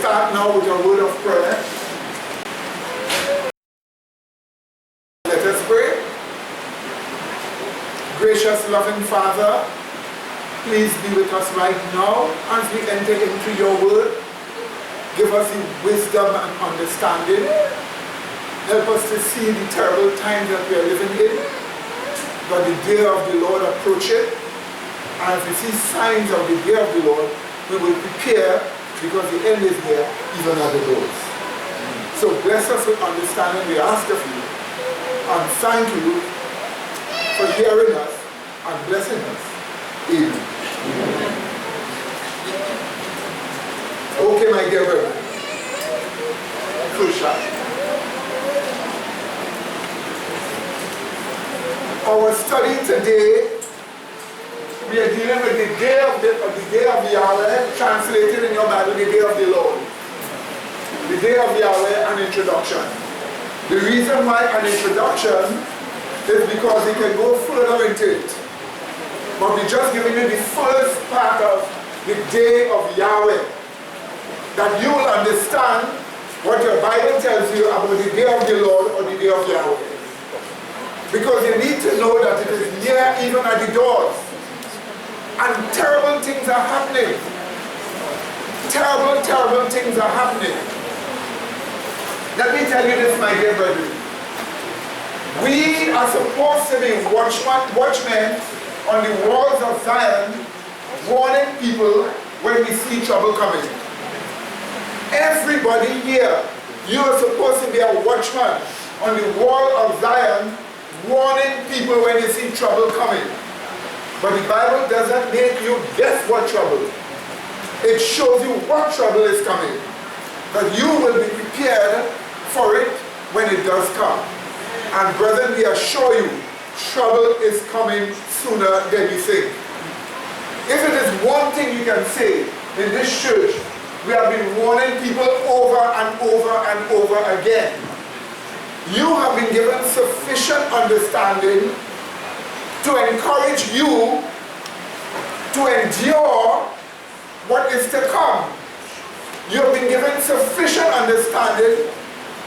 start now with a word of prayer. Let us pray. Gracious, loving Father, please be with us right now as we enter into your word. Give us the wisdom and understanding. Help us to see the terrible times that we are living in. But the day of the Lord approaching. And if we see signs of the day of the Lord, we will prepare because the end is here, even at the doors. So bless us with understanding, we ask of you. And thank you for hearing us and blessing us. Amen. Okay, my dear brother. Full shot. Our study today, we are dealing with the day of Yahweh, translated in your Bible, the day of the Lord. The day of Yahweh, an introduction. The reason why an introduction is because it can go further into it. But we're just giving you the first part of the day of Yahweh. That you will understand what your Bible tells you about the day of the Lord or the day of Yahweh. Because you need to know that it is near, even at the doors. And terrible things are happening. Terrible, terrible things are happening. Let me tell you this, my dear brethren. We are supposed to be watchmen on the walls of Zion, warning people when we see trouble coming. Everybody here, you are supposed to be a watchman on the wall of Zion, warning people when you see trouble coming. But the Bible doesn't make you guess what trouble. It shows you what trouble is coming. That you will be prepared for it when it does come. And brethren, we assure you, trouble is coming sooner than you think. If it is one thing you can say in this church, we have been warning people over and over and over again. You have been given sufficient understanding to encourage you to endure what is to come. You have been given sufficient understanding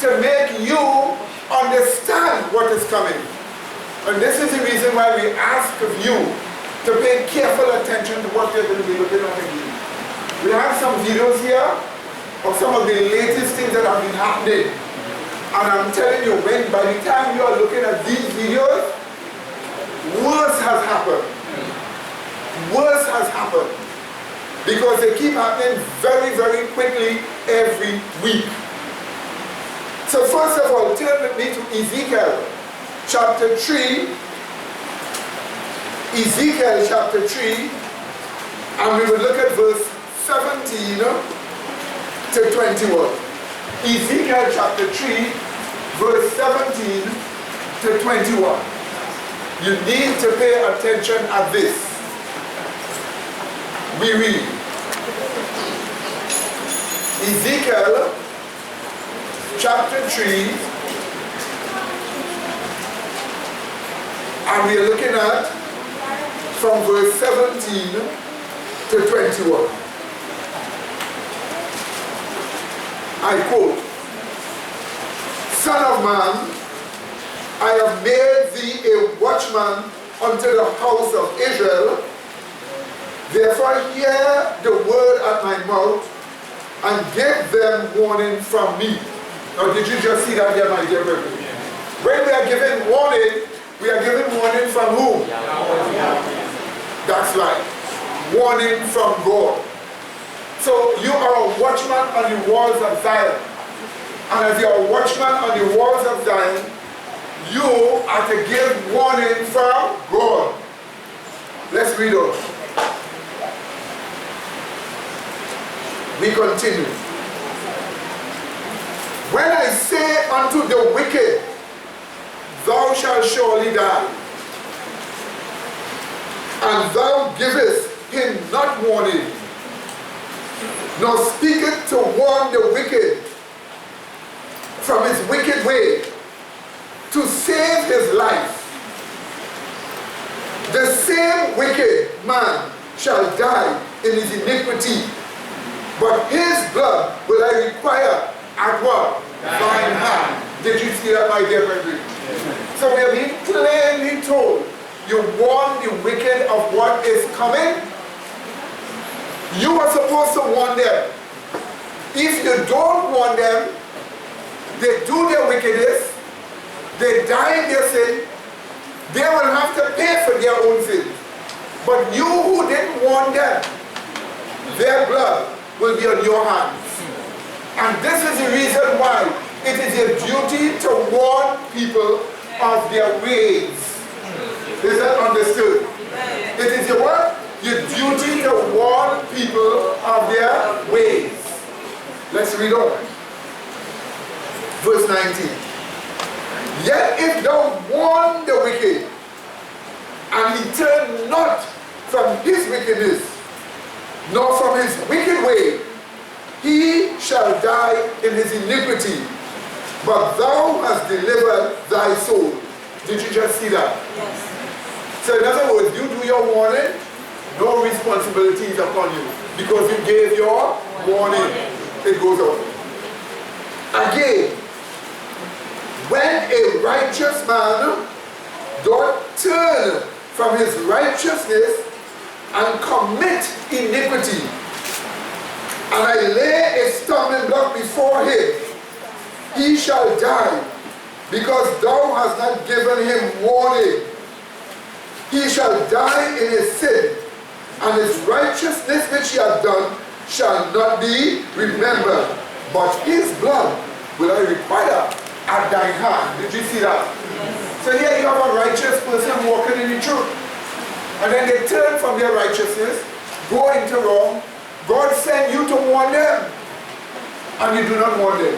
to make you understand what is coming. And this is the reason why we ask of you to pay careful attention to what you're going to be looking at again. We have some videos here of some of the latest things that have been happening. And I'm telling you, by the time you are looking at these videos, worse has happened. Worse has happened. Because they keep happening very, very quickly every week. So first of all, turn with me to Ezekiel chapter 3. Ezekiel chapter 3. And we will look at verse 17 to 21. Ezekiel chapter 3, verse 17 to 21. You need to pay attention at this. We read Ezekiel chapter 3, and we are looking at from verse 17 to 21. I quote, Son of man, I have made thee a watchman unto the house of Israel. Therefore hear the word at my mouth, and give them warning from me. Now did you just see that there, my dear brethren? When we are given warning, we are given warning from whom? That's right. Warning from God. So you are a watchman on the walls of Zion. And as you are a watchman on the walls of Zion, you are to give warning from God. Let's read on. We continue. When I say unto the wicked, thou shalt surely die, and thou givest him not warning, nor speaketh to warn the wicked from his wicked way, to save his life, the same wicked man shall die in his iniquity, but his blood will I I require at what? Thine hand. Did you see that, my dear brethren? So we are being plainly told, you warn the wicked of what is coming. You are supposed to warn them. If you don't warn them, they do their wickedness, they die in their sin, they will have to pay for their own sins. But you who didn't warn them, their blood will be on your hands. And this is the reason why it is your duty to warn people of their ways. Is that understood? It is your what? Your duty to warn people of their ways. Let's read on. Verse 19. Yet if thou warn the wicked, and he turn not from his wickedness, nor from his wicked way, he shall die in his iniquity. But thou hast delivered thy soul. Did you just see that? Yes. So in other words, you do your warning, no responsibility is upon you. Because you gave your warning. It goes on. Again, when a righteous man doth turn from his righteousness and commit iniquity, and I lay a stumbling block before him, he shall die, because thou hast not given him warning. He shall die in his sin, and his righteousness which he hath done shall not be remembered, but his blood will I require at thine hand. Did you see that? Yes. So here you have a righteous person walking in the truth, and then they turn from their righteousness, go into wrong. God sent you to warn them, and you do not warn them.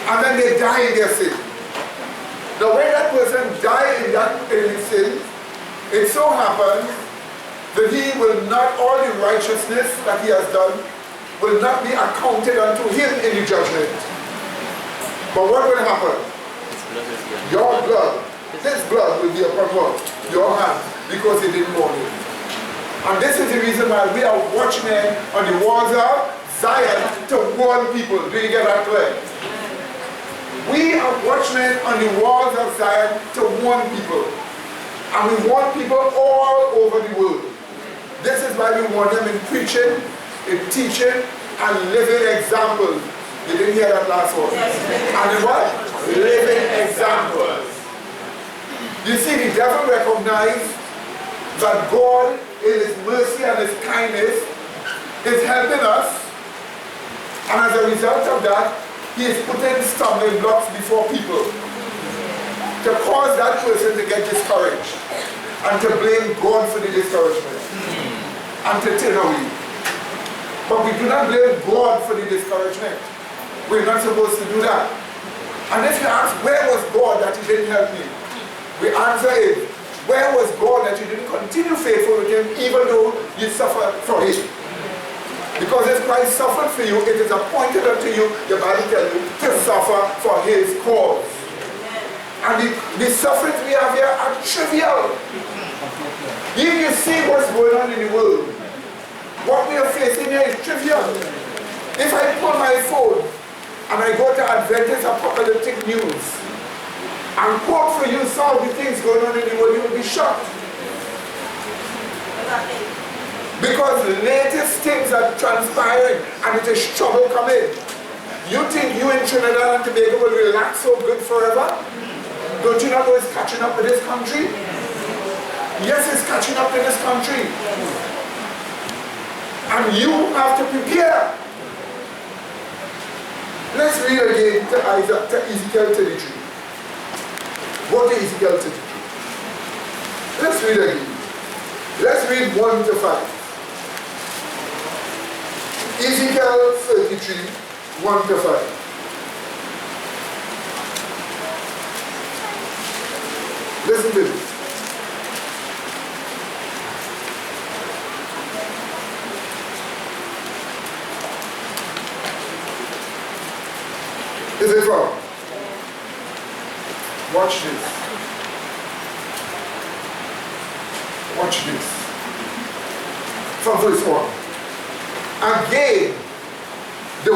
And then they die in their sin. Now when that person dies in his sin, it so happens that he will not, all the righteousness that he has done, will not be accounted unto him in the judgment. But what will happen? Your blood, his blood will be upon what? Your hand, because he didn't warn you. And this is the reason why we are watchmen on the walls of Zion to warn people. Do you get that clear? We are watchmen on the walls of Zion to warn people. And we warn people all over the world. This is why we warn them in preaching, in teaching, and living examples. You didn't hear that last one? And in what? Living examples. You see, the devil recognized that God, in his mercy and his kindness, is helping us. And as a result of that, he is putting stumbling blocks before people to cause that person to get discouraged and to blame God for the discouragement and to turn away. But we do not blame God for the discouragement. We're not supposed to do that. And if you ask, where was God that he didn't help me? The answer is, where was God that you didn't continue faithful with him even though you suffered for him? Because if Christ suffered for you, it is appointed unto you, the Bible tells you, to suffer for his cause. And the sufferings we have here are trivial. If you see what's going on in the world, what we are facing here is trivial. If I pull my phone and I go to Adventist Apocalyptic News and quote for you some of the things going on in the world, you will be shocked. Because the latest things are transpiring and it is trouble coming. You think you in Trinidad and Tobago will relax so good forever? Don't you know it's catching up with this country? Yes, it's catching up with this country. And you have to prepare. Let's read again to Ezekiel 33. Go to Ezekiel 33. Let's read again. Let's read 1 to 5. Ezekiel 33, 1 to 5. Listen to this. Is it wrong? Watch this. Watch this. From verse 1. Again, the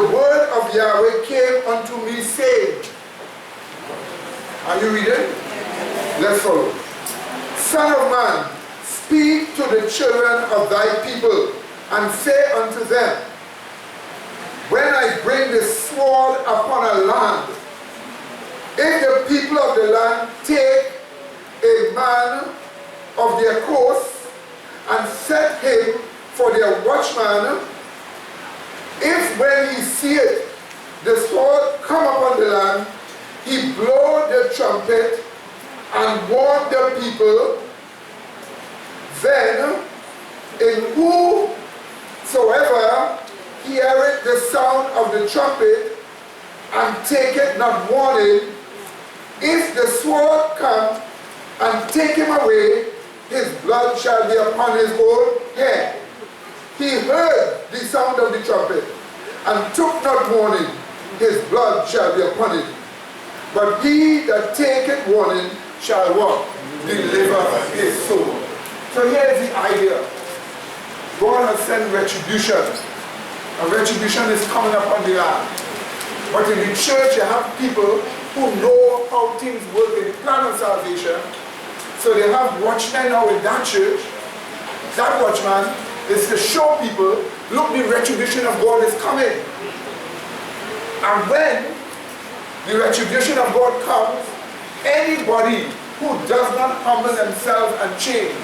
Yahweh came unto me, saying, are you reading? Let's follow. Son of man, speak to the children of thy people, and say unto them, when I bring the sword upon a land, if the people of the land take a man of their coast and set him for their watchman, if when he seeth the sword come upon the land, he blow the trumpet and warn the people, then in whosoever heareth the sound of the trumpet and taketh not warning, if the sword come and take him away, his blood shall be upon his own head. He heard the sound of the trumpet and took not warning, his blood shall be upon him. But he that taketh warning shall what? Deliver his soul. So here's the idea. God has sent retribution. And retribution is coming upon the land. But in the church you have people who know how things work in the plan of salvation. So they have watchmen now in that church. That watchman is to show people, look, the retribution of God is coming. And when the retribution of God comes, anybody who does not humble themselves and change,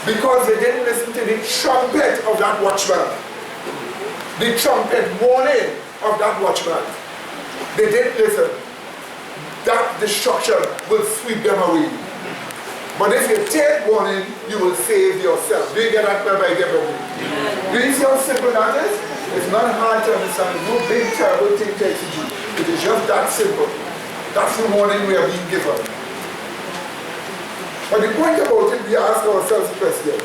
because they didn't listen to the trumpet of that watchman, the trumpet warning of that watchman, they didn't listen, that destruction will sweep them away. But if you take warning, you will save yourself. Do you get that by get away? Do you see how simple that is? It's not hard to understand. No big terrible thing to execute. It is just that simple. That's the warning we are being given. But the point about it, we ask ourselves the question,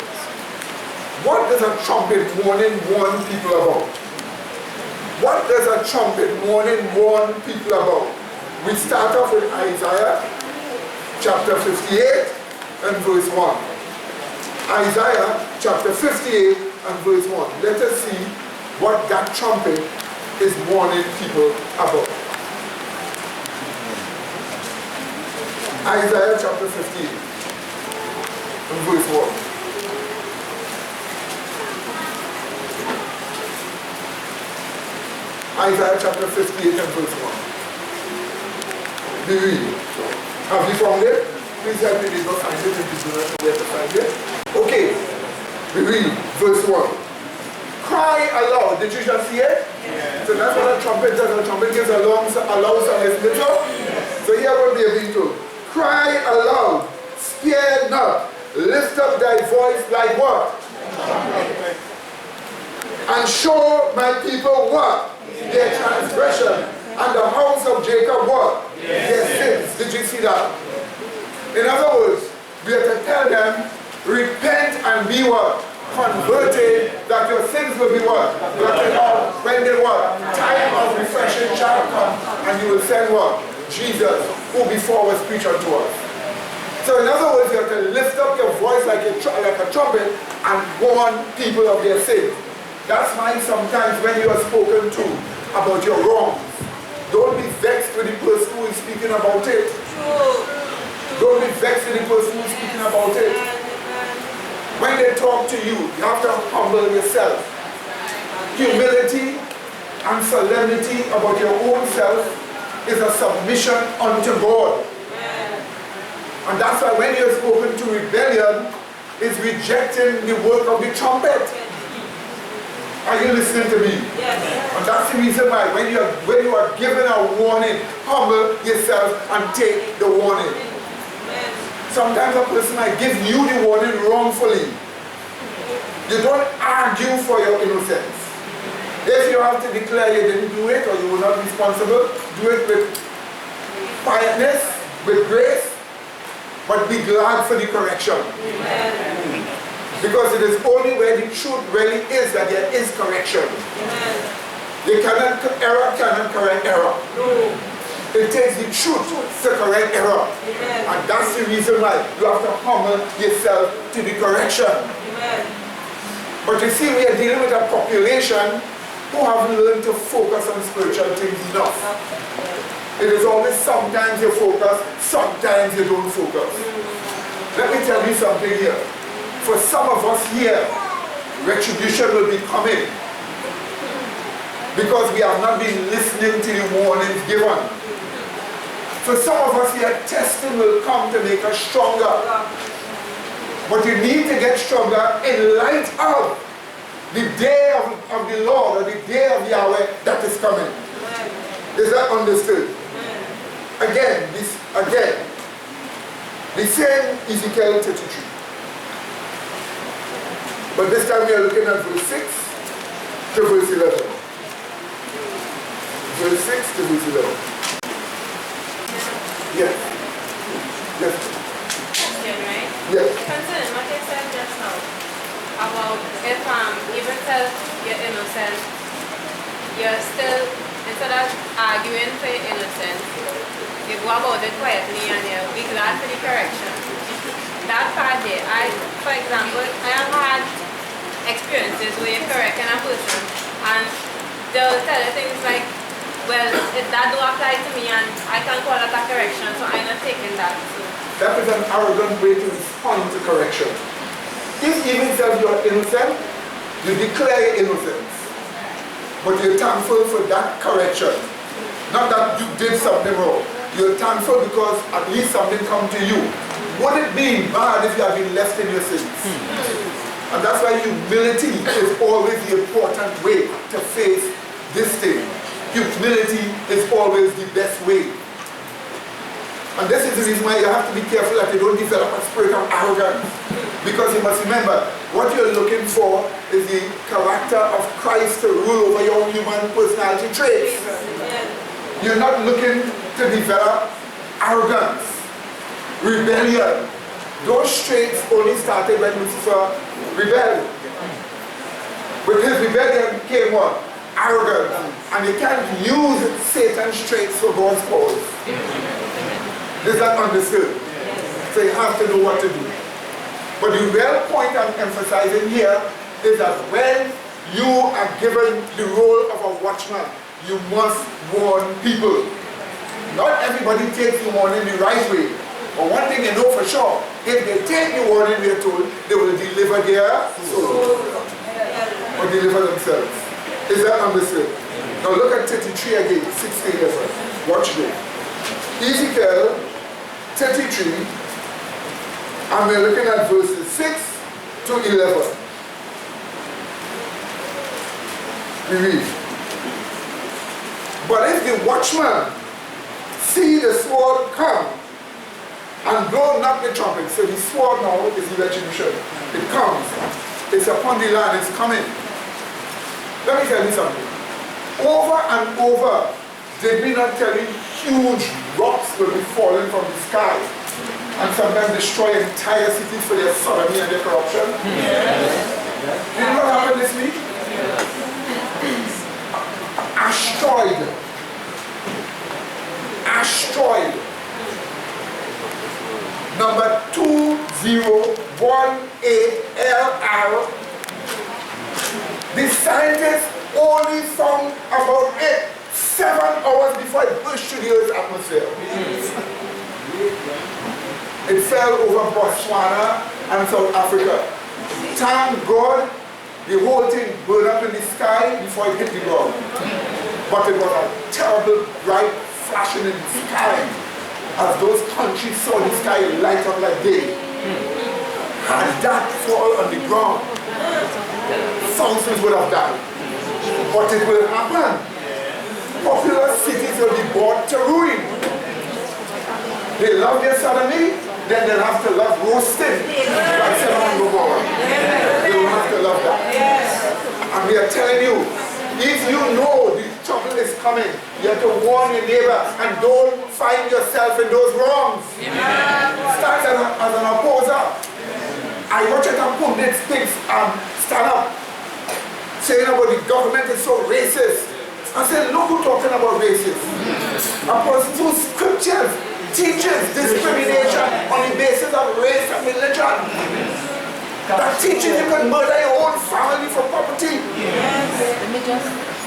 what does a trumpet warning warn people about? What does a trumpet warning warn people about? We start off with Isaiah chapter 58 and verse 1. Isaiah chapter 58 and verse 1. Let us see what that trumpet is warning people about. Isaiah chapter 58 and verse 1. Isaiah chapter 58 and verse 1. We read. Have you found it? Please help me read, not find it if you do not know where to find it. Okay. We read verse 1. Cry aloud. Did you just see it? Yes. So that's what a trumpet does. A trumpet gives a loud sound, isn't it so? Yes. So here what we are being told. Cry aloud. Spare not. Lift up thy voice like what? And show my people what? Their transgression, and the house of Jacob what? Their sins. Did you see that? In other words, we are to tell them, repent and be what? Converted, that your sins will be what? Blotted out. When the what? Time of refreshing shall come, and you will send what? Jesus, who before was preached unto us. So in other words, you have to lift up your voice like a trumpet and warn people of their sins. That's why sometimes when you are spoken to about your wrongs, don't be vexed with the person who is speaking about it. Don't be vexed with the person who is speaking about it. When they talk to you, you have to humble yourself. Humility and solemnity about your own self is a submission unto God. And that's why when you're spoken to rebellion, it's rejecting the work of the trumpet. Are you listening to me? Yes. And that's the reason why when you are given a warning, humble yourself and take the warning. Yes. Sometimes a person might give you the warning wrongfully. You don't argue for your innocence. If you have to declare you didn't do it or you were not responsible, do it with quietness, with grace, but be glad for the correction. Amen. Because it is only where the truth really is that there is correction. Error cannot correct error. No. It takes the truth to correct error. Amen. And that's the reason why you have to humble yourself to the correction. Amen. But you see, we are dealing with a population who haven't learned to focus on spiritual things enough. It is always sometimes you focus, sometimes you don't focus. Let me tell you something here. For some of us here, retribution will be coming because we have not been listening to the warnings given. For some of us here, testing will come to make us stronger. But you need to get stronger in light of the day of the Lord, or the day of Yahweh that is coming. Is that understood? Again, the same Ezekiel 33. But this time we are looking at verse 6 to verse 11. Verse 6 to verse 11. Yes. Yes. Question, right? Yes. Concerning what you said just now about if even though you're innocent, you're still, instead of arguing for your innocence, you go about it quietly and you be glad for the correction. That part there, for example, I have had experiences where you're correcting a person and they'll tell you things like, well, that don't apply to me and I can call it a correction, so I'm not taking that. So. That is an arrogant way to respond to correction. If even if you're innocent, you declare your innocence. But you're thankful for that correction. Not that you did something wrong. You're thankful because at least something come to you. Would it be bad if you have been left in your sins? And that's why humility is always the important way to face this thing. Humility is always the best way. And this is the reason why you have to be careful that you don't develop a spirit of arrogance. Because you must remember, what you're looking for is the character of Christ to rule over your human personality traits. You're not looking to develop arrogance, rebellion. Those traits only started when Lucifer rebelled. With his rebellion came what? Arrogance. And you can't use Satan's traits for God's cause. Is that understood? So you have to know what to do. But the real point I'm emphasizing here is that when you are given the role of a watchman, you must warn people. Not everybody takes the warning the right way. But one thing you know for sure, if they take the warning we are told, they will deliver their soul. Or deliver themselves. Is that understood? Now look at 33 again, 16 as well. Watch this. Ezekiel 33. And we're looking at verses 6 to 11. We read. But if the watchman see the sword come and blow not the trumpet, so the sword now is the retribution. It comes. It's upon the land. It's coming. Let me tell you something. Over and over, did we not tell you huge rocks will be falling from the sky? And sometimes destroy entire cities for their sodomy and their corruption. Did you know what happened this week? Asteroid. Number 2018 LR. The scientists only found about it 7 hours before it burst through the Earth's atmosphere. It fell over Botswana and South Africa. Thank God the whole thing burned up in the sky before it hit the ground. But it was a terrible bright flashing in the sky as those countries saw the sky light up like day. Had that fall on the ground, thousands would have died. But it will happen. Popular cities will be brought to ruin. They love their sodomy, then they'll have to love roasting like Sodom and Gomorrah. They will have to love that. And we are telling you, if you know the trouble is coming, you have to warn your neighbor and don't find yourself in those wrongs. Start as an opposer. I watch it and pundits things stand up saying about the government is so racist. I said, look who's talking about racist. A person whose scriptures teaches discrimination on the basis of race and religion. That teaches you can murder your own family for property.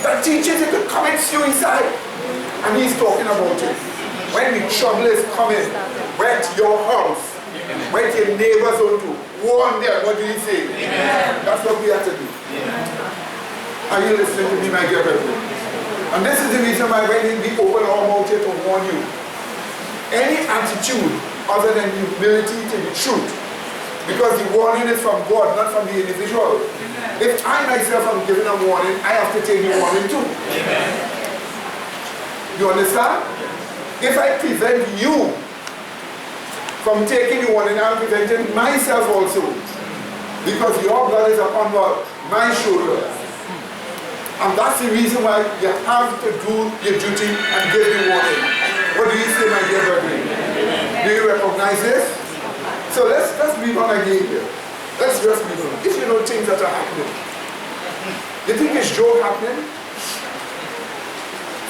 that teaches you to commit suicide. And he's talking about it. When the trouble is coming, wet your house, wet your neighbors on to, warn them. What do you say? Amen. That's what we have to do. Yeah. Are you listening to me, my dear brethren? And this is the reason why when we open our mouth here to warn you, any attitude other than humility to the truth, because the warning is from God, not from the individual. Amen. If I myself am giving a warning, I have to take the warning too. Amen. You understand? If I prevent you from taking the warning, I'm preventing myself also. Because your blood is upon what? My shoulders. And that's the reason why you have to do your duty and give the warning. What do you say, my dear brethren? Do you recognize this? So let's move on again here. Let's just move on. If you know things that are happening. You think it's joke happening?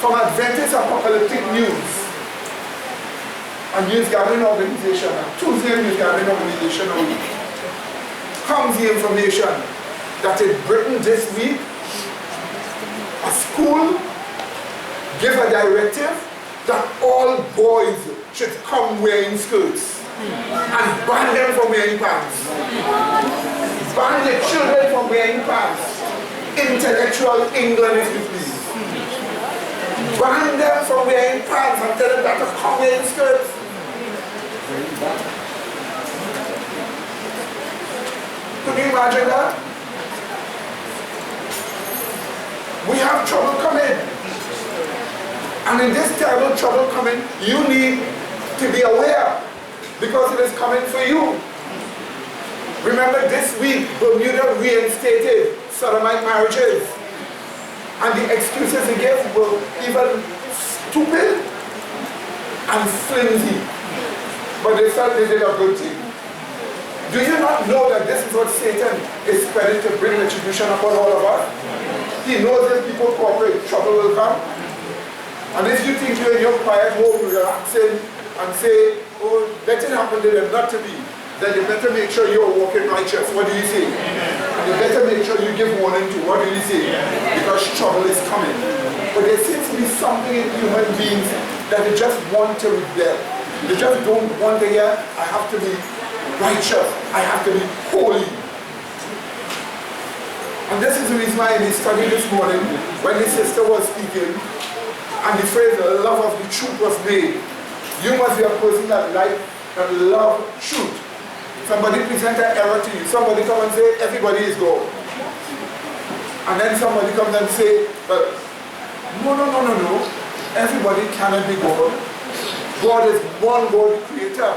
From Adventist Apocalyptic News, a news gathering organization, a Tuesday news gathering organization, comes the information that in Britain this week, a school gave a directive that all boys should come wearing skirts and ban them from wearing pants. Ban the children from wearing pants. Intellectual England, if you please. Ban them from wearing pants and tell them that to come wearing skirts. Could you imagine that? We have trouble coming. And in this terrible trouble coming, you need to be aware because it is coming for you. Remember this week, Bermuda reinstated sodomite marriages. And the excuses he gave were even stupid and flimsy. But they felt they did a good thing. Do you not know that this is what Satan is spreading to bring retribution upon all of us? He knows if people cooperate, trouble will come. And if you think you're in your quiet home, relaxing, and say, oh, let it happen to them, not to me, then you better make sure you're walking righteous. What do you say? And you better make sure you give warning to. What do you say? Because trouble is coming. But there seems to be something in human beings that they just want to rebel. They just don't want to hear, I have to be righteous. I have to be holy. And this is the reason why in the study this morning, when the sister was speaking, and the phrase, the love of the truth was made. You must be a person that love truth. Somebody present an error to you. Somebody come and say, everybody is God. And then somebody comes and say, no. Everybody cannot be God. God is one God, the creator.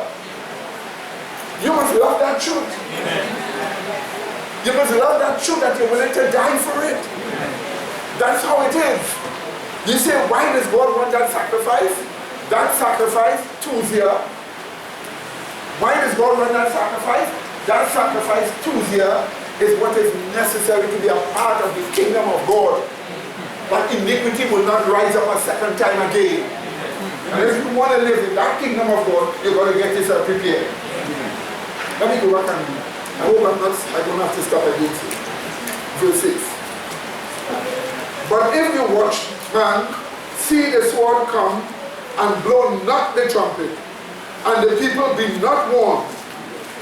You must love that truth. Amen. You must love that truth that you're willing to die for it. That's how it is. You say, why does God want that sacrifice? That sacrifice, Tuesday. Why does God want that sacrifice? That sacrifice, Tuesday, is what is necessary to be a part of the kingdom of God. But iniquity will not rise up a second time again. And if you want to live in that kingdom of God, you've got to get yourself prepared. Let me go back and I hope I don't have to stop against it. Verse 6. But if you watch, man, see the sword come and blow not the trumpet, and the people be not warned,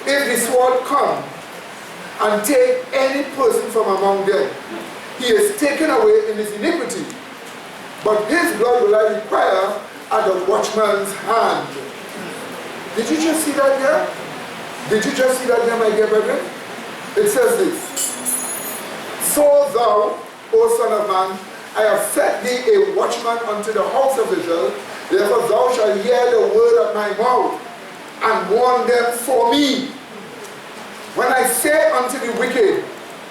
if the sword come and take any person from among them, he is taken away in his iniquity. But his blood will I require at the watchman's hand. Did you just see that here? Did you just see that here, my dear brethren? It says this. So thou, O son of man, I have set thee a watchman unto the house of Israel. Therefore thou shalt hear the word of my mouth, and warn them for me. When I say unto the wicked,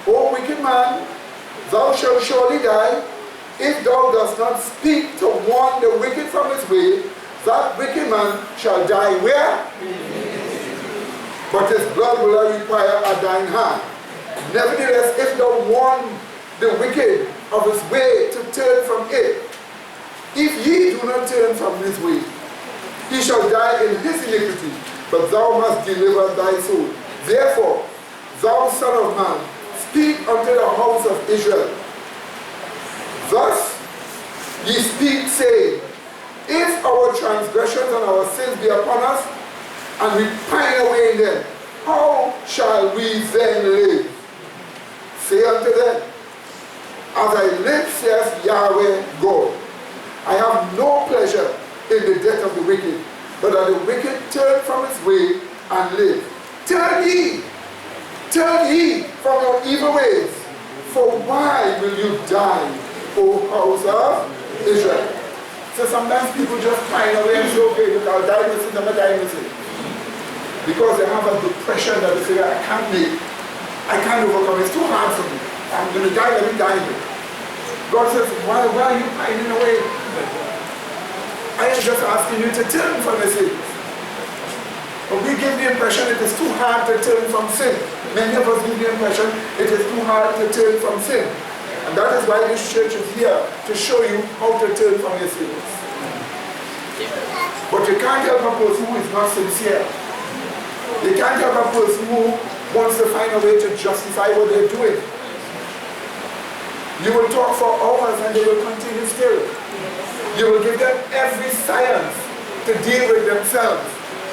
O wicked man, thou shalt surely die, if thou dost not speak to warn the wicked from his way, that wicked man shall die where? But his blood will I require at thine hand. Nevertheless, if thou warn the wicked of his way to turn from it, if ye do not turn from his way, he shall die in his iniquity, but thou must deliver thy soul. Therefore, thou son of man, speak unto the house of Israel. Thus ye speak, saying, if our transgressions and our sins be upon us, and we pine away in them, how shall we then live? Say unto them, as I live, says Yahweh God, I have no pleasure in the death of the wicked, but that the wicked turn from his way and live. Turn ye from your evil ways, for why will you die, O house of Israel? So sometimes people just pine away and say, okay, look, I'll die with sin, I'm die with sin. Because they have a depression that they say, I can't overcome, it's too hard for me. I'm going to die, let me die with. God says, why are you pining away? I am just asking you to turn from the sins. But we give the impression it is too hard to turn from sin. Many of us give the impression it is too hard to turn from sin. And that is why this church is here, to show you how to turn from your sins. But you can't help a person who is not sincere. You can't help a person who wants to find a way to justify what they're doing. You will talk for hours and they will continue still. You will give them every science to deal with themselves.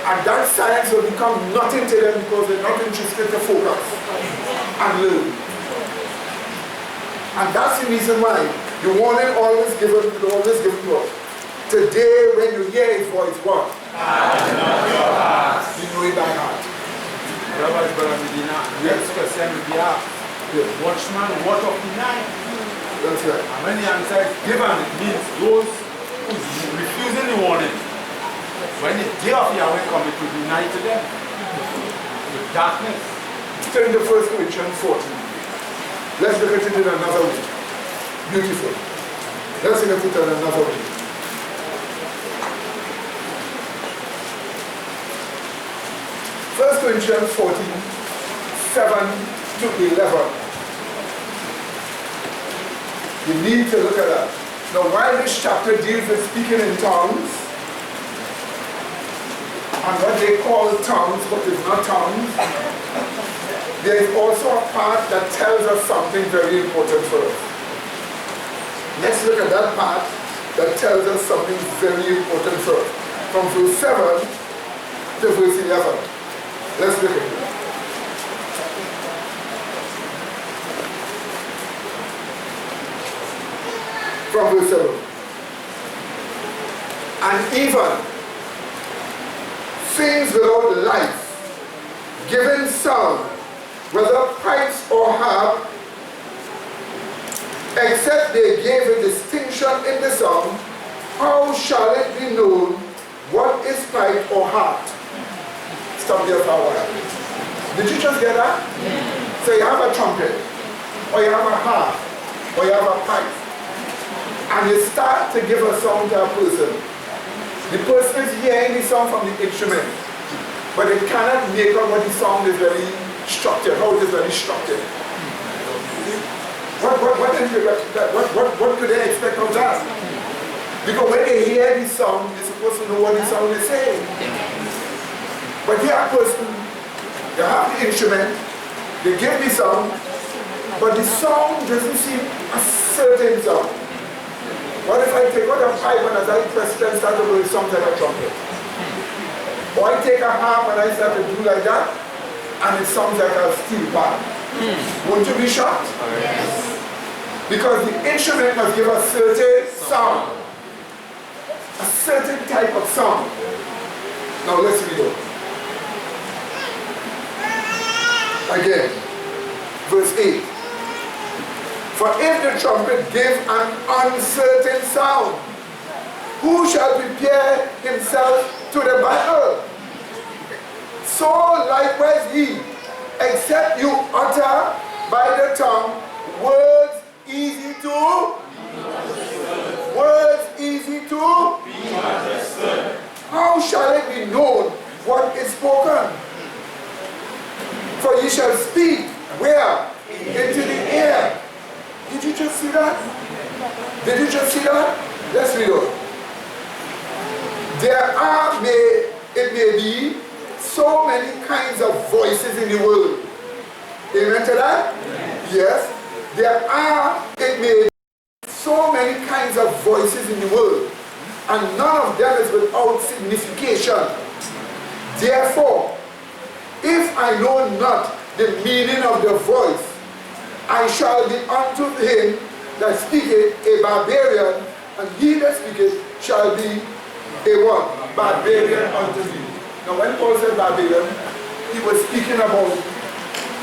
And that science will become nothing to them because they're not interested to focus and learn. And that's the reason why the warning always given to us. Today when you hear his voice, what? Harden not your heart. You know it by heart. Yes. Watchman, what of the night? That's right. And when the answer is given, it means those who are refusing the warning. When the day of Yahweh comes, it will be night to them. With darkness. Turn to 1 Corinthians 14. Let's look at it in another way. Beautiful. Let's look at it in another way. First Corinthians 14, 7 to 11. You need to look at that. Now, while this chapter deals with speaking in tongues, and what they call tongues, but it's not tongues, there is also a part that tells us something very important for us. Let's look at that part that tells us something very important for us. From verse 7 to verse 11. Let's look at it. From verse 7. And even things without life, given sound, whether pipes or harp, except they gave a distinction in the sound, how shall it be known what is pipe or harp? Stop there for a while. Did you just get that? Yeah. So you have a trumpet, or you have a harp, or you have a pipe, and you start to give a sound to a person. The person is hearing the sound from the instrument, but they cannot make out what the sound is very structured, how it is very structured. What could they expect of that? Because when they hear the sound, they're supposed to know what the sound is saying. But here a person, they have the instrument, they give the sound, but the sound doesn't seem a certain sound. What if I take out a pipe and as I press it and start to blow, it sounds like a trumpet? Or I take a harp and I start to do like that, and it sounds like a steel pan. Won't you be shocked? Yes. Because the instrument must give a certain sound. A certain type of sound. Now let's read on. Again, verse 8. For if the trumpet give an uncertain sound, who shall prepare himself to the battle? So likewise ye, except you utter by the tongue words easy to be understood. How shall it be known what is spoken? For ye shall speak where? Into the air. Did you just see that? Did you just see that? Let's read on. There are, it may be, so many kinds of voices in the world. Amen to that? Yes. There are, it may be, so many kinds of voices in the world, and none of them is without signification. Therefore, if I know not the meaning of the voice, I shall be unto him that speaketh a barbarian, and he that speaketh shall be a what? Barbarian unto me. Now when Paul said barbarian, he was speaking about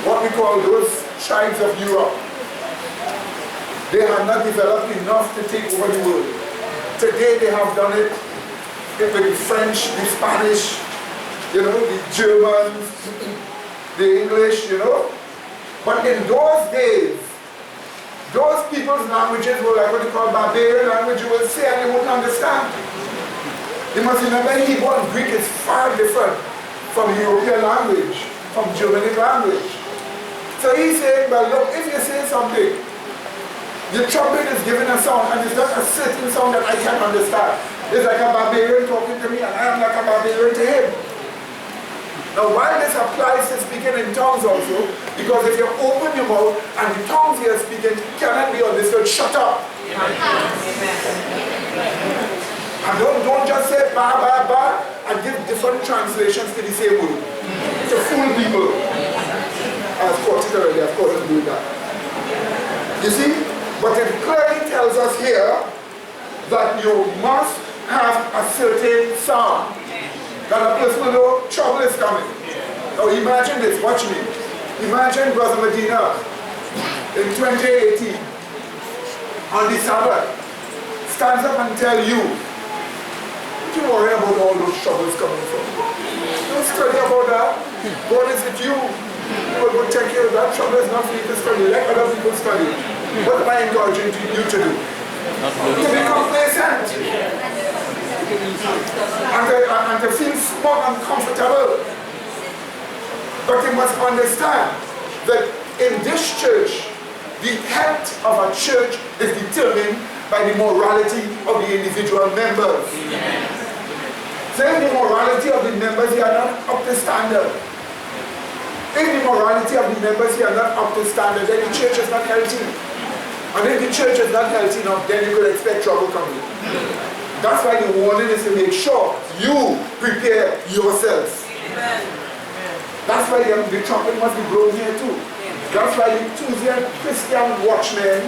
what we call those tribes of Europe. They have not developed enough to take over the world. Today they have done it with the French, the Spanish, you know, the Germans, the English, you know. But in those days, those people's languages were like what you call barbarian language. You will say and you won't understand. You must remember Hebrew and Greek is far different from European language, from Germanic language. So he's saying, well look, if you say something, the trumpet is giving a sound and it's not a certain sound that I can understand. It's like a barbarian talking to me and I am like a barbarian to him. Now why this applies to speaking in tongues also, because if you open your mouth and the tongues you are speaking cannot be understood, shut up. And don't just say ba ba ba and give different translations to the same word. To fool people. I've caught it already, I've caught them doing that. You see? But it clearly tells us here that you must have a certain sound. That a person will know trouble is coming. Now imagine this, watch me. Imagine Brother Medina in 2018 on the Sabbath stands up and tell you, don't you worry about all those troubles coming from. Don't study about that. God is with you. God will take care of that. Trouble is not for you to study. Let other people study. What am I encouraging you to do? To be complacent. And to feel small and comfortable. But you must understand that in this church, the health of a church is determined by the morality of the individual members. So if the morality of the members are not up to standard, if the morality of the members are not up to standard, then the church is not healthy. And if the church is not healthy enough, then you could expect trouble coming. That's why the warning is to make sure you prepare yourselves. That's why the trumpet must be blown here too. That's why the Tuesday Christian watchmen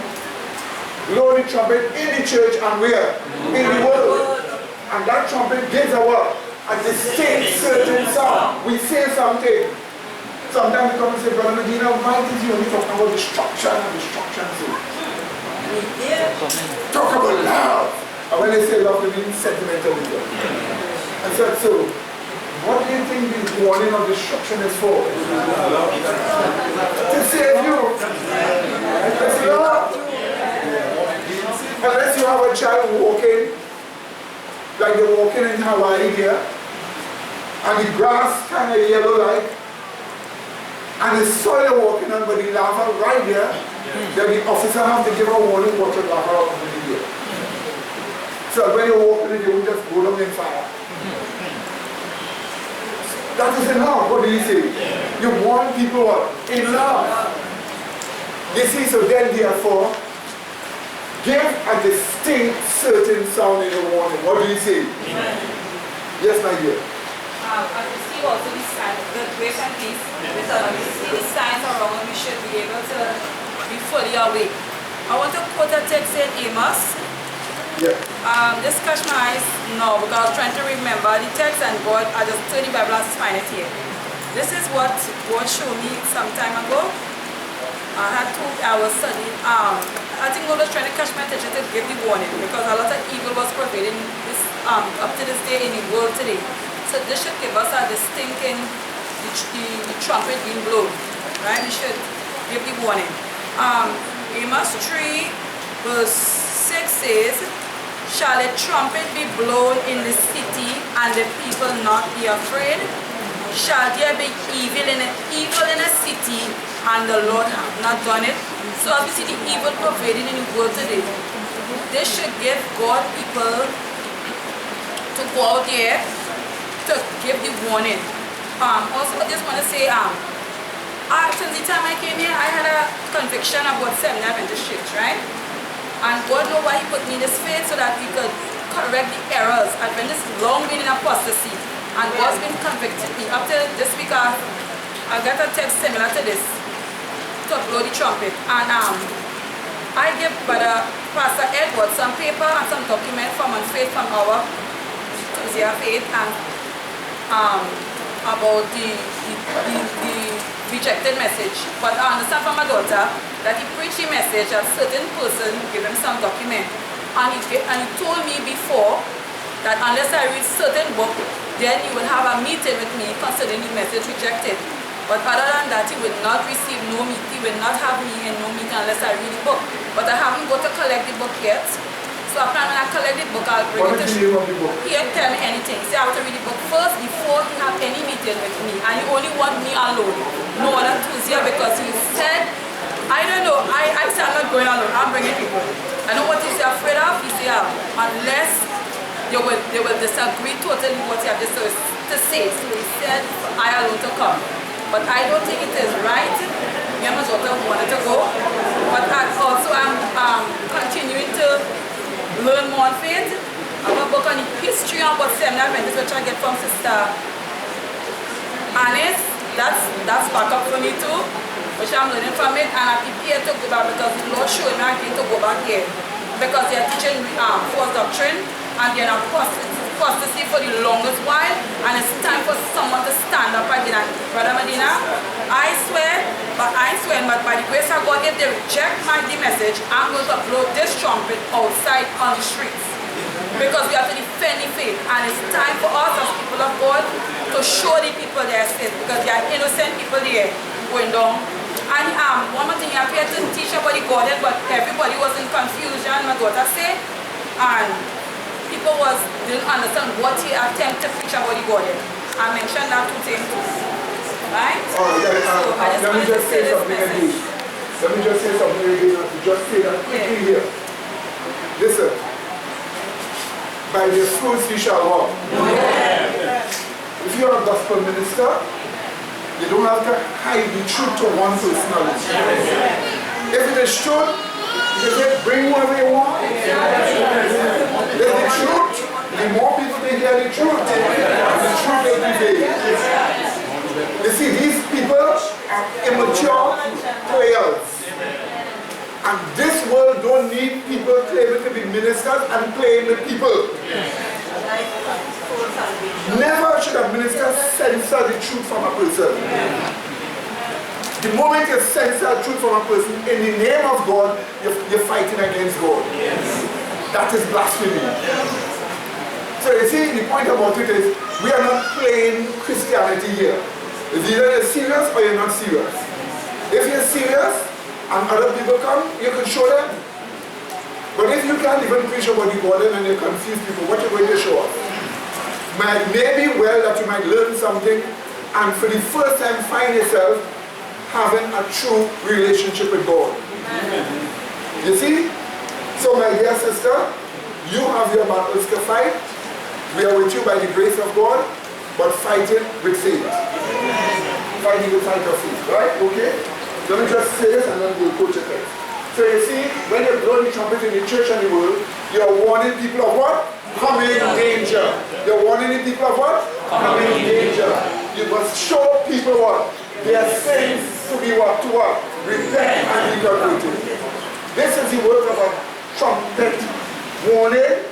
blow the trumpet in the church and where? In the world. And that trumpet gives a distinct certain sound. We say something. Sometimes we come and say, Brother Medina, why did you only talk about destruction and destruction? Talk about love. And when they say love, they mean sentimentalism. I said, so, what do you think the warning of destruction is for? To save you. It's love. Unless you have a child walking, like they're walking in Hawaii here, and the grass kind of yellow like, and the soil walking on, but the lava right there, then the officer has to give a warning what the lava out of the here. So when you're walking it, you will just go down in fire. That is in love. What do you say? You warn people what? In love. You see, so then therefore, give a distinct certain sound in the warning. What do you say? Yes, my dear. As we see also the signs, the grace and peace, because we see the signs around, we should be able to be fully awake. I want to quote a text in Amos. Yeah. Just catch my eyes now because I was trying to remember the text and God, I just turn the Bible and find it here. This is what God showed me some time ago. I was studying, I think God was trying to catch my attention to give the warning because a lot of evil was prevailing this, up to this day in the world today. So this should give us a distinct the trumpet being blown, right? We should give the warning. Amos 3 verse 6 says, shall a trumpet be blown in the city and the people not be afraid? Shall there be evil in a city and the Lord have not done it? So as we see the evil pervading in the world today, this should give God people to go out there to give the warning. Also I just want to say, since the time I came here, I had a conviction about Seventh Adventist Church, right? And God knows why He put me in this faith, so that we could correct the errors. I've been this long been in apostasy, and God's been convicting me. Up to this week, I got a text similar to this, to blow the trumpet. And I give Brother Pastor Edward some paper and some document from faith from our faith, and about the rejected message. But I understand from my daughter that he preached the message, a certain person gave him some document, and he told me before that unless I read certain book, then he would have a meeting with me concerning the message rejected. But other than that, he would not receive no meeting. He would not have me in no meeting unless I read the book. But I haven't got to collect the book yet. So I plan when I collect the book, I'll bring it to you. He didn't tell me anything. He said I have to read the book first before he have any meeting with me. And he only want me alone. No other tools here, because he said, I don't know, I said I'm not going alone, I'm bringing people. I know what he's afraid of. He said, unless they will disagree totally with what you have to say. So he said, I alone to come. But I don't think it is right. Me and my daughter wanted to go. But I'm continuing to learn more on faith. I have a book on the history of what Seminary Adventist, which I get from Sister Annis. That's back up for me too, which I'm learning from it, and I'm prepared to go back because the Lord showed me again to go back there. Because they're teaching false doctrine, and they're apostasy for the longest while, and it's time for someone to stand up again. And Brother Medina, I swear, but by the grace of God, if they reject the message, I'm going to blow this trumpet outside on the streets. Because we have to defend the faith, and it's time for us as people of God to show the people their sin, because there are innocent people there going down. And one more thing, I appeared to teach about the Godhead, but everybody was in confusion, my daughter said, and people didn't understand what he attempted to preach about the Godhead. I mentioned that to them too. Right? Let me just say something again. Let me just say something again. Just say that quickly here. Listen. By their fruits you shall walk. If you're a gospel minister, you don't have to hide the truth to one personality. If it is truth, you can say, bring whatever you want. If the truth, the more people they hear the truth, the truth will prevail. You see, these people are immature players. And this world don't need people claiming to be ministers and playing with people. Never should a minister censor the truth from a person. The moment you censor the truth from a person, in the name of God, you're fighting against God. That is blasphemy. So you see, the point about it is, we are not playing Christianity here. It's either you're serious or you're not serious. If you're serious, and other people come, you can show them. But if you can't even preach about the Godhead and you confuse people, what are you going to show us? Maybe well that you might learn something and for the first time find yourself having a true relationship with God. You see? So my dear sister, you have your battles to fight. We are with you by the grace of God, but fighting with faith. Fighting with fight of faith, right? Okay? Let me just say this and then we'll go to it. So you see, when you blow the trumpet in the church and the world, you're warning people of what? Coming danger. You're warning the people of what? Coming danger. You must show people what? Their sins to be what? To what? Repent and be converted. This is the work of a trumpet warning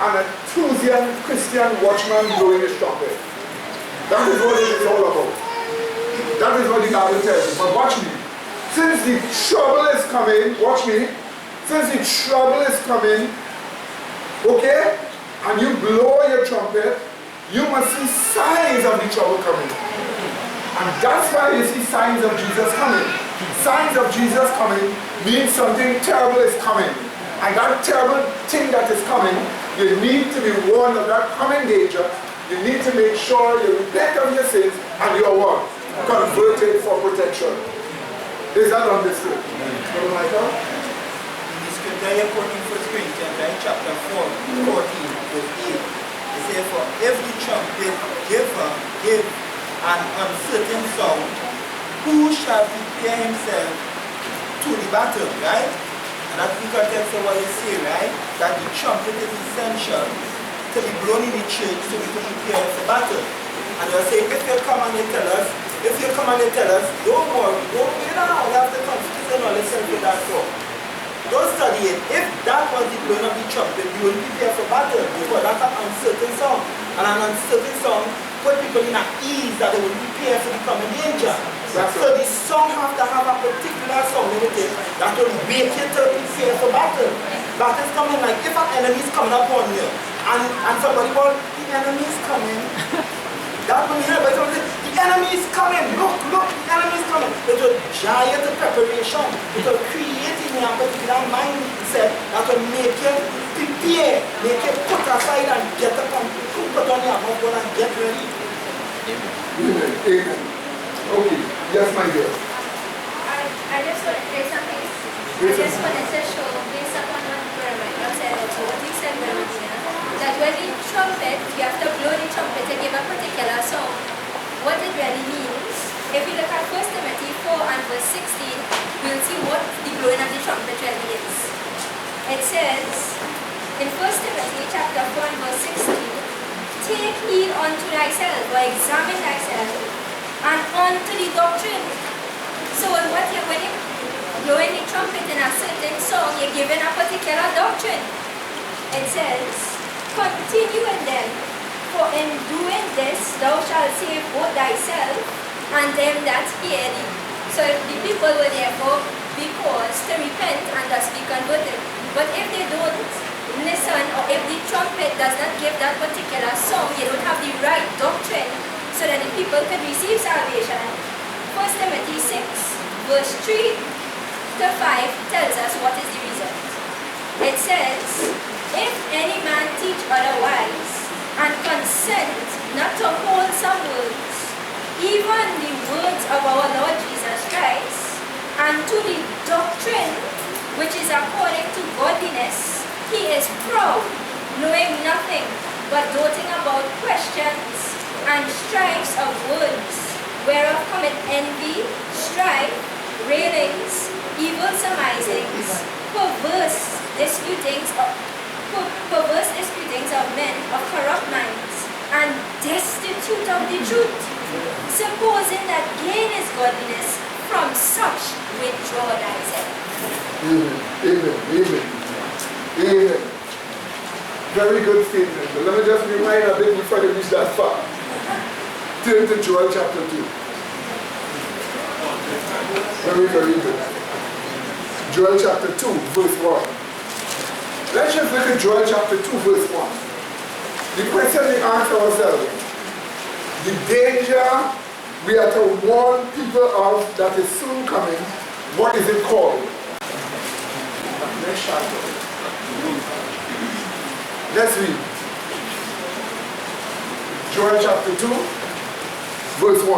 and a enthusiastic Christian watchman blowing his trumpet. That is what it is all about. That is what the Bible tells you. But watch me. Since the trouble is coming, watch me. Since the trouble is coming, okay, and you blow your trumpet, you must see signs of the trouble coming. And that's why you see signs of Jesus coming. Signs of Jesus coming means something terrible is coming. And that terrible thing that is coming, you need to be warned of that coming danger. You need to make sure you repent of your sins and you are what? Converted for protection. Is that understood? Brother Michael? In the scripture you're quoting 1 Corinthians, right? Chapter 4, 14, verse 8. It says, for every trumpet give an uncertain sound, who shall prepare himself to the battle, right? That's the context of what you say, right? That the trumpet is essential to be blown in the church so we can prepare for battle. And you're saying, if you come and you tell us, don't worry, you have to confuse and all yourself with that talk. Don't study it. If that was the blowing of the trumpet, you will prepare for battle, because that's an uncertain song. And an uncertain song put people in an ease that they will prepare for the coming danger. So the song has to have a particular song in it that will make you to prepare for battle. Battle's coming, like if an enemy is coming upon you, and somebody called, the enemy is coming. That when you hear about something, the enemy is coming, look, the enemy is coming. It will giant preparation. It will create in your particular mindset that will make you prepare, make you put aside and get up and put on your mouth and get ready. Amen. Amen. Okay. Yes, my dear. I just want to say something. I just wanted to show, based upon what Jeremiah said, also what he said earlier, that when the trumpet, you have to blow the trumpet to give a particular sound. What it really means, if you look at 1 Timothy 4 and verse 16, we'll see what the blowing of the trumpet really is. It says, in 1 Timothy chapter 4 and verse 16, take heed unto thyself, or examine thyself, and unto the doctrine. So when you're blowing the trumpet in a certain song, you're giving a particular doctrine. It says, continue in them, for in doing this thou shalt save both thyself and them that hear thee. So the people will therefore be caused to repent and thus be converted. But if they don't listen, or if the trumpet does not give that particular song, you don't have the right doctrine, so that the people can receive salvation. 1 Timothy 6 verse 3 to 5 tells us what is the result. It says, if any man teach otherwise, and consent not to hold some words, even the words of our Lord Jesus Christ, and to the doctrine which is according to godliness, he is proud, knowing nothing, but doting about questions and strifes of words, whereof cometh envy, strife, railings, evil surmisings, perverse disputings of men of corrupt minds, and destitute of the truth, supposing that gain is godliness, from such withdraw thyself. Amen. Very good statement. But let me just remind a bit before they reach that far. Turn to Joel chapter 2. Very good. Joel chapter 2, verse 1. Let's just look at Joel chapter 2, verse 1. The question we ask ourselves, the danger we are to warn people of that is soon coming, what is it called? Next chapter. Let's read. Joel chapter 2. Verse 1.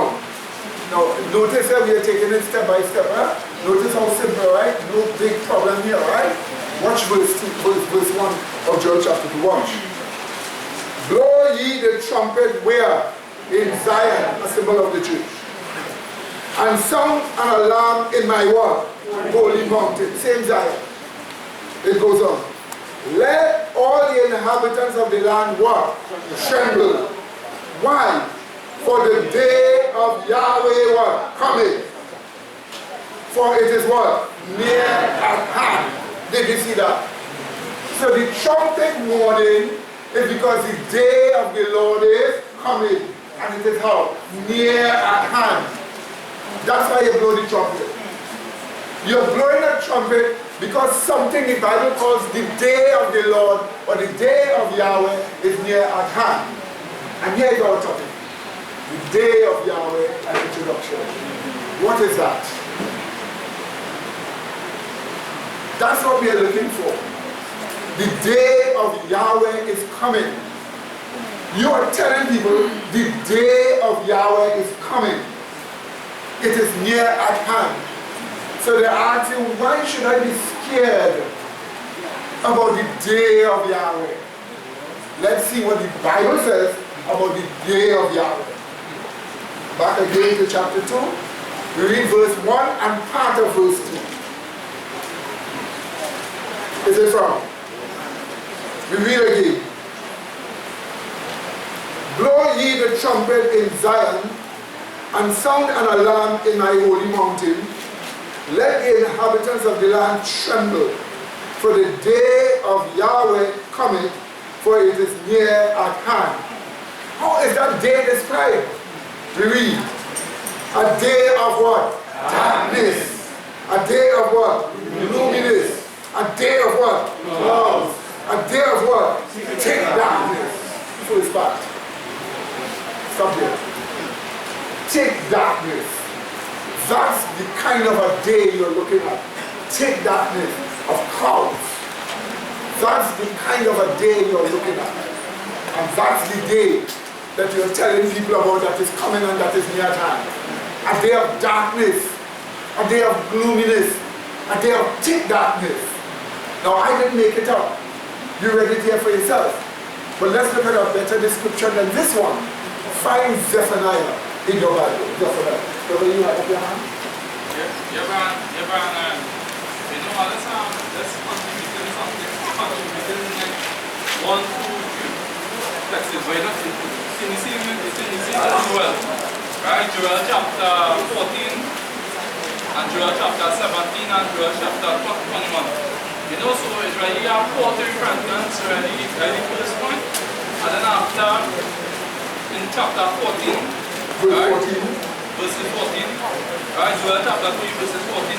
Now, notice that we are taking it step by step, right? Notice how simple, right? No big problem here, right? Watch verse 1 of Joel chapter 2. Watch. Blow ye the trumpet where? In Zion, a symbol of the church. And sound an alarm in my what? Holy mountain. Same Zion. It goes on. Let all the inhabitants of the land what? Tremble. Why? For the day of Yahweh what? Coming. For it is what? Near at hand. Did you see that? So the trumpet warning is because the day of the Lord is coming. And it is how? Near at hand. That's why you blow the trumpet. You're blowing a trumpet because something the Bible calls the day of the Lord or the day of Yahweh is near at hand. And here is our topic. The day of Yahweh An Introduction. What is that? That's what we are looking for. The day of Yahweh is coming. You are telling people the day of Yahweh is coming. It is near at hand. So they ask you, why should I be scared about the day of Yahweh? Let's see what the Bible says about the day of Yahweh. Back again to chapter 2. We read verse 1 and part of verse 2. is it from? We read again. Blow ye the trumpet in Zion, and sound an alarm in my holy mountain. Let the inhabitants of the land tremble, for the day of Yahweh cometh, for it is near at hand. How is that day described? We read, a day of what? Darkness. A day of what? Luminous. A day of what? Clouds. A day of what? Thick darkness. So it's bad. Stop there. Thick darkness. That's the kind of a day you're looking at. Thick darkness of clouds. That's the kind of a day you're looking at. And that's the day that you're telling people about that is coming and that is near at hand. A day of darkness, a day of gloominess, a day of thick darkness. Now I didn't make it up. You read it here for yourself. But let's look at a better description than this one. Find Zephaniah in your Bible. Zephaniah. Whether you have your hand? Yeah, Brian, you know what, let's contribute to something. Contributing like 1, 2, 3. Let's see, why not? Can you see Joel? Right? Joel chapter 14 and Joel chapter 17 and Joel chapter 21. You know, so it's really a call to repentance, really first point. And then after, in chapter 14, right? Verses 14, right? Joel chapter 3, verses 14,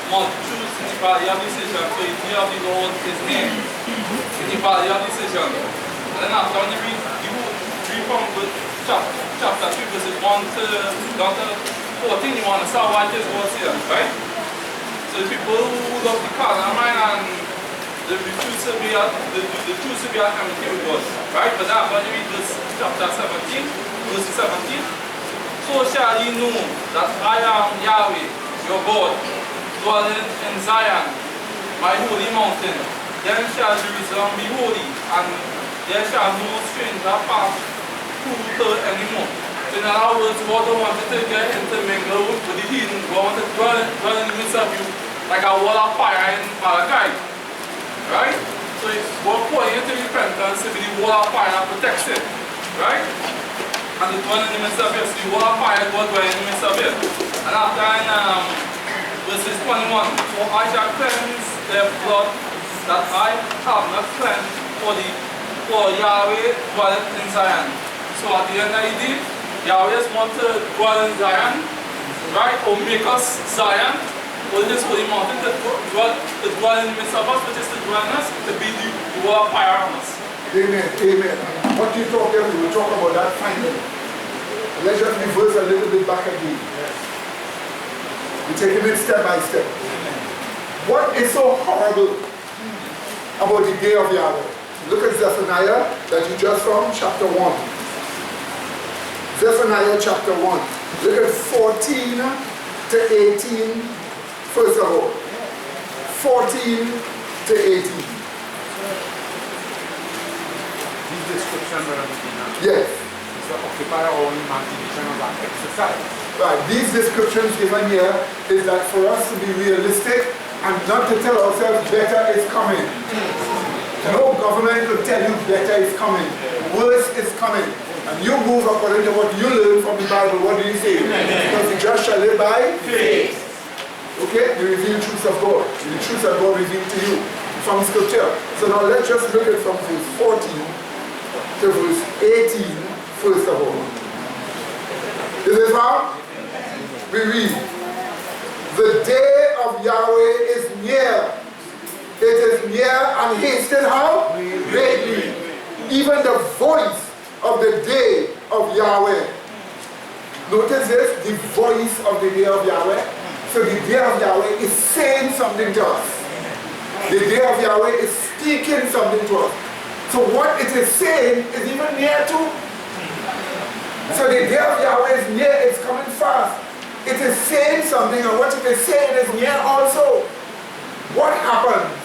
multitudes in the valley of decision, so the fear of the Lord is name in the valley of decision. And then after when you read from chapter 3, verses 1 down to 14, you understand what is God's here, right? So the people who love the carnal mind and the truth to be at enmity with God, right? But that when you read this chapter 17, verse 17, so shall ye know that I am Yahweh, your God, dwelling in Zion, my holy mountain. Then shall Jerusalem be holy, and there shall no stranger pass through her anymore. So in other words, God don't want to get intermingled with the heathen. God wants to dwell in the midst of you like a wall of fire in Malachi. Right? So it's God calling you to repentance to be the wall of fire that protects it. Right? And the dwell in the midst of you. So the wall of fire, God dwell in the midst of it. And after verses 21, so I shall cleanse their blood that I have not cleansed for Yahweh dwelleth in Zion. So at the end of the day, Yahweh just wants to dwell in Zion, right? Or make us Zion, or this holy mountain to dwell in the midst of us, which is to dwell in us, to be the wall of fire on us. Amen, amen. What you talk here, we will talk about that finally. Let's just reverse a little bit back again. We're taking it step by step. What is so horrible about the day of Yahweh? Look at Zephaniah that you just from, chapter 1. Zephaniah chapter 1. Look at 14 to 18, first of all. 14 to 18. These descriptions are everything. Yes. It's to occupy our own imagination of that exercise. Right. These descriptions given here is that for us to be realistic and not to tell ourselves better is coming. No government will tell you better is coming. Worse is coming. And you move according to what you learn from the Bible. What do you say? Because the just shall live by faith. Okay? The revealed truths of God. The truths of God revealed to you from Scripture. So now let's just look at from verse 14 to verse 18 first of all. Is it found? We read, the day of Yahweh is near. It is near and hasted how? Greatly. Even the voice of the day of Yahweh. Notice this, the voice of the day of Yahweh. So the day of Yahweh is saying something to us. The day of Yahweh is speaking something to us. So what it is saying is even near to. So the day of Yahweh is near, it's coming fast. It is saying something, and what it is saying is near also. What happens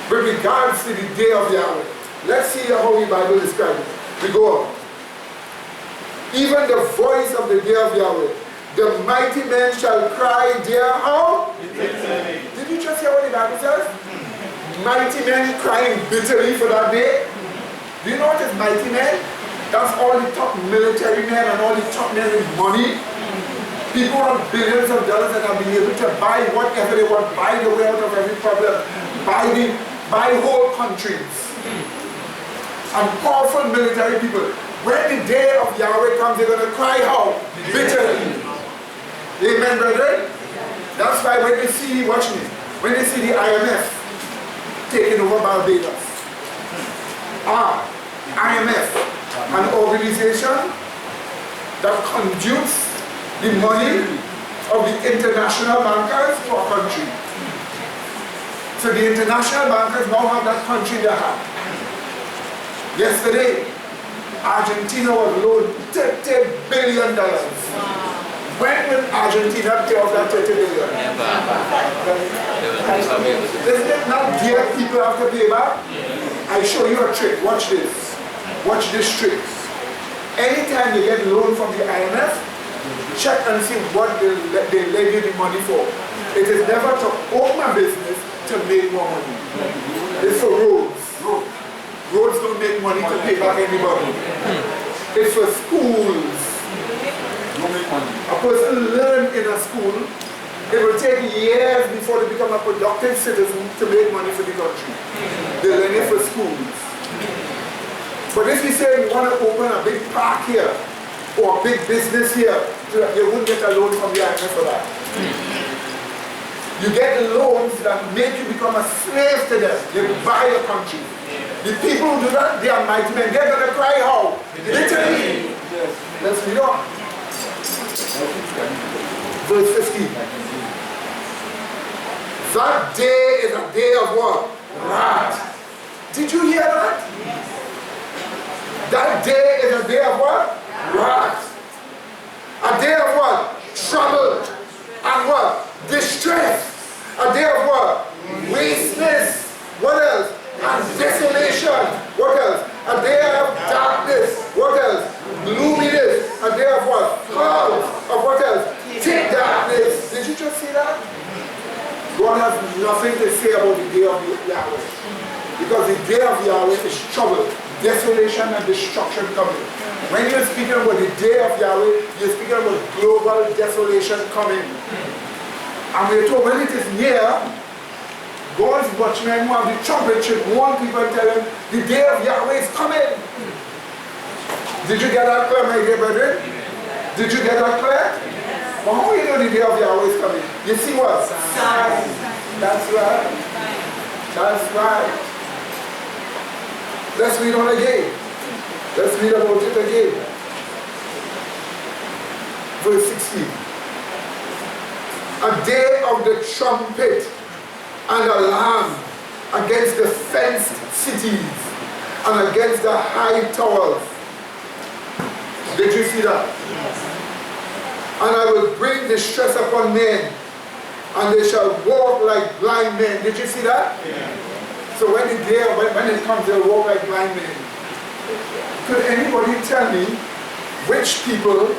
with regards to the day of Yahweh? Let's see how the Bible describes it. We go on. Even the voice of the day of Yahweh, the mighty men shall cry, dear how? Did you just hear what the Bible says? Mighty men crying bitterly for that day. Do you know what is mighty men? That's all the top military men and all the top men with money. People have billions of dollars that have been able to buy whatever they want, buy the way out of every problem, buy whole countries. And powerful military people. When the day of Yahweh comes, they're going to cry out bitterly. Amen, brethren? That's why when they see, watch me, when they see the IMF taking over Barbados, IMF, an organization that conduits the money of the international bankers to a country. So the international bankers now have that country in their hand. Yesterday, Argentina was loaned $30 billion. When will Argentina pay off that $30 billion? Isn't it not dear people have to pay back? I show you a trick. Watch this. Watch this trick. Anytime you get loan from the IMF, check and see what they lend you the money for. It is never to own a business to make more money. It's for roads. Roads don't make money to pay back anybody. It's for schools. A person learns in a school, it will take years before they become a productive citizen to make money for the country. They learn it for schools. But if you say you want to open a big park here, or a big business here, you wouldn't get a loan from the IMF for that. You get loans that make you become a slave to them. They buy your country. The people who do that, they are mighty men. They're going to cry how? Literally. Let's read on. Verse 15. That day is a day of what? Wrath. Did you hear that? That day is a day of what? Wrath. A day of what? Trouble. And what? Distress. A day of what? Wasteness. What else? And desolation. What else? A day of darkness. What else? Gloominess. A day of what? Clouds. Of what else? Thick darkness. Did you just see that? God has nothing to say about the day of Yahweh. Because the day of Yahweh is trouble, desolation and destruction coming. When you're speaking about the day of Yahweh, you're speaking about global desolation coming. And we're told when it is near, God's watchmen who have the trumpet should warn people and tell them the day of Yahweh is coming. Did you get that clear, my dear brethren? Did you get that clear? Well, how do you know the day of Yahweh is coming? You see what? Signs. That's right. That's right. Let's read on again. Let's read about it again. Verse 16. A day of the trumpet and alarm against the fenced cities and against the high towers. Did you see that? Yes. And I will bring distress upon men, and they shall walk like blind men. Did you see that? Yeah. So when the day, when it comes, they'll walk like blind men. Could anybody tell me which people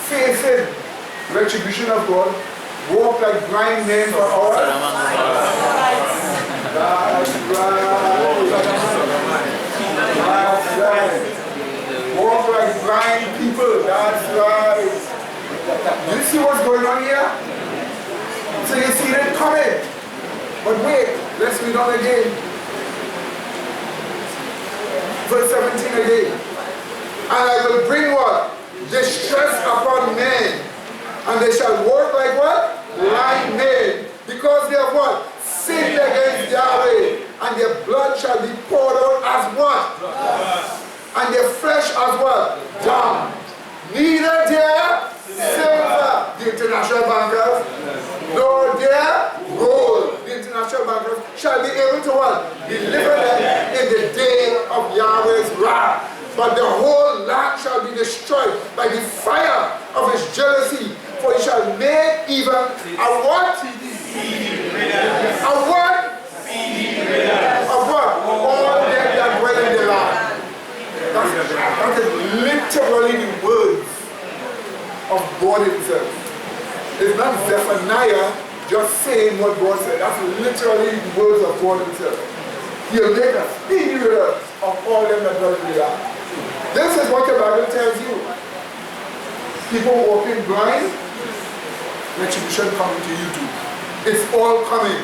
facing retribution of God walk like blind men for hours? That's right. Walk like blind people. That's right. You see what's going on here? So you see them coming. But wait, let's read on again. Verse 17 again. And I will bring what? Distress upon men. And they shall walk like what? Blind men. Because they have what? Sinned against Yahweh. And their blood shall be poured out as what? And their flesh as what? Dung. Neither their silver, the international bankers, nor their gold, the international bankers, shall be able to what? Deliver them in the day of Yahweh's wrath. But the whole land shall be destroyed by the fire of his jealousy, for he shall make even a what? A what? A what? All them that dwell in the land. That is literally the words of God himself. It's not Zephaniah just saying what God said. That's literally the words of God himself. He'll make a speedy rid of all them that don't belong. This is what the Bible tells you. People walking blind, retribution coming to you too. It's all coming.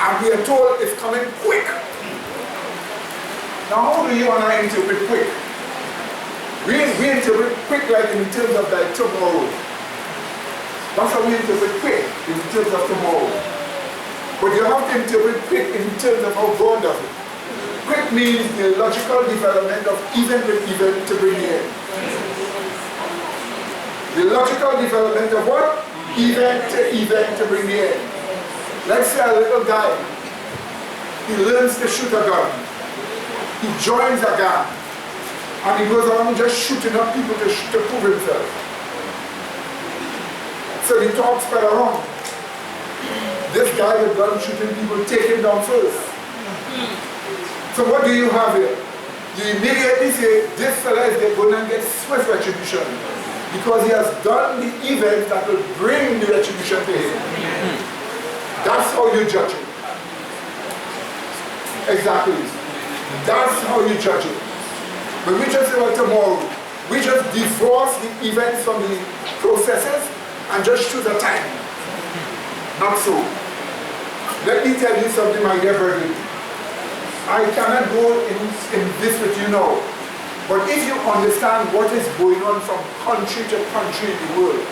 And we are told it's coming quick. Now how do you and I interpret quick? We interpret quick like in terms of like tomorrow. That's how we interpret quick in terms of tomorrow. But you have to interpret quick in terms of how God does it. Quick means the logical development of event with event to bring the end. The logical development of what? Event to bring the end. Let's say a little guy, he learns to shoot a gun. He joins a gang. And he goes around just shooting up people to prove himself. So the talk spread around. This guy with gun shooting people, take him down first. So what do you have here? You immediately say, this fella is going to get swift retribution. Because he has done the event that will bring the retribution to him. That's how you judge it. Exactly. That's how you judge it. But we just say, well, tomorrow, we just divorce the events from the processes and just choose a time. Not so. Let me tell you something, my dear brethren. I cannot go in this with you now. But if you understand what is going on from country to country in the world,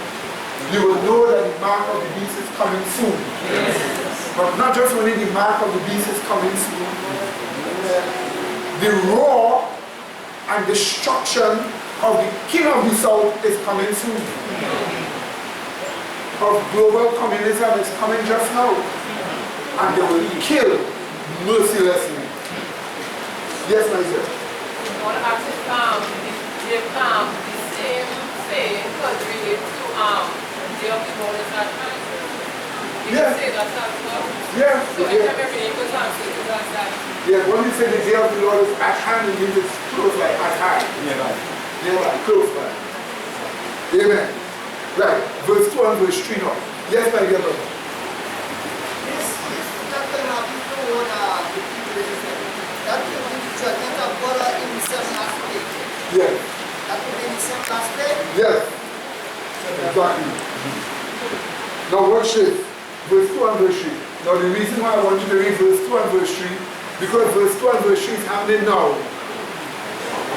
you will know that the mark of the beast is coming soon. Yes. But not just only the mark of the beast is coming soon, the roar and destruction of the king of the south is coming soon. Of global communism is coming just now. And they will kill mercilessly. Yes, my dear. I want to ask if the same saying could relate to Day of the Lord is at hand. You can say that as well. Yeah. So every time you're reading goes on, so it does that. Yeah, when you say the day of the Lord is at hand, it means it's close by, at hand. Nearby, close by. Amen. Right, verse 2 and verse 3 now. Yes, my dear brother. This that will happen to what the people is saying. That will be the judgment of God in the same last day. Yes. That will be in the same last day. Yes. Exactly. Now watch this. Verse 2 and verse 3. Now the reason why I want you to read verse 2 and verse 3, because verse 2 and verse 3 is happening now.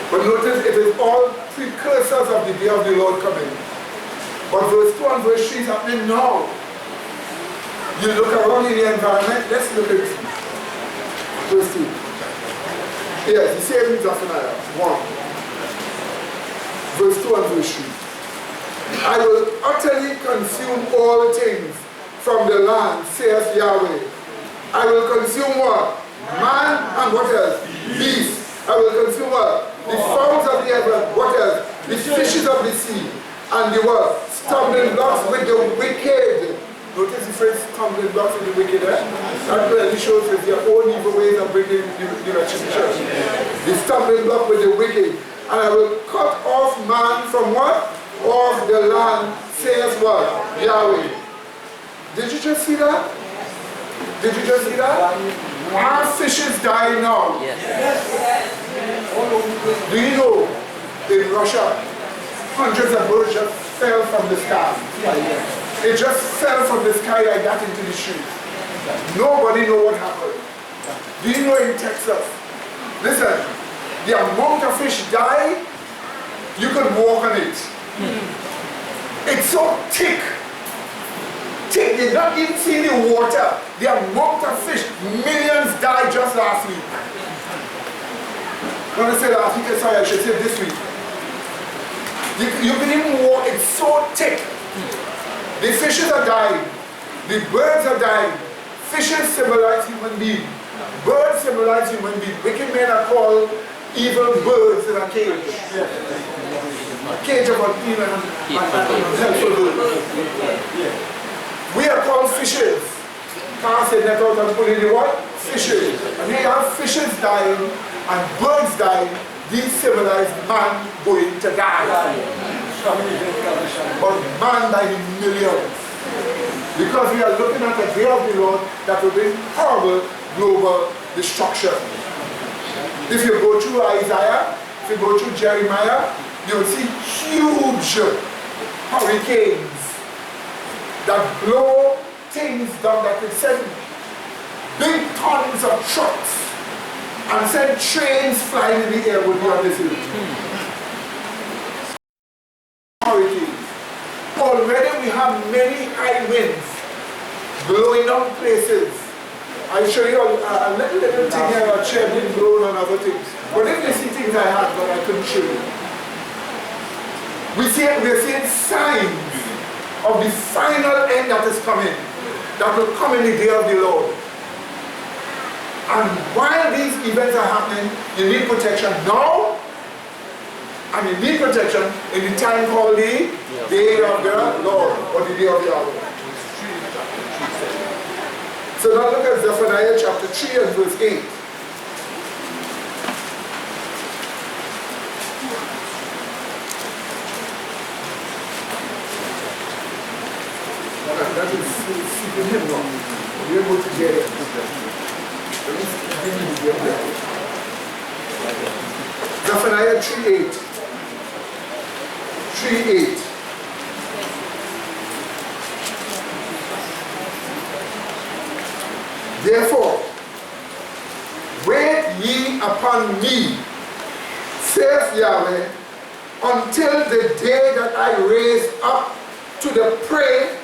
But notice it is all precursors of the day of the Lord coming. But verse 2 and verse 3 is happening now. You look around in the environment, let's look at verse 2. Yes, the same in Zephaniah 1. Verse 2 and verse 3. I will utterly consume all things from the land, says Yahweh. I will consume what? Man and what else? Beast. I will consume what? The fowls of the heaven. What else? The fishes of the sea. And the what? Stumbling blocks with the wicked. Notice the phrase stumbling blocks with the wicked, eh? That clearly shows us their own evil ways of bringing the retribution. The stumbling block with the wicked. And I will cut off man from what? Off the land, says what? Yahweh. Did you just see that? Did you just see that? Our fishes die now. Yes. Do you know in Russia, hundreds of birds just fell from the sky? It just fell from the sky like that into the street. Nobody knows what happened. Do you know in Texas? Listen, the amount of fish die, you could walk on it. It's so thick. Thick, you don't even see the water. The amount of fish, millions died just last week. When I say last week, sorry, I should say this week. You can even walk, it's so thick. The fishes are dying. The birds are dying. Fishes symbolize human beings. Birds symbolize human beings. Wicked men are called evil birds in a cage. A cage of evil and helpful birds. We are called fishes. Cast a net out and put in the what? Fishes. And we have fishes dying and birds dying. These symbolize man going to die. But man died in millions. Because we are looking at the day of the Lord that will bring horrible global destruction. If you go through Isaiah, if you go through Jeremiah, you will see huge hurricanes that blow things down, that will send big tons of trucks and send trains flying in the air with you on this hill. Hurricanes. Already we have many high winds blowing down places. I show you a little thing here, a chair being blown and other things. But if you see things I have, but I couldn't show you. We're seeing signs of the final end that is coming, that will come in the day of the Lord. And while these events are happening, you need protection now, and you need protection in the time called the day of the Lord, or the day of the Lord. So now look at Zephaniah chapter 3 and verse 8. That is seeking him now. We're going to get it. Zephaniah 3:8. 3:8. Therefore, wait ye upon me, saith Yahweh, until the day that I raise up to the prey.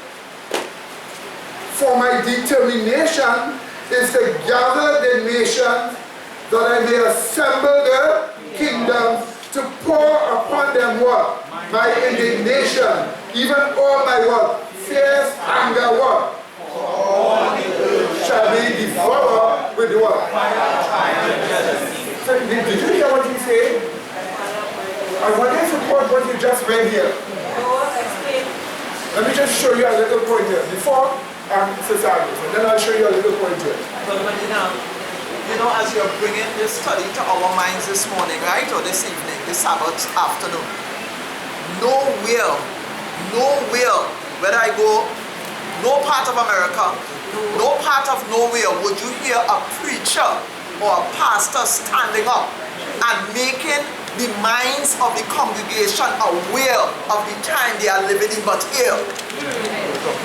For my determination is to gather the nations, that I may assemble the kingdoms, to pour upon them what? My indignation, even all my what? Fierce anger, what? All the earth shall be devoured with what? So, did you hear what he said? I want you to support what you just read here. Let me just show you a little point here. Before Sister Agnes, and then I'll show you a little point here. But you know, as you're bringing this study to our minds this morning, right, or this evening, this Sabbath afternoon, nowhere, whether I go, no part of America, no part of nowhere would you hear a preacher or a pastor standing up and making the minds of the congregation aware of the time they are living in, but here.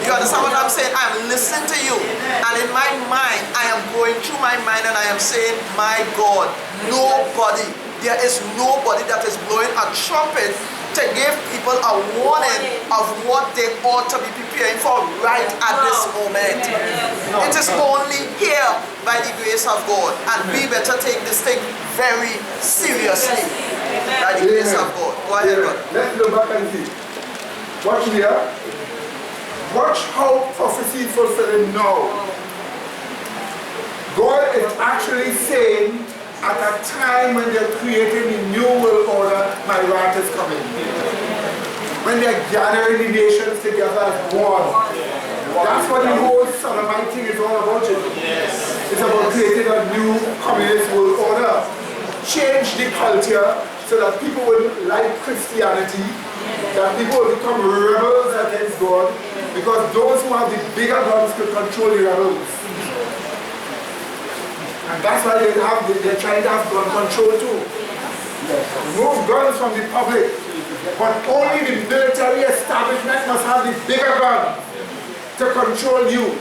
You understand what I'm saying? I'm listening to you, and in my mind, I am going through my mind and I am saying, my God, there is nobody that is blowing a trumpet to give people a warning of what they ought to be preparing for right at this moment. It is only here by the grace of God, and we better take this thing very seriously by the grace of God. Go ahead, brother. Let's go back and see. Watch here. Watch how prophecy is fulfilling now. God is actually saying, at a time when they're creating the new world order, my wrath is coming. When they're gathering the nations together as one. That's what the whole Solomon thing is all about. It's about creating a new communist world order. Change the culture so that people will like Christianity, that people will become rebels against God, because those who have the bigger guns could control the rebels. And that's why they're trying to have gun control too. Remove guns from the public, but only the military establishment must have the bigger gun to control you.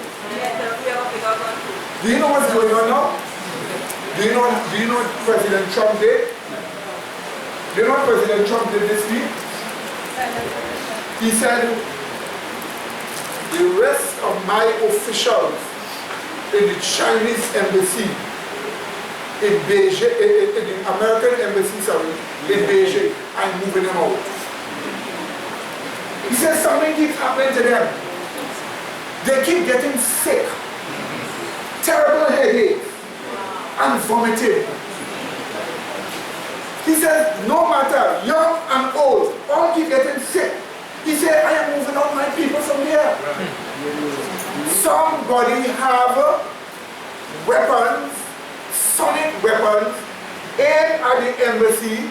Do you know what's going on now? Do you know what President Trump did? Do you know what President Trump did this week? He said, the rest of my officials in the Chinese embassy in Beijing, in the American embassy, in Beijing, I'm moving them out. He says something keeps happening to them. They keep getting sick, terrible headaches, and vomiting. He says, no matter, young and old, all keep getting sick. He said, I am moving out my people from here. Somebody have weapons, sonic weapons, aimed at the embassy,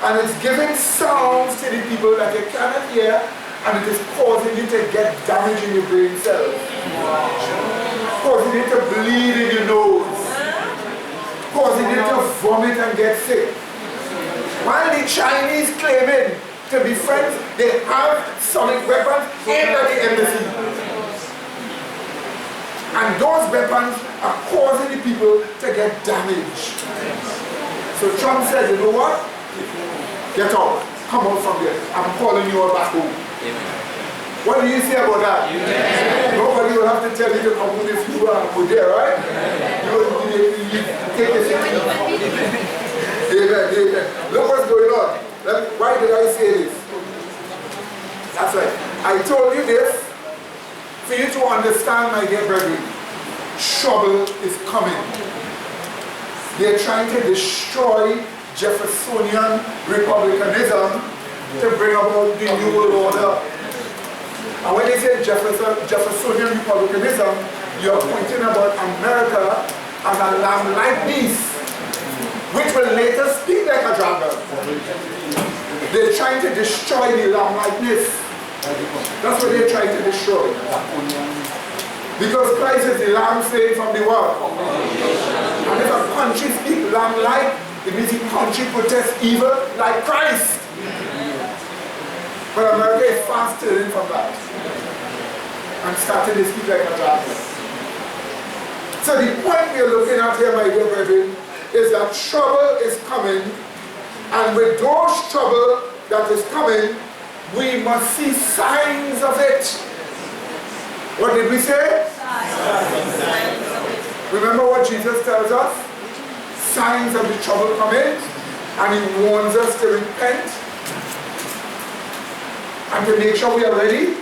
and it's giving sounds to the people that you cannot hear, and it is causing you to get damage in your brain cells, causing you to bleed in your nose, causing you to vomit and get sick. While the Chinese claiming to be friends, they have solid weapons aimed at the embassy. And those weapons are causing the people to get damaged. So Trump said, you know what? Get out. Come out from there. I'm calling you all back home. Amen. What do you say about that? Amen. Nobody will have to tell you to come home if you are there, right? You take a seat. Amen, amen. Look what's going on. Why did I say this? That's right. I told you this for you to understand, my dear brethren. Trouble is coming. They're trying to destroy Jeffersonian republicanism to bring about the New World Order. And when they say Jeffersonian republicanism, you're pointing about America as a lamb-like beast, which will later speak like a dragon. They're trying to destroy the lamb-likeness. That's what they're trying to destroy. Because Christ is the lamb slain from the world. And if a country speaks lamb-like, it means the country protests evil like Christ. But America is fast turning from that and starting to speak like a dragon. So the point we are looking at here, my dear brethren, is that trouble is coming, and with those trouble that is coming, we must see signs of it. What did we say? Signs. Remember what Jesus tells us? Signs of the trouble coming, and he warns us to repent and to make sure we are ready.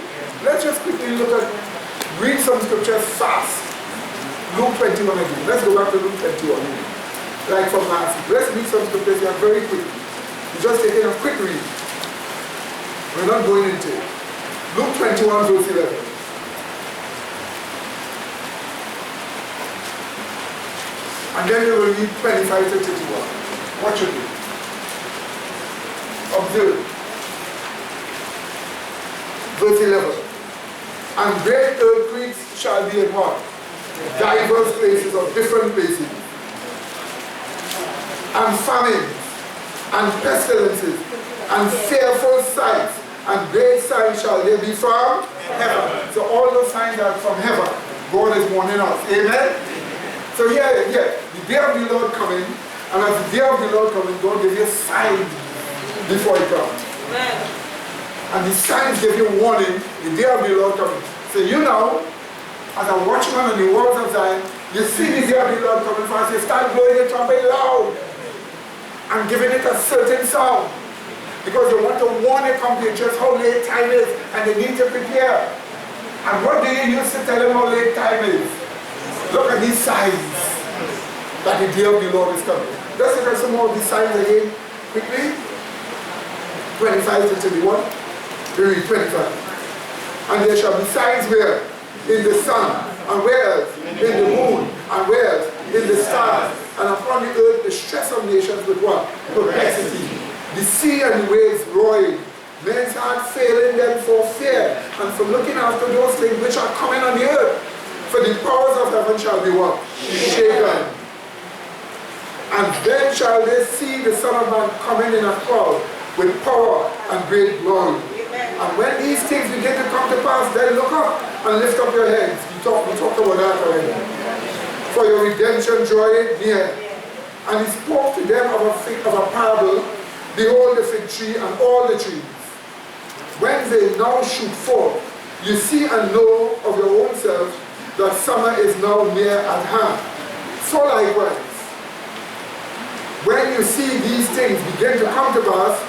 Let's just quickly read some scriptures fast. Luke 21 again. Let's go back to Luke 21. Like from last week. Let's read some scriptures here very quickly. We're just taking a quick read. We're not going into it. Luke 21 verse 11. And then we will read 25 to 31. Watch it. Observe. Verse 11. And great earthquakes shall be in what? Diverse places or different places. And famines, and pestilences, and fearful sights, and great signs shall they be from heaven. So all those signs are from heaven. God is warning us. Amen? So here, the day of the Lord coming, and as the day of the Lord coming, God gives you signs before it comes. Amen. And the signs give you warning, the day of the Lord coming. So you know, as a watchman on the walls of Zion, you see the day of the Lord coming fast, you start blowing the trumpet loud and giving it a certain sound. Because you want to warn the compatriots how late time is and they need to prepare. And what do you use to tell them how late time is? Look at these signs that the day of the Lord is coming. Let's look at some more of these signs again quickly. 25 to 31. We read 25. And there shall be signs where? In the sun, and where else? In the moon, and where else? In the stars, and upon the earth the stress of nations with what? Perplexity. The sea and the waves roaring, men's hearts failing them for fear, and for looking after those things which are coming on the earth. For the powers of heaven shall be what? Shaken. And then shall they see the Son of Man coming in a cloud with power and great glory. And when these things begin to come to pass, then look up and lift up your heads. We talked about that already. For your redemption draweth near. And he spoke to them of a parable. Behold the fig tree and all the trees. When they now shoot forth, you see and know of your own self that summer is now near at hand. So likewise, when you see these things begin to come to pass,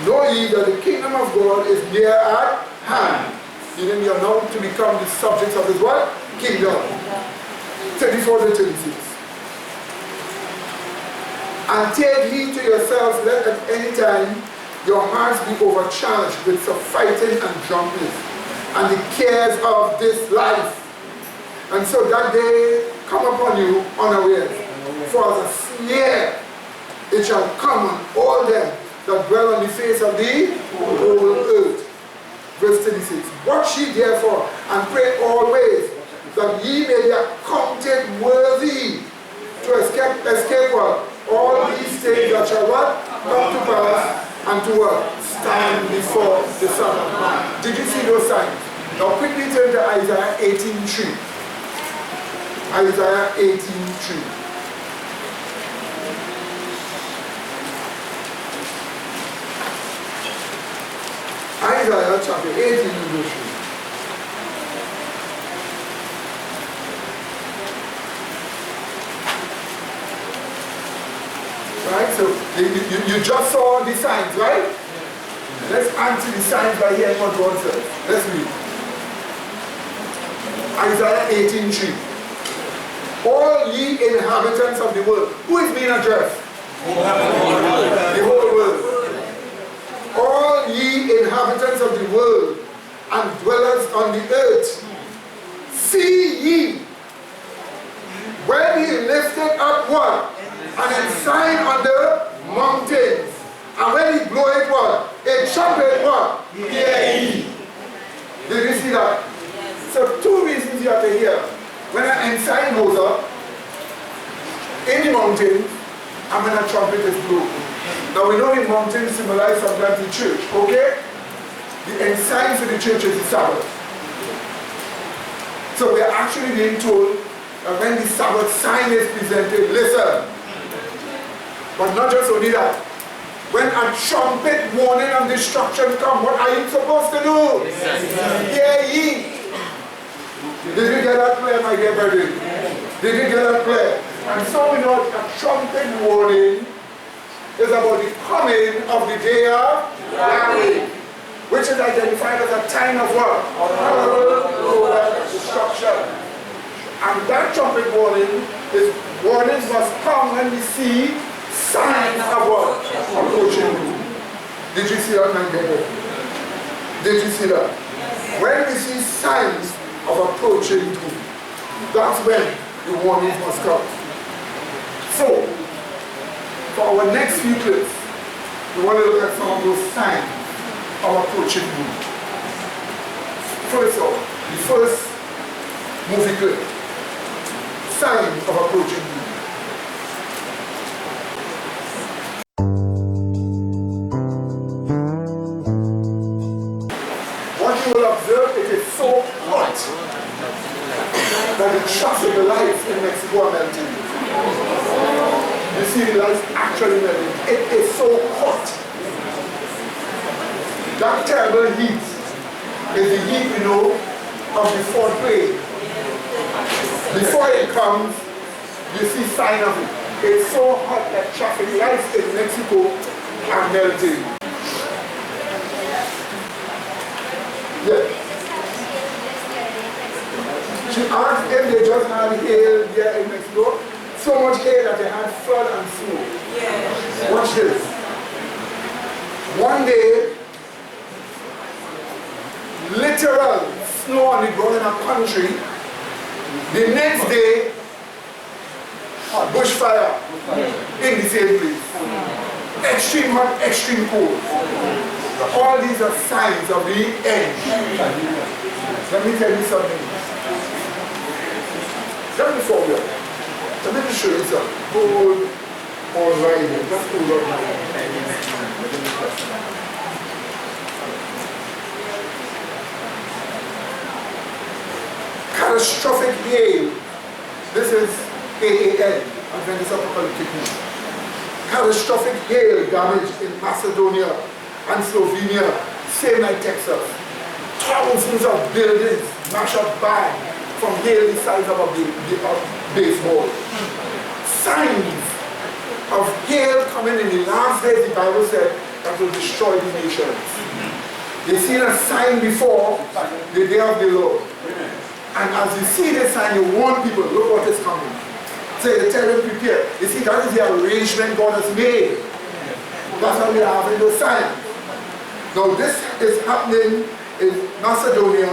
know ye that the kingdom of God is near at hand. Meaning you are now to become the subjects of his what? Kingdom. 34 to 36. And take heed to yourselves, let at any time your hearts be overcharged with fighting and drunkenness, and the cares of this life. And so that day come upon you unawares. For as a snare it shall come on all them that dwell on the face of the whole earth. Verse 36. Watch ye therefore, and pray always, that ye may be accounted worthy to escape what? All these things that shall what? Come to pass, and to what? Stand before the Son of Man. Did you see those signs? Now quickly turn to Isaiah 18:3. Isaiah 18:3. Isaiah chapter 18 verse 3. Right? So you just saw the signs, right? Let's answer the signs by hearing what God says. Let's read. Isaiah 18:3. All ye inhabitants of the world. Who is being addressed? The whole world. All ye inhabitants of the world and dwellers on the earth, see ye, when he lifted up what? An ensign on the mountains. And when he bloweth what? A trumpet what? Hear ye. Did you see that? So two reasons you have to hear. When an ensign goes up in the mountain, and when a trumpet is blown. Now we know the mountain symbolizes sometimes the church, okay? The ensign for the church is the Sabbath. So we are actually being told that when the Sabbath sign is presented, listen. But not just only that. When a trumpet warning of destruction comes, what are you supposed to do? Hear ye. Did you get that clear, my dear brethren? Did you get that clear? And so we know a trumpet warning is about the coming of the day of Yahweh, which is identified as a time of what? Horrible destruction. And that trumpet warning is warnings must come when we see signs of what? Approaching. Did you see that, my brother? Did you see that? When we see signs of approaching doom, that's when the warnings must come. So, for our next few clips, we want to look at some of those signs of approaching doom. First off, the first movie clip, signs of approaching doom. What you will observe, it is so hot that the traffic lights in Mexico are melting. You see the lights actually melting. It is so hot. That terrible heat is the heat, you know, of the fourth plague. Before it comes, you see sign of it. It's so hot that traffic lights in Mexico are melting. Yeah. She asked if they just had hail here in Mexico. So much hail that they had flood and snow. Yeah. Watch this. One day, literal snow on the ground in a country. The next day, bushfire in the same place. Extreme hot, extreme cold. All these are signs of the end. Let me tell you something. Just before we are. Let me just show you something. Hold on right here. Just hold on right here. Catastrophic hail. This is AAN, Adventist Apocalyptic News. Catastrophic hail damage in Macedonia and Slovenia, same like Texas. Thousands of buildings smashed up bad from hail the size of a baseball. Signs of hail coming in the last days, the Bible said, that will destroy the nations. They've seen a sign before the day of the Lord. And as you see this sign, you warn people, look what is coming. So you tell them, prepare. You see, that is the arrangement God has made. That's why we are having those signs. Now this is happening in Macedonia,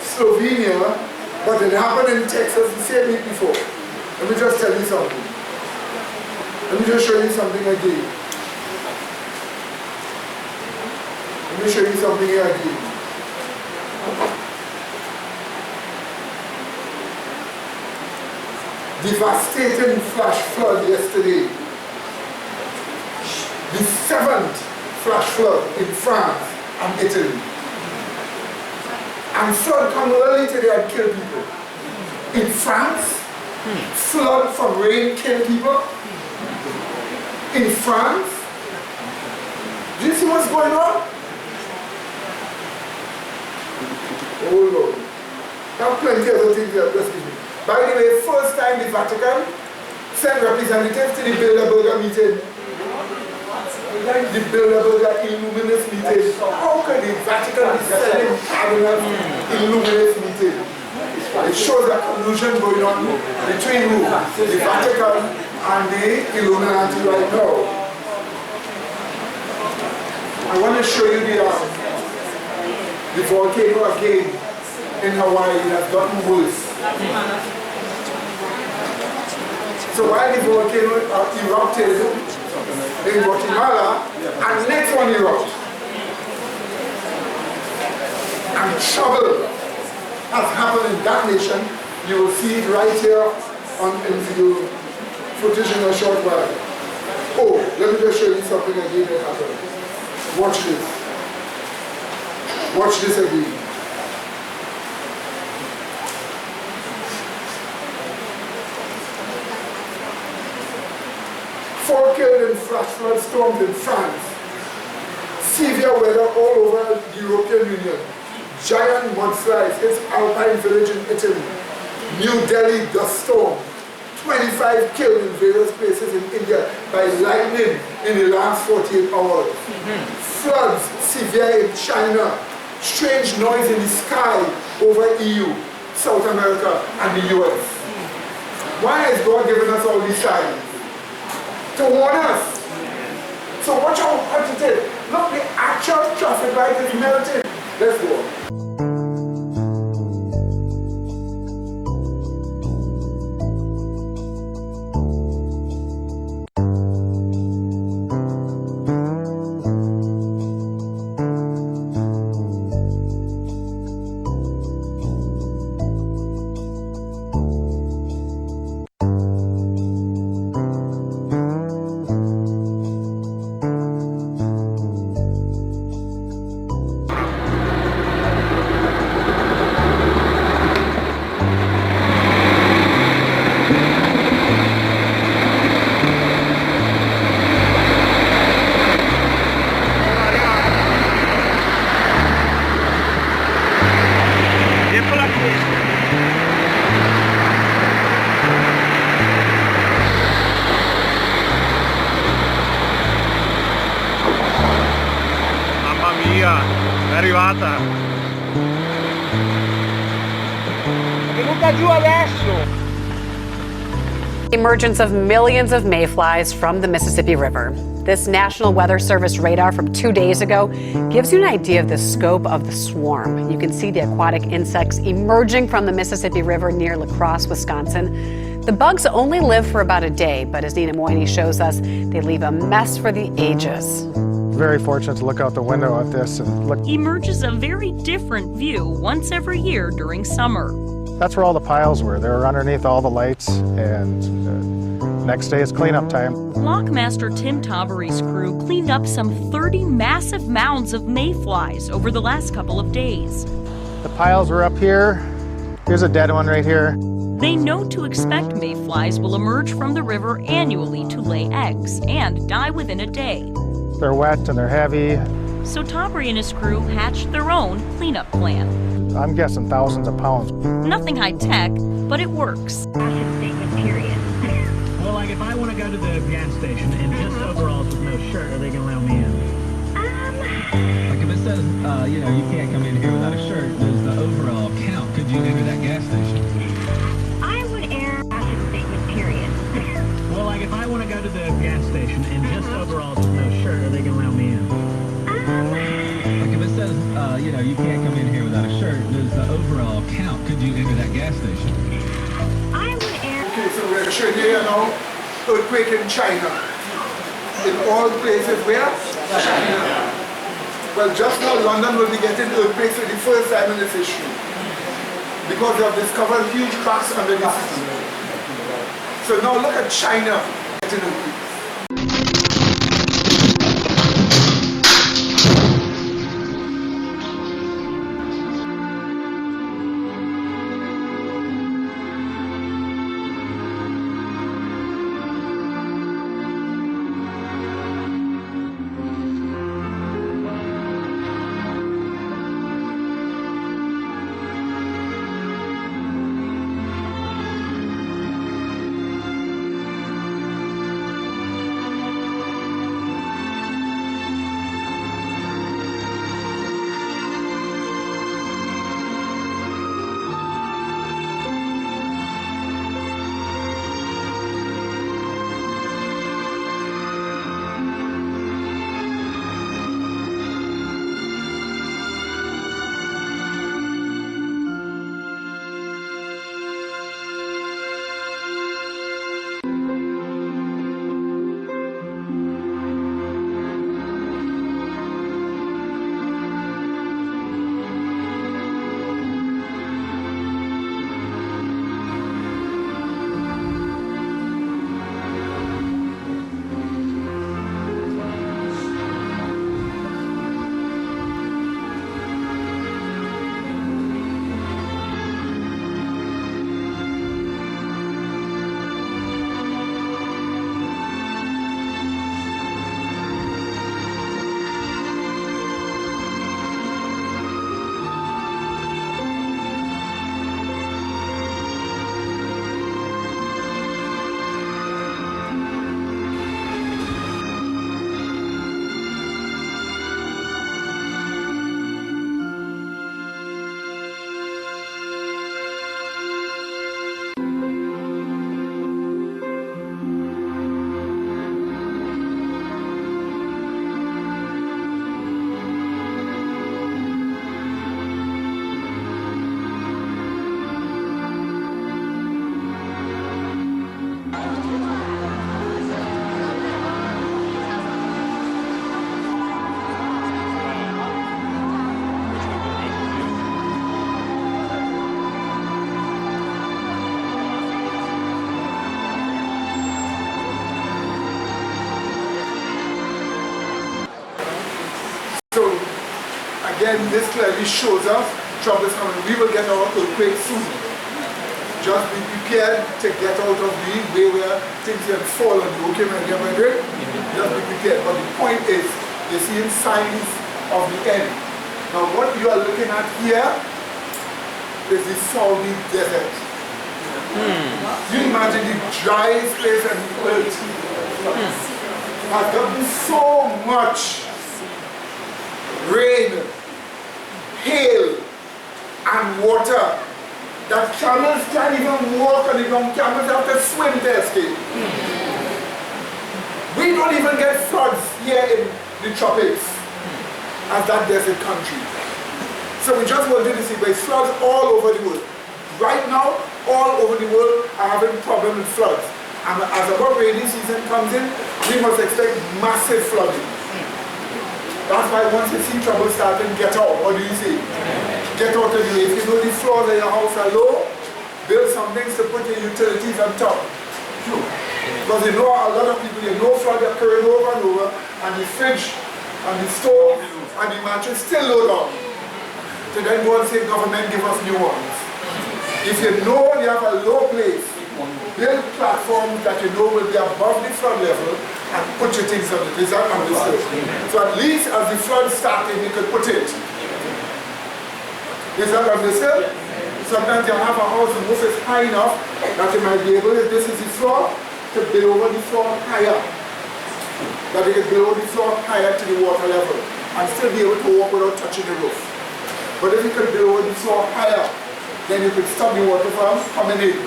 Slovenia, but it happened in Texas the same week before. Let me just tell you something. Let me just show you something again. Let me show you something here again. Devastating flash flood yesterday. The 7th flash flood in France and Italy. And flood come early today and kill people. In France, flood from rain kill people. In France, do you see what's going on? Oh Lord. There are plenty of other things that just give me. By the way, first time the Vatican sent representatives to the Bilderberger meeting. The Bilderberger Illuminist meeting. How can the Vatican be sending cardinals to Illuminist meeting? It shows a collusion going on between who? The Vatican and the Illuminati right now. I want to show you the volcano again in Hawaii. It has gotten worse. So while the volcano erupted in Guatemala, and next one erupted, and trouble has happened in that nation. You will see it right here on video footage in a short while. Oh, let me just show you something again that happened. Watch this. Watch this again. Four killed in flash flood storms in France. Severe weather all over the European Union. Giant mudslides hits Alpine village in Italy. New Delhi dust storm. 25 killed in various places in India by lightning in the last 48 hours. Floods severe in China. Strange noise in the sky over EU, South America, and the US. Why has God given us all these signs? To warn us. So watch out what it is. Look, the actual traffic light is melting. Let's go. arrivata. Venuta giù adesso. Emergence of millions of mayflies from the Mississippi River. This National Weather Service radar from 2 days ago gives you an idea of the scope of the swarm. You can see the aquatic insects emerging from the Mississippi River near La Crosse, Wisconsin. The bugs only live for about a day, but as Nina Moyni shows us, they leave a mess for the ages. Very fortunate to look out the window at this and look. Emerges a very different view once every year during summer. That's where all the piles were. They were underneath all the lights, and next day is cleanup time. Lockmaster Tim Taubery's crew cleaned up some 30 massive mounds of mayflies over the last couple of days. The piles were up here. Here's a dead one right here. They know to expect mayflies will emerge from the river annually to lay eggs and die within a day. They're wet and they're heavy. So Taubery and his crew hatched their own cleanup plan. I'm guessing thousands of pounds. Nothing high-tech, but it works. Fashion statement, period. Well, like if I want to go to the gas station in just overalls with no shirt, are they going to allow me in? Like if it says, you can't come in here without a shirt, does the overall count? Could you enter that gas station? I would air fashion statement, period. Well, like if I want to go to the gas station in just overalls with no shirt, are they going to allow me in? Like if it says, you can't come in here without a shirt, does the overall count? Could you enter that gas station? I would air... Okay, so we're showing you now earthquake in China. In all places where? China. Well, just now London will be getting earthquakes for the first time in its history because they have discovered huge cracks under the sea. So now look at China getting earthquakes. Again, this clearly shows us trouble is coming. We will get our earthquake soon. Just be prepared to get out of the way where things can fall on you. Okay, my dear brethren? Just be prepared. But the point is, you're seeing signs of the end. Now, what you are looking at here is the Saudi desert. You imagine the driest place on earth has gotten so much rain, hail, and water that camels can't even walk on the ground. Camels have to swim to escape. We don't even get floods here in the tropics as that desert country. So we just wanted to see there's floods all over the world. Right now, all over the world are having problems with floods. And as about rainy season comes in, we must expect massive flooding. That's why once you see trouble starting, get out. What do you say? Get out of the way. If you know the floors of your house are low, build some things to put your utilities on top. Because you know a lot of people, you know flood occurring over and over, and the fridge, and the stove, and the mattress still low down. So then go and say, government, give us new ones. If you know you have a low place, build platforms that you know will be above the flood level and put your things on it. Is that understood? So at least as the flood started, you could put it. Is that understood? Sometimes you have a house and roof is high enough that you might be able, if this is the floor, to build over the floor higher. That you can build the floor higher to the water level and still be able to walk without touching the roof. But if you could build over the floor higher, then you could stop the water from coming in.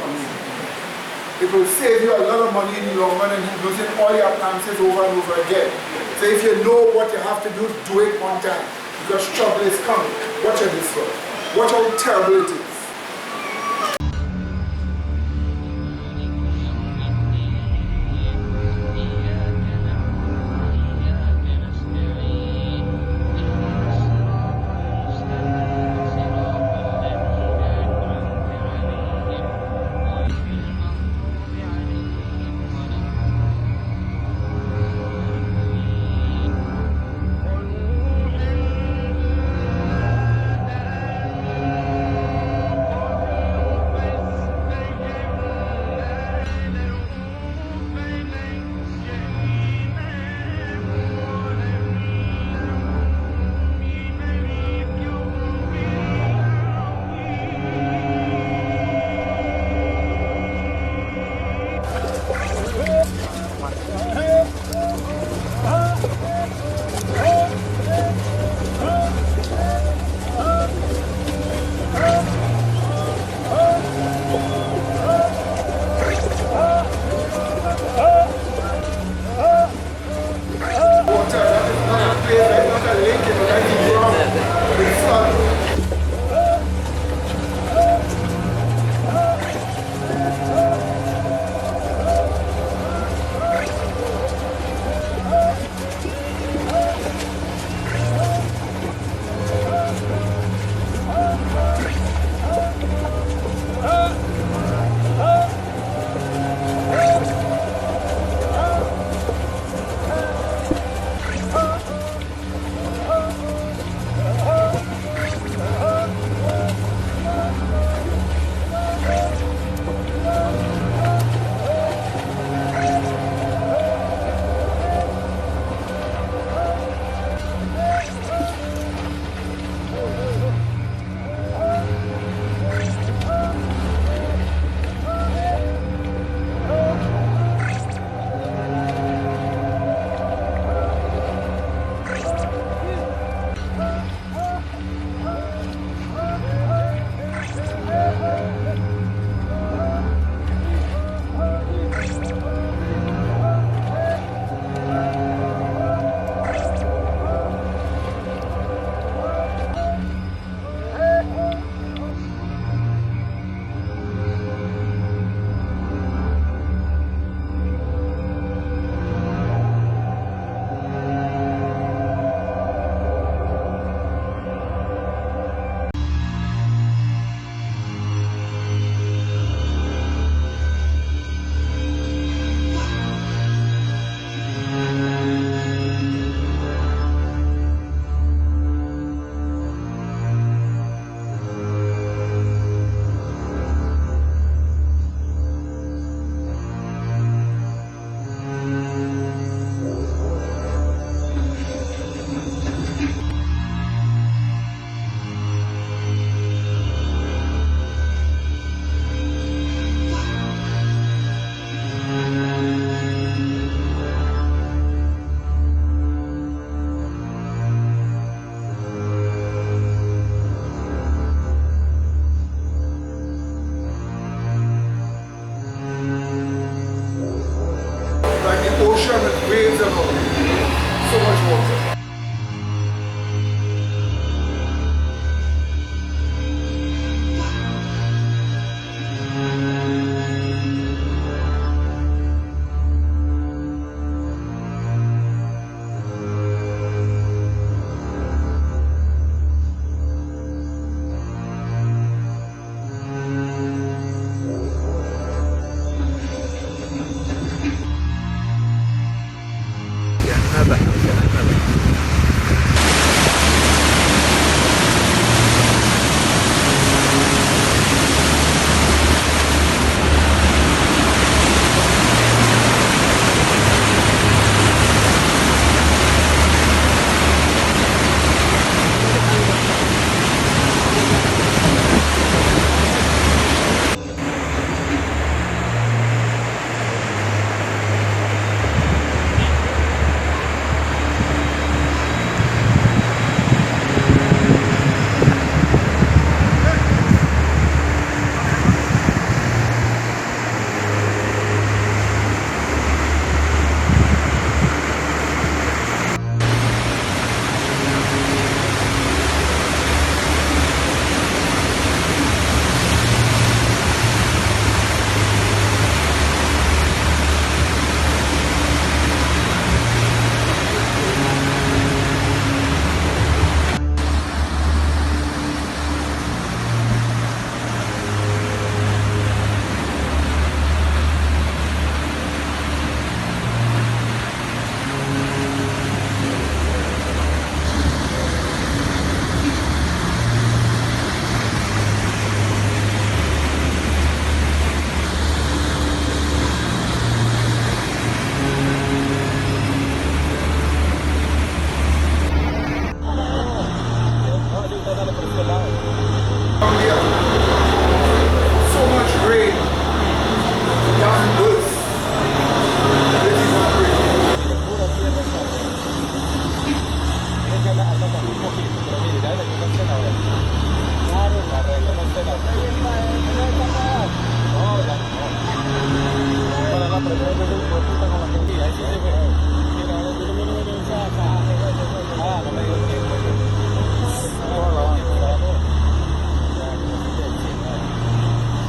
It will save you a lot of money in the long run and using all your appliances over and over again. So if you know what you have to do it one time. Because trouble is coming. Watch out this one. Watch how terrible it is.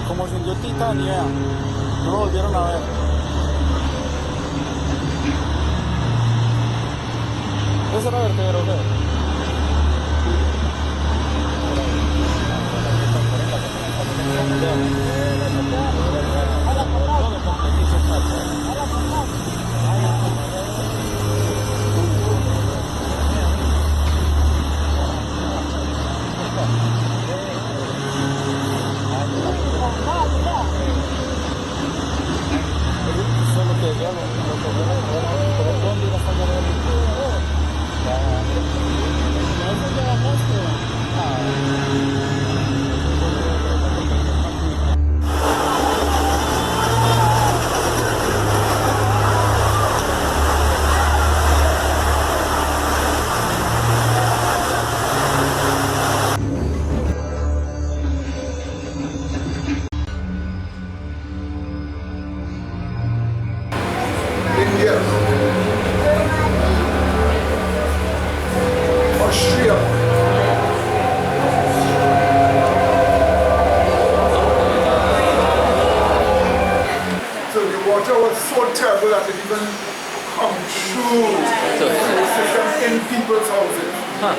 Como se hundió Titania, no lo volvieron a ver. Ese era vertedero, ¿no?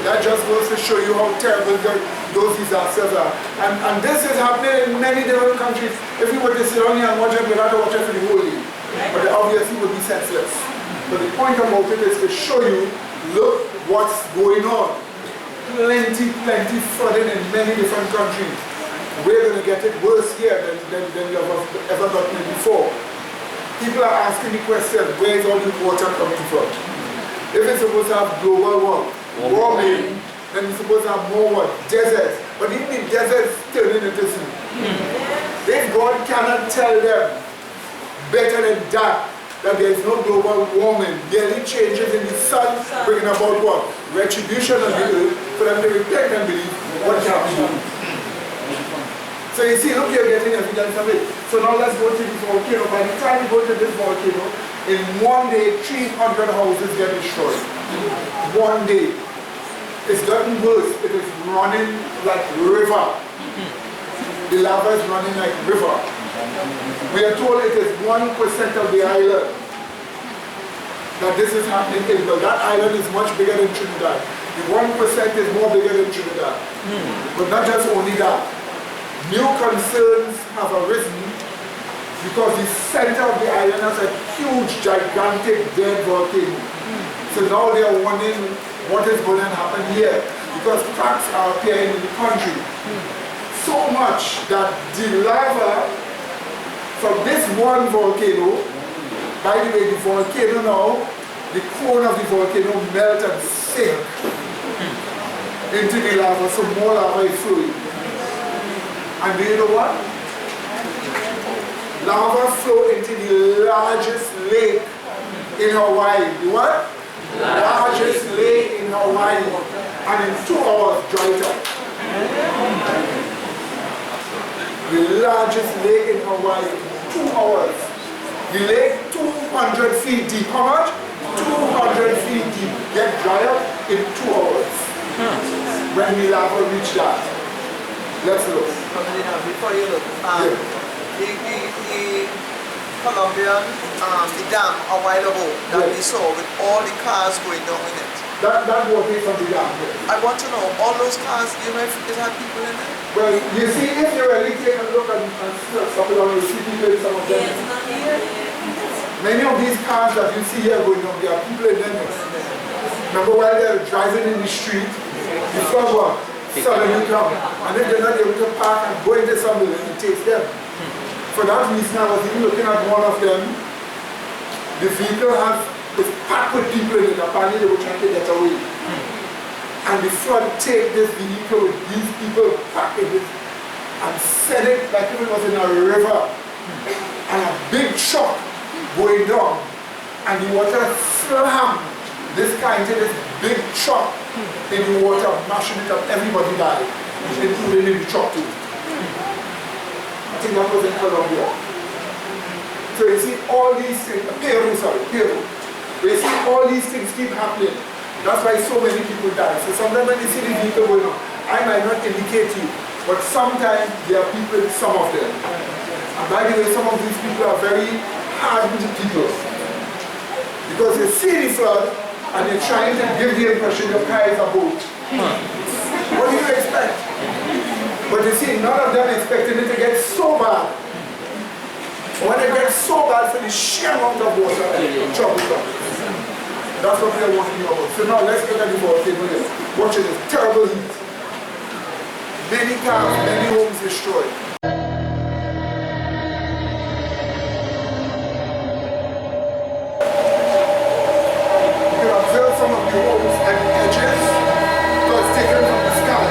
That just goes to show you how terrible those disasters are. And this is happening in many different countries. If we were to sit down here and watch it, we'd have to watch it for the whole day. But obviously would be senseless. But the point about it is to show you, look what's going on. Plenty flooding in many different countries. We're going to get it worse here than we have ever gotten it before. People are asking the question, where is all the water coming from? If it's supposed to have global warming, then it's supposed to have more deserts. But even the deserts turning into sea. If God cannot tell them better than that there is no global warming, daily changes in the sun, bringing about what? Retribution on the earth, for them to repent and believe what can be done. So you see, look, you're getting evidence of it. So now let's go to this volcano. By the time you go to this volcano, in one day, 300 houses get destroyed. One day. It's gotten worse. It is running like river. The lava is running like river. We are told it is 1% of the island that this is happening in, but that island is much bigger than Trinidad. The 1% is more bigger than Trinidad. But not just only that. New concerns have arisen because the center of the island has a huge, gigantic dead volcano. So now they are wondering what is going to happen here, because cracks are appearing in the country. So much that the lava from this one volcano, by the way, the volcano now, the core of the volcano melt and sink into the lava, so more lava is flowing. And do you know what? Lava flow into the largest lake in Hawaii. The what? Largest lake in Hawaii. And in 2 hours dried up. The largest lake in Hawaii, 2 hours. The lake 200 feet deep. How much? 200 feet deep. Get dry up in 2 hours. When the lava reach that. Let's look. Before you look, the Colombian, the dam a while ago that we saw with all the cars going down in it. That water is from the dam. I want to know, all those cars, you know if it had people in it? Well, you see, if you really take a look and stop along, you see people in some of them. Many of these cars that you see here going on, there are people in them. Remember while they're driving in the street, the flood one suddenly come. And if they're not able to park and go into some building, it takes them. For that reason, I was even looking at one of them. The vehicle is packed with people in it. Apparently they were trying to get away. And the flood take this vehicle with these people packed in it and set it like if it was in a river. And a big truck going down. And the water slammed this car into this big truck in the water, mashing it up. Everybody died, including in the truck too. I think that was in Colombia. So you see all these things, Peru. You see all these things keep happening. That's why so many people die. So sometimes when you see the vehicle going on, I might not indicate you, but sometimes there are people, some of them. And by the way, some of these people are very hardened people. Because they see the flood and they're trying to give the impression your car is a boat. What do you expect? But you see, none of them expected it to get so bad. When it gets so bad for the sheer amount of water, trouble comes. That's what we are walking about. So now let's look at the volcano here. Watch it, it's terrible heat. Many cars, many homes destroyed. You can observe some of the homes at the edges because it's taken from the sky.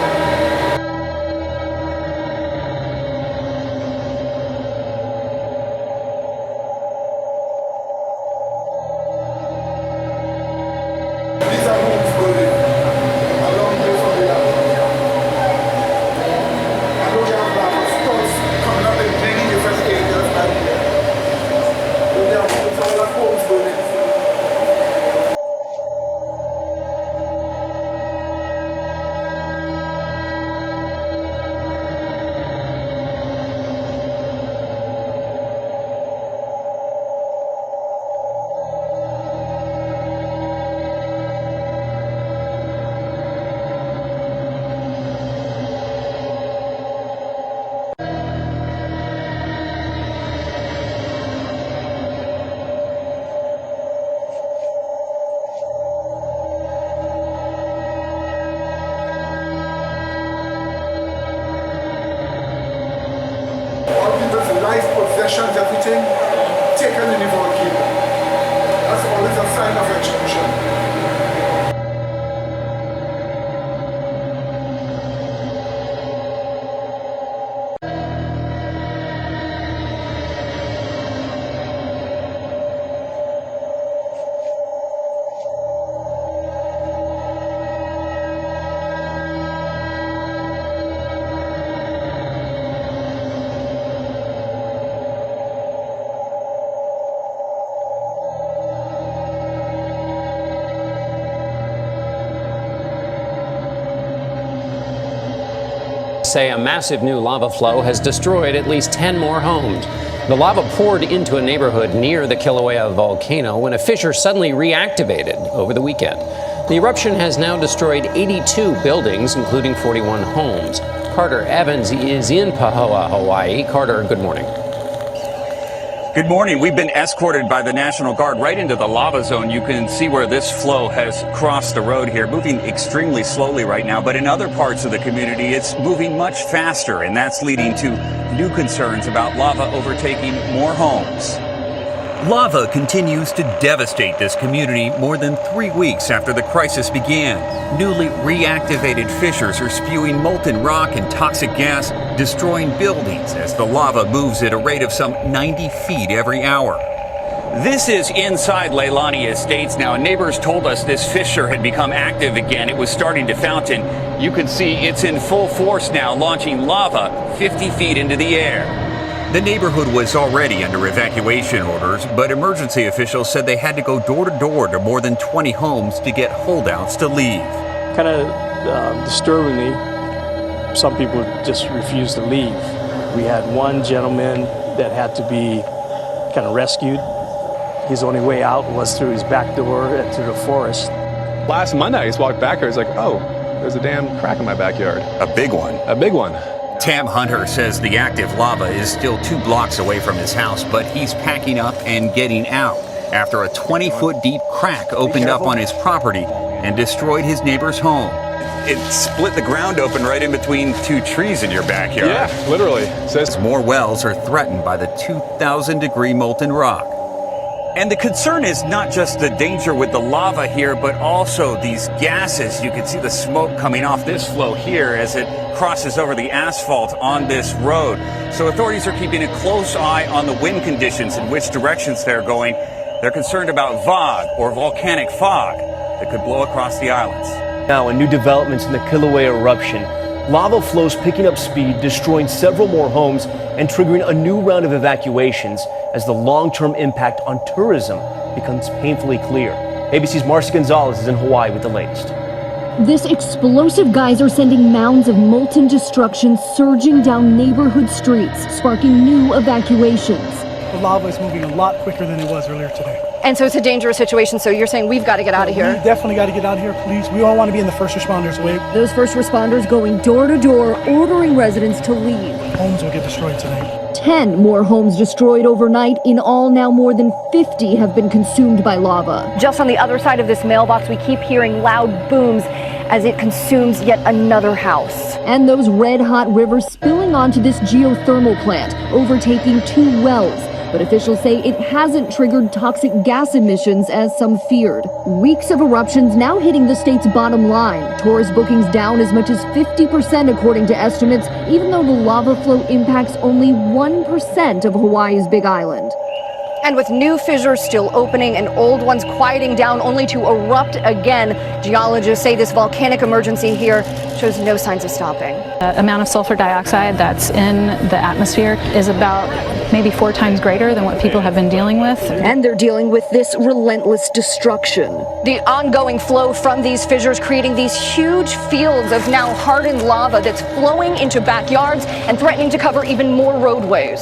Possessions, everything taken in the volcano. That's always a sign of extinction. Say a massive new lava flow has destroyed at least 10 more homes. The lava poured into a neighborhood near the Kilauea volcano when a fissure suddenly reactivated over the weekend. The eruption has now destroyed 82 buildings, including 41 homes. Carter Evans is in Pahoa, Hawaii. Carter, good morning. Good morning. We've been escorted by the National Guard right into the lava zone. You can see where this flow has crossed the road here, moving extremely slowly right now. But in other parts of the community, it's moving much faster, and that's leading to new concerns about lava overtaking more homes. Lava continues to devastate this community more than 3 weeks after the crisis began. Newly reactivated fissures are spewing molten rock and toxic gas, destroying buildings as the lava moves at a rate of some 90 feet every hour. This is inside Leilani Estates now. Neighbors told us this fissure had become active again. It was starting to fountain. You can see it's in full force now, launching lava 50 feet into the air. The neighborhood was already under evacuation orders, but emergency officials said they had to go door to door to more than 20 homes to get holdouts to leave. Kind of disturbingly, some people just refused to leave. We had one gentleman that had to be kind of rescued. His only way out was through his back door to the forest. Last Monday, I just walked back here. I was like, oh, there's a damn crack in my backyard. A big one. A big one. Tam Hunter says the active lava is still 2 blocks away from his house, but he's packing up and getting out after a 20-foot deep crack opened up on his property and destroyed his neighbor's home. It split the ground open right in between 2 trees in your backyard. Yeah, literally. More wells are threatened by the 2,000-degree molten rock. And the concern is not just the danger with the lava here, but also these gases. You can see the smoke coming off this flow here as it crosses over the asphalt on this road. So authorities are keeping a close eye on the wind conditions and which directions they're going. They're concerned about VOG, or volcanic fog, that could blow across the islands. Now, in new developments in the Kilauea eruption, lava flows picking up speed, destroying several more homes and triggering a new round of evacuations as the long-term impact on tourism becomes painfully clear. ABC's Marcia Gonzalez is in Hawaii with the latest. This explosive geyser sending mounds of molten destruction surging down neighborhood streets, sparking new evacuations. The lava is moving a lot quicker than it was earlier today. And so it's a dangerous situation, so you're saying we've got to get out of here? We definitely got to get out of here, please. We all want to be in the first responders' way. Those first responders going door to door, ordering residents to leave. Homes will get destroyed tonight. 10 more homes destroyed overnight. In all, now more than 50 have been consumed by lava. Just on the other side of this mailbox, we keep hearing loud booms as it consumes yet another house. And those red-hot rivers spilling onto this geothermal plant, overtaking 2 wells. But officials say it hasn't triggered toxic gas emissions as some feared. Weeks of eruptions now hitting the state's bottom line. Tourist bookings down as much as 50% according to estimates, even though the lava flow impacts only 1% of Hawaii's Big Island. And with new fissures still opening and old ones quieting down only to erupt again, geologists say this volcanic emergency here shows no signs of stopping. The amount of sulfur dioxide that's in the atmosphere is about maybe 4 times greater than what people have been dealing with. And they're dealing with this relentless destruction. The ongoing flow from these fissures creating these huge fields of now hardened lava that's flowing into backyards and threatening to cover even more roadways.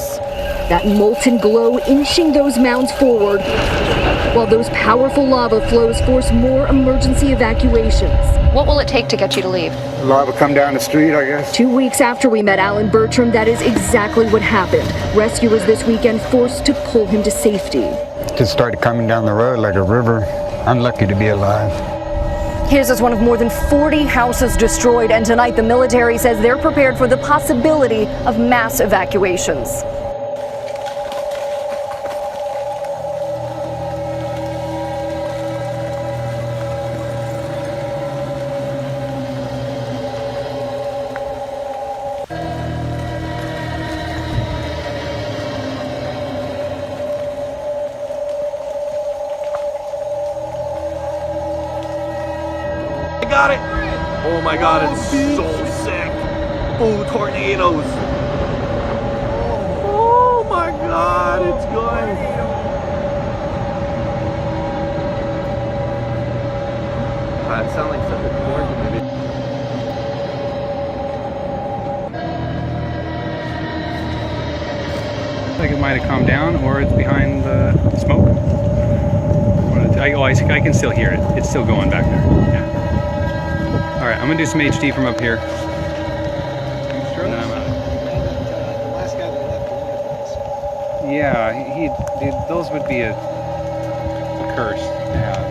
That molten glow inching those mounds forward, while those powerful lava flows force more emergency evacuations. What will it take to get you to leave? Lava come down the street, I guess. 2 weeks after we met Alan Bertram, that is exactly what happened. Rescuers this weekend forced to pull him to safety. Just started coming down the road like a river. I'm lucky to be alive. His is one of more than 40 houses destroyed, and tonight the military says they're prepared for the possibility of mass evacuations. Got it! Oh my god, it's so sick! Oh, tornadoes! Oh my god, it's going! That sounds like such a gorgeous movie. I think it might have calmed down, or it's behind the smoke. I can still hear it. It's still going back there. Yeah. All right, I'm gonna do some HD from up here. Yeah, those would be a curse to have.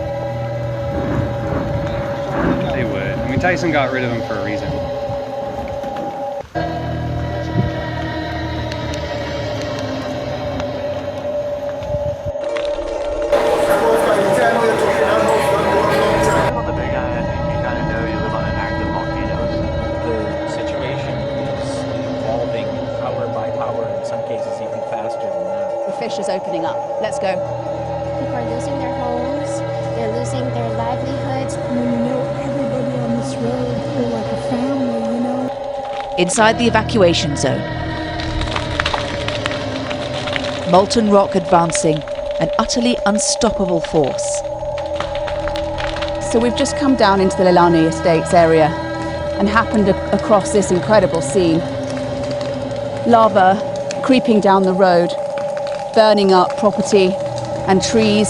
They would. I mean, Tyson got rid of them for a reason. Fish is opening up. Let's go. People are losing their homes. They're losing their livelihoods. When you know everybody on this road, they're like a family, you know. Inside the evacuation zone, molten rock advancing, an utterly unstoppable force. So we've just come down into the Leilani Estates area and happened across this incredible scene. Lava creeping down the road, burning up property and trees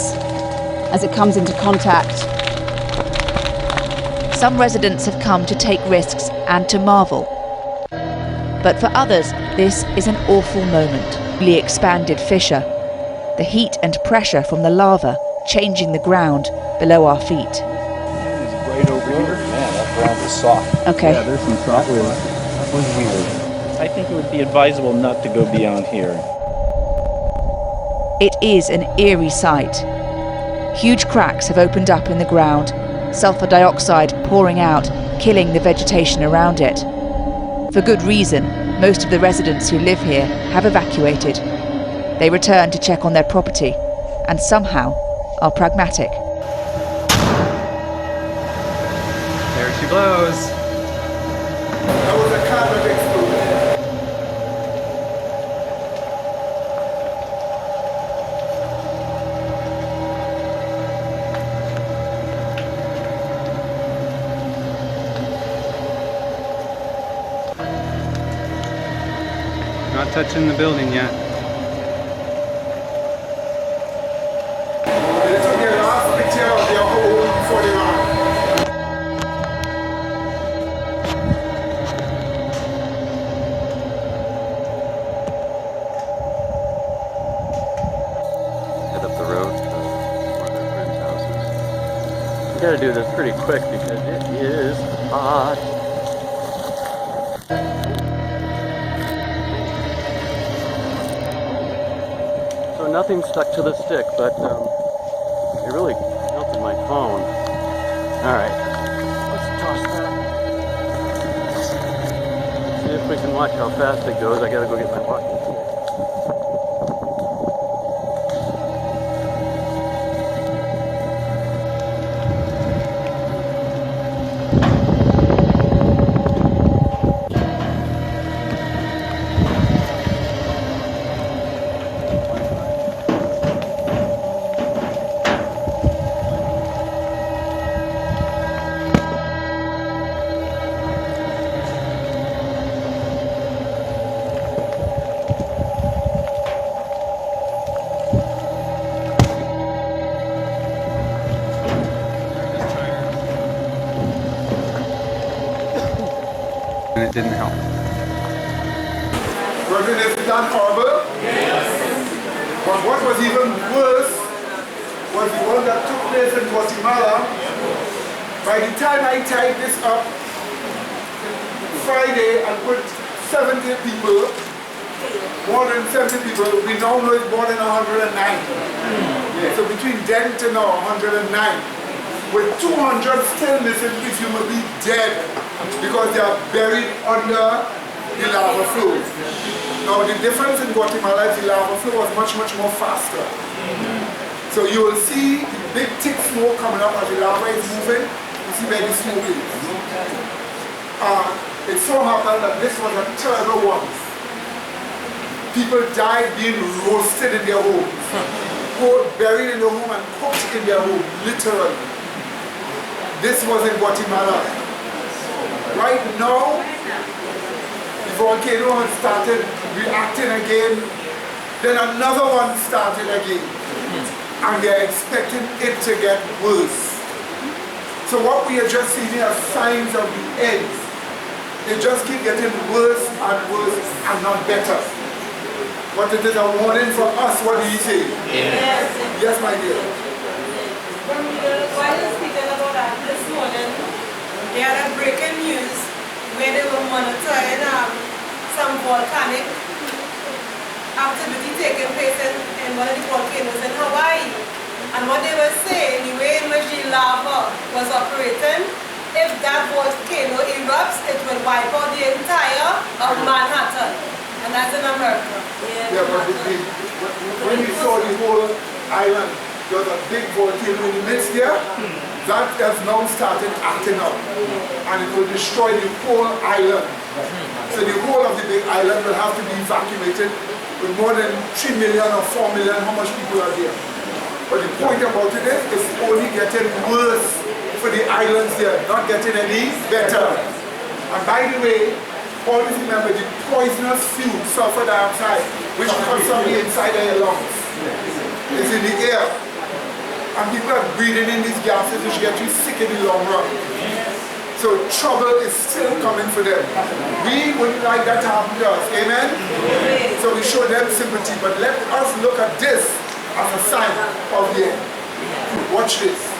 as it comes into contact. Some residents have come to take risks and to marvel. But for others, this is an awful moment. The expanded fissure, the heat and pressure from the lava changing the ground below our feet. It's right over here. Man, that ground is soft. Okay. Yeah, there's some soft. That was weird. I think it would be advisable not to go beyond here. It is an eerie sight. Huge cracks have opened up in the ground, sulfur dioxide pouring out, killing the vegetation around it. For good reason, most of the residents who live here have evacuated. They return to check on their property and somehow are pragmatic. There she blows. That was a kind of explosion. Not touching the building yet. They took their last picture of their home before they ran. Head up the road to one of their friends' houses. We gotta do this pretty quick because it is hot. Nothing stuck to the stick, but it really melted my phone. Alright, let's toss that. See if we can watch how fast it goes. I gotta go get my walking stick. And it didn't help. Wasn't it that horrible? Yes. But what was even worse was the one that took place in Guatemala. By the time I tied this up Friday, I put 70 people, more than 70 people. We now know it's more than 109. So between then to now, 109. With 200 still missing, presumably dead, because they are buried under the lava flow. Now the difference in Guatemala is the lava flow was much more faster. So you will see big thick smoke coming up as the lava is moving. You see where the smoke is. It so happened that this was a terrible one. People died being roasted in their homes, both buried in their home and cooked in their home, literally. This was in Guatemala. Right now, the volcano has started reacting again, then another one started again. And they're expecting it to get worse. So what we are just seeing are signs of the end. They just keep getting worse and worse and not better. But it is a warning for us. What do you say? Yes. Yes, my dear. While you're speaking about that this morning, they had a breaking news where they were monitoring some volcanic activity taking place in one of the volcanoes in Hawaii. And what they were saying, the way in which the lava was operating, if that volcano erupts, it will wipe out the entire of Manhattan. And that's in America. Yeah, but when we saw the whole island, there was a big volcano in the midst there. That has now started acting up. And it will destroy the whole island. So the whole of the big island will have to be evacuated with more than 3 million or 4 million, how much people are there. But the point about it is, it's only getting worse for the islands there, not getting any better. And by the way, always remember the poisonous fume, sulfur dioxide, which comes from the inside of your lungs, is in the air. And people are breathing in these gases which get you sick in the long run. So trouble is still coming for them. We wouldn't like that to happen to us, amen? So we show them sympathy, but let us look at this as a sign of the end. Watch this.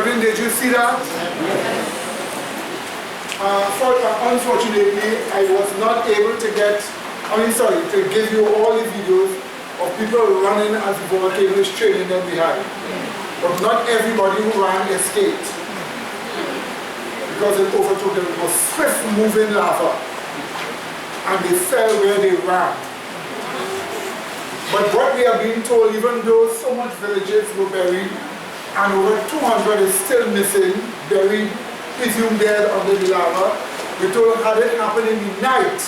Brethren, did you see that? Unfortunately, I was not able to to give you all the videos of people running as the volcano is training them behind. But not everybody who ran escaped, because it overtook them. It was swift moving lava, and they fell where they ran. But what we are being told, even though so much villages were buried, and over 200 is still missing, buried, presumed dead under the lava, we're told had it happened in the night,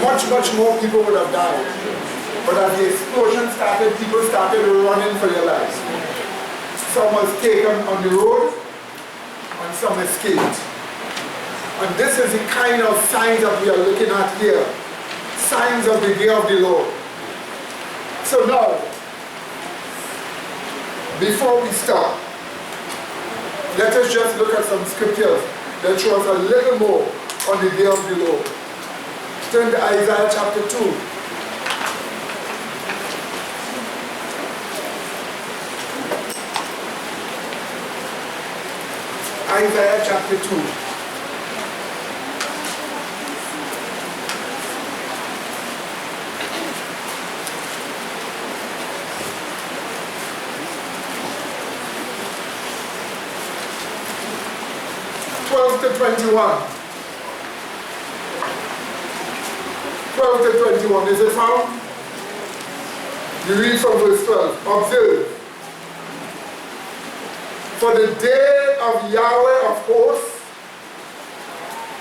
much more people would have died. But as the explosion started, people started running for their lives. Some was taken on the road, and some escaped. And this is the kind of signs that we are looking at here. Signs of the day of the Lord. So now, before we start, let us just look at some scriptures that show us a little more on the day of the Lord. Turn to Isaiah chapter 2. Isaiah chapter 2. To 21. 12 to 21. Is it found? You read from verse 12. Observe. For the day of Yahweh of hosts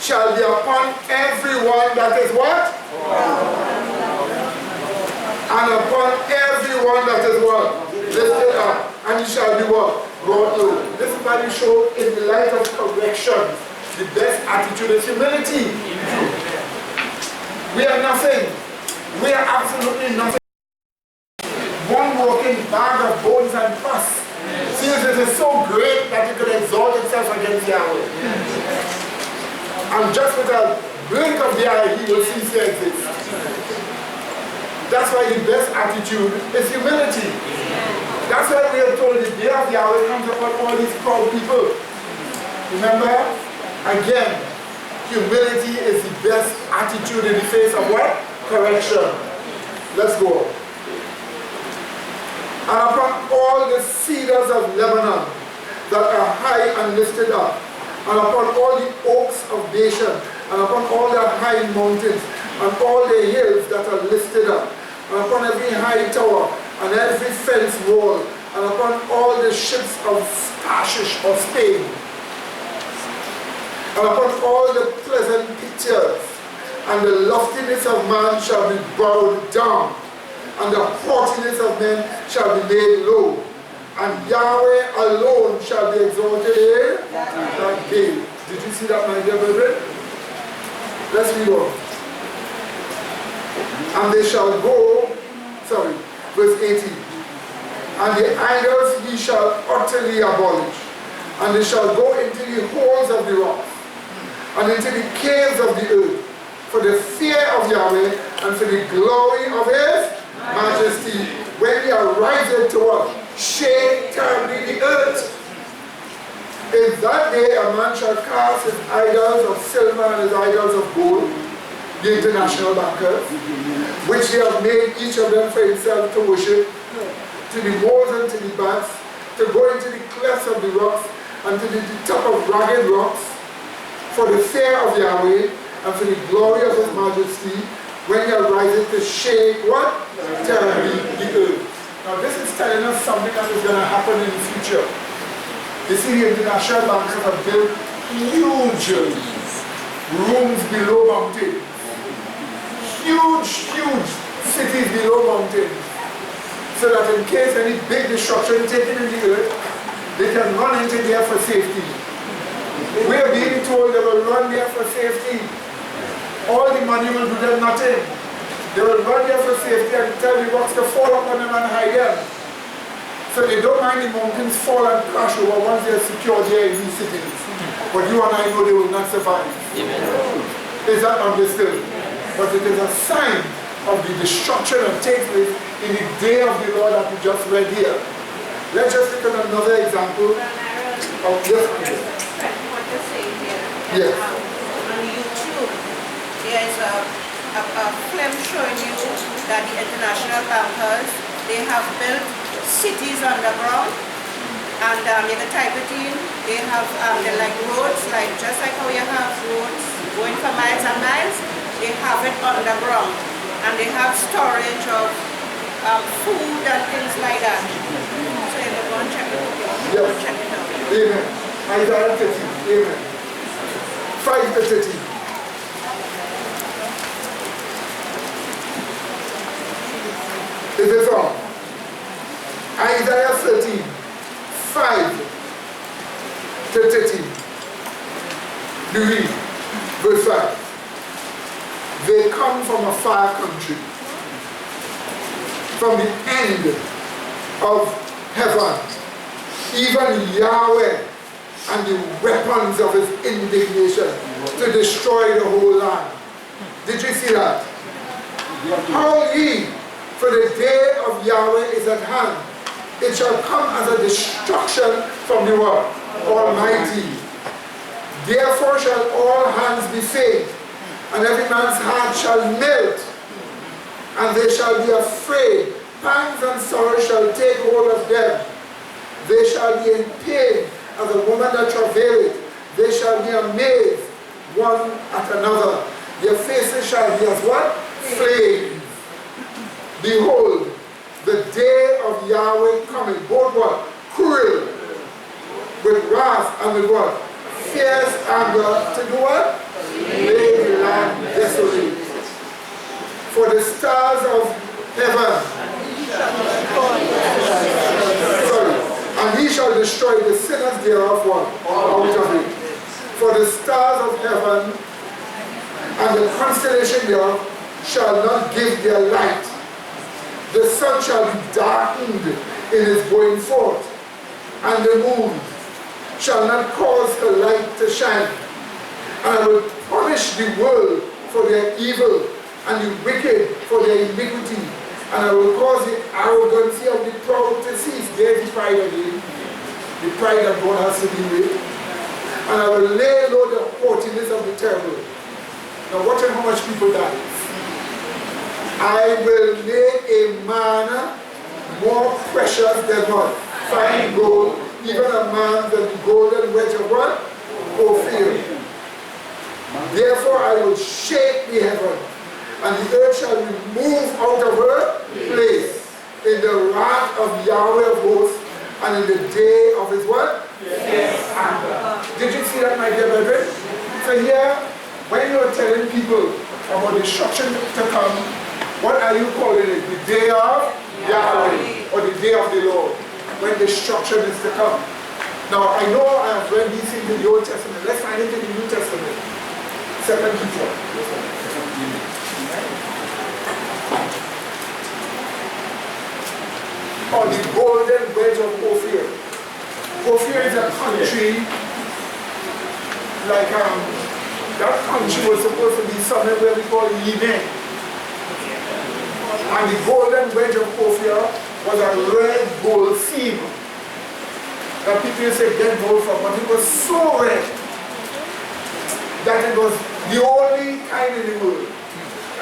shall be upon everyone that is what? And upon everyone that is what? Lifted up. And he shall be what? Brought low. This is why we show in the light of correction. The best attitude is humility. We are nothing. We are absolutely nothing. One walking bag of bones and pus. Since it is so great that it could exalt itself against Yahweh. And just with a blink of the eye, he will cease to exist. That's why the best attitude is humility. That's why we are told the day of Yahweh comes upon all these proud people. Remember? Again, humility is the best attitude in the face of what? Correction. Let's go. And upon all the cedars of Lebanon that are high and lifted up, and upon all the oaks of Bashan, and upon all the high mountains, and all the hills that are lifted up, and upon every high tower, and every fence wall, and upon all the ships of Tarshish or Spain, and upon all the pleasant pictures, and the loftiness of man shall be bowed down, and the haughtiness of men shall be made low, and Yahweh alone shall be exalted in that day. Did you see that, my dear brethren? Let's read on. And they shall go, verse 18. And the idols he shall utterly abolish, and they shall go into the holes of the rocks, and into the caves of the earth, for the fear of Yahweh and for the glory of his majesty, when he arises to what? Shake terribly the earth. In that day a man shall cast his idols of silver and his idols of gold, the international bankers, which he have made each of them for himself to worship, to the moles and to the bats, to go into the clefts of the rocks, and to the top of rugged rocks, for the fear of Yahweh and for the glory of his majesty, when he arises to shake what? Terribly the earth. Now this is telling us something that is going to happen in the future. You see, the international bankers have built huge rooms below mountains. Huge cities below mountains. So that in case any big destruction taken in the earth, they can run into there for safety. We are being told they will run there for safety. All the money will do them nothing. They will run there for safety and tell the rocks to fall upon them and hide them. So they don't mind the mountains fall and crash over once they are secure there in these cities. But you and I know they will not survive. Is that understood? But it is a sign of the destruction that takes place in the day of the Lord that we just read here. Let's just look at another example of yes. Yes. On YouTube, there's a film showing you that the international bankers, they have built cities underground, and you can type it in. They have they're like roads, like just like how you have roads going for miles and miles. They have it underground, and they have storage of food and things like that. So you can go and check it out. Yes. Check it out. Amen. Isaiah 30. Amen. 5 to 30. Is it all? Isaiah 13, 5 to 13. You read, verse 5. They come from a far country, from the end of heaven, even Yahweh and the weapons of his indignation to destroy the whole land. Did you see that? Howl ye, for the day of Yahweh is at hand. It shall come as a destruction from the Lord Almighty. Therefore shall all hands be faint, and every man's heart shall melt, and they shall be afraid. Pangs and sorrow shall take hold of them. They shall be in pain as a woman that travaileth. They shall be amazed one at another. Their faces shall be as what? Flames. Behold, the day of Yahweh coming, both what? Cruel, with wrath and with what? Fierce anger, to do what? Lay the land desolate. For the stars of heaven, and he shall destroy the sinners thereof what? Out of it. For the stars of heaven and the constellation thereof shall not give their light. The sun shall be darkened in his going forth, and the moon shall not cause her light to shine. And I will punish the world for their evil, and the wicked for their iniquity. And I will cause the arrogancy of the proud to cease. There's the pride again. The pride that God has to deal with. And I will lay low the haughtiness of the terrible. Now watch how much people die. I will make a man more precious than what? Fine gold, even a man than the golden wedge of what? Ophir. Therefore I will shake the heaven, and the earth shall be moved out of her place in the wrath of Yahweh of hosts, and in the day of his what? Yes. Anger. Did you see that, my dear brethren? So here, when you are telling people about destruction to come, what are you calling it? The day of Yahweh, or the day of the Lord, when destruction is to come. Now, I know I have read these things in the Old Testament. Let's find it in the New Testament. 2 Peter. Or the golden wedge of Ophir. Ophir is a country, like that country was supposed to be somewhere where we call Yemen. And the golden wedge of Ophir was a red gold seam that people used to get gold from, but it was so red that it was the only kind in the world.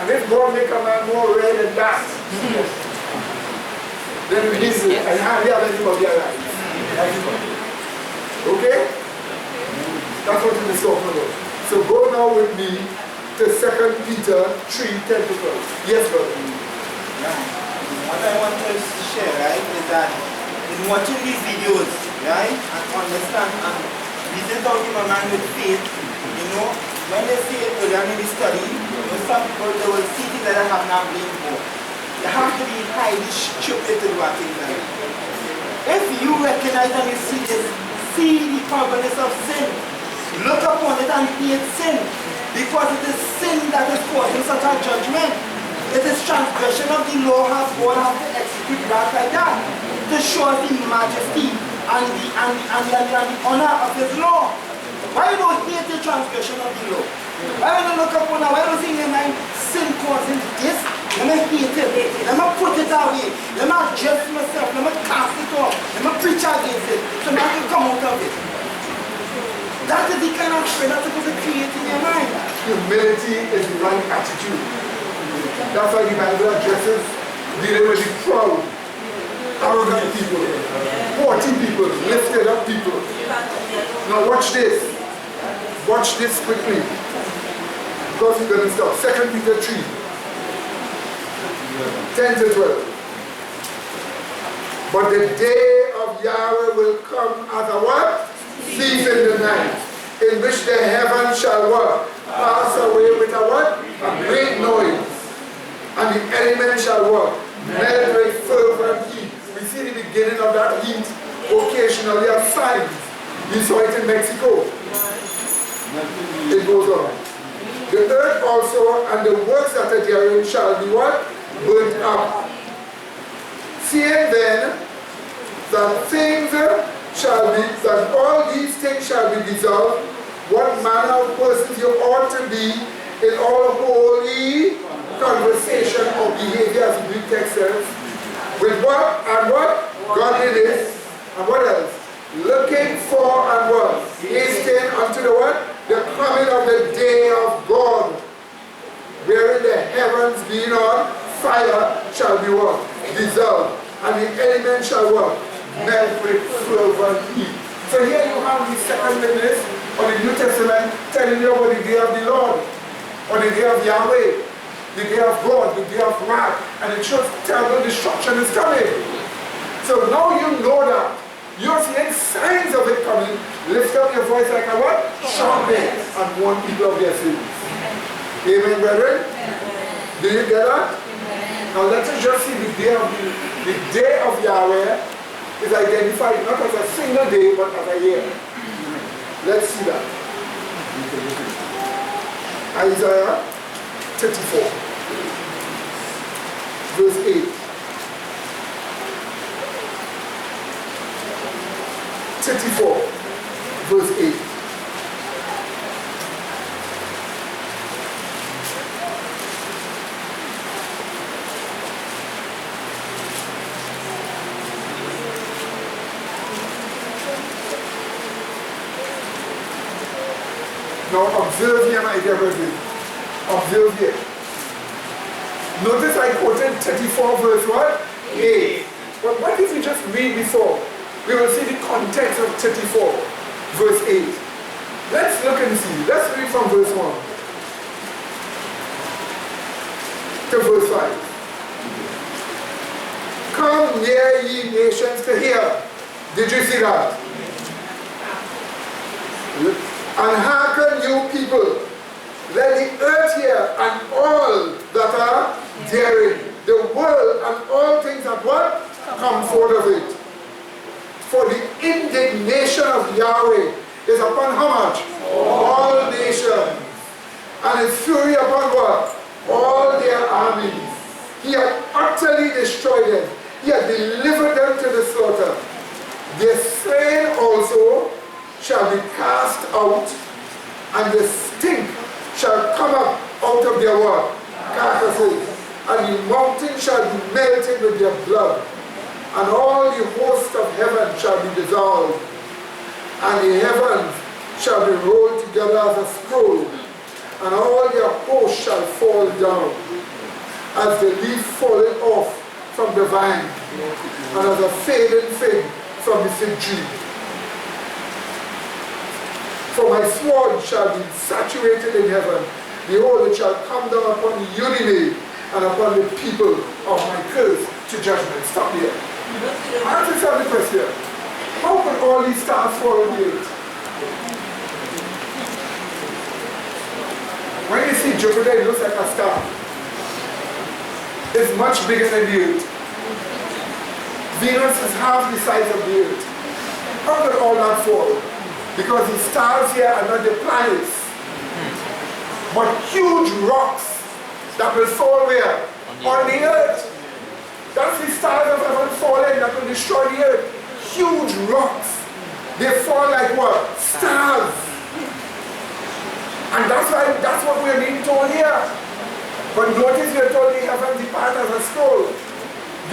And if God make a man more red than that, then he's and hardly have anybody alive. Okay? That's what it is talking about. So go now with me to 2 Peter 3:10 to 12. Yes, brother. What I want to share, right, is that in watching these videos, right, and understand and listen to a man with faith, you know, when they see it earlier in the study, you know, some people they will see things that have not been before. You have to be highly stupid to do a thing like that. If you recognize and you see this, see the horribleness of sin, look upon it and hate sin, because it is sin that is causing such a judgment. It is transgression of the law has God has to execute that like that to show us the majesty and the honor of his law. Why don't you hate the transgression of the law? Why don't you look upon it? Why don't you think my sin causing this? Let me hate it. Let me put it away. Let me adjust myself. Let me cast it off. Let me Humility is the right attitude. That's why the Bible addresses dealing with the proud, arrogant people, haughty people, lifted up people. Now watch this. Watch this quickly. Because we're going to stop. 2 Peter 3, 10 to 12. But the day of Yahweh will come as a what? Thief in the night, in which the heavens shall what? Pass away with a what? A great noise. And the elements shall what? Melt with fervent heat. We see the beginning of that heat occasionally at signs. We saw it in Mexico. It goes on. The earth also and the works that are therein shall be what? Burnt up. Seeing then that things shall be, that all these things shall be dissolved, what manner of persons you ought to be in all holy conversation or behavior, as the Greek text says, with what and what? Godliness, and what else? Looking for and what? Hasting unto the what? The coming of the day of God, wherein the heavens being on fire shall be what? Dissolved, and the elements shall what? Melt with fervent heat. So here you have the second witness of the New Testament telling you about the day of the Lord, or the day of Yahweh, the day of God, the day of wrath, and it shows terrible destruction is coming. So now you know that. You're seeing signs of it coming. Lift up your voice like a what? Trumpet, and warn people of their sins. Amen, brethren? Do you get that? Now let us just see the day of Yahweh is identified not as a single day, but as a year. Let's see that. Isaiah 34, verse 8. 34, verse 8. Now observe here, my dear brethren. Observe here. Notice I quoted 34 verse what? 8. But what if we just read before? We will see the context of 34, verse 8. Let's look and see. Let's read from verse 1 to verse 5. Come near ye nations to hear. Did you see that? And hearken you people. Let the earth hear and all that are therein. The world and all things that what? Come forth of it. For the indignation of Yahweh is upon how much? All nations. And his fury upon what? All their armies. He had utterly destroyed them. He had delivered them to the slaughter. Their slain also shall be cast out, and the stink shall come up out of their what? Carcasses. And the mountain shall be melted with their blood. And all the host of heaven shall be dissolved, and the heavens shall be rolled together as a scroll, and all their hosts shall fall down, as the leaf falling off from the vine, and as a fading fig from the fig tree. For my sword shall be saturated in heaven. Behold, it shall come down upon Unime and upon the people of my curse to judgment. Stop here. Ask yourself the question, how could all these stars fall in the earth? When you see Jupiter, it looks like a star. It's much bigger than the earth. Venus is half the size of the earth. How could all that fall? Because the stars here are not the planets, but huge rocks that will fall where? On the earth. That's the stars of heaven falling that will destroy the earth. Huge rocks. They fall like what? Stars. And that's what we're being told here. But notice we're told the heavens depart as a scroll.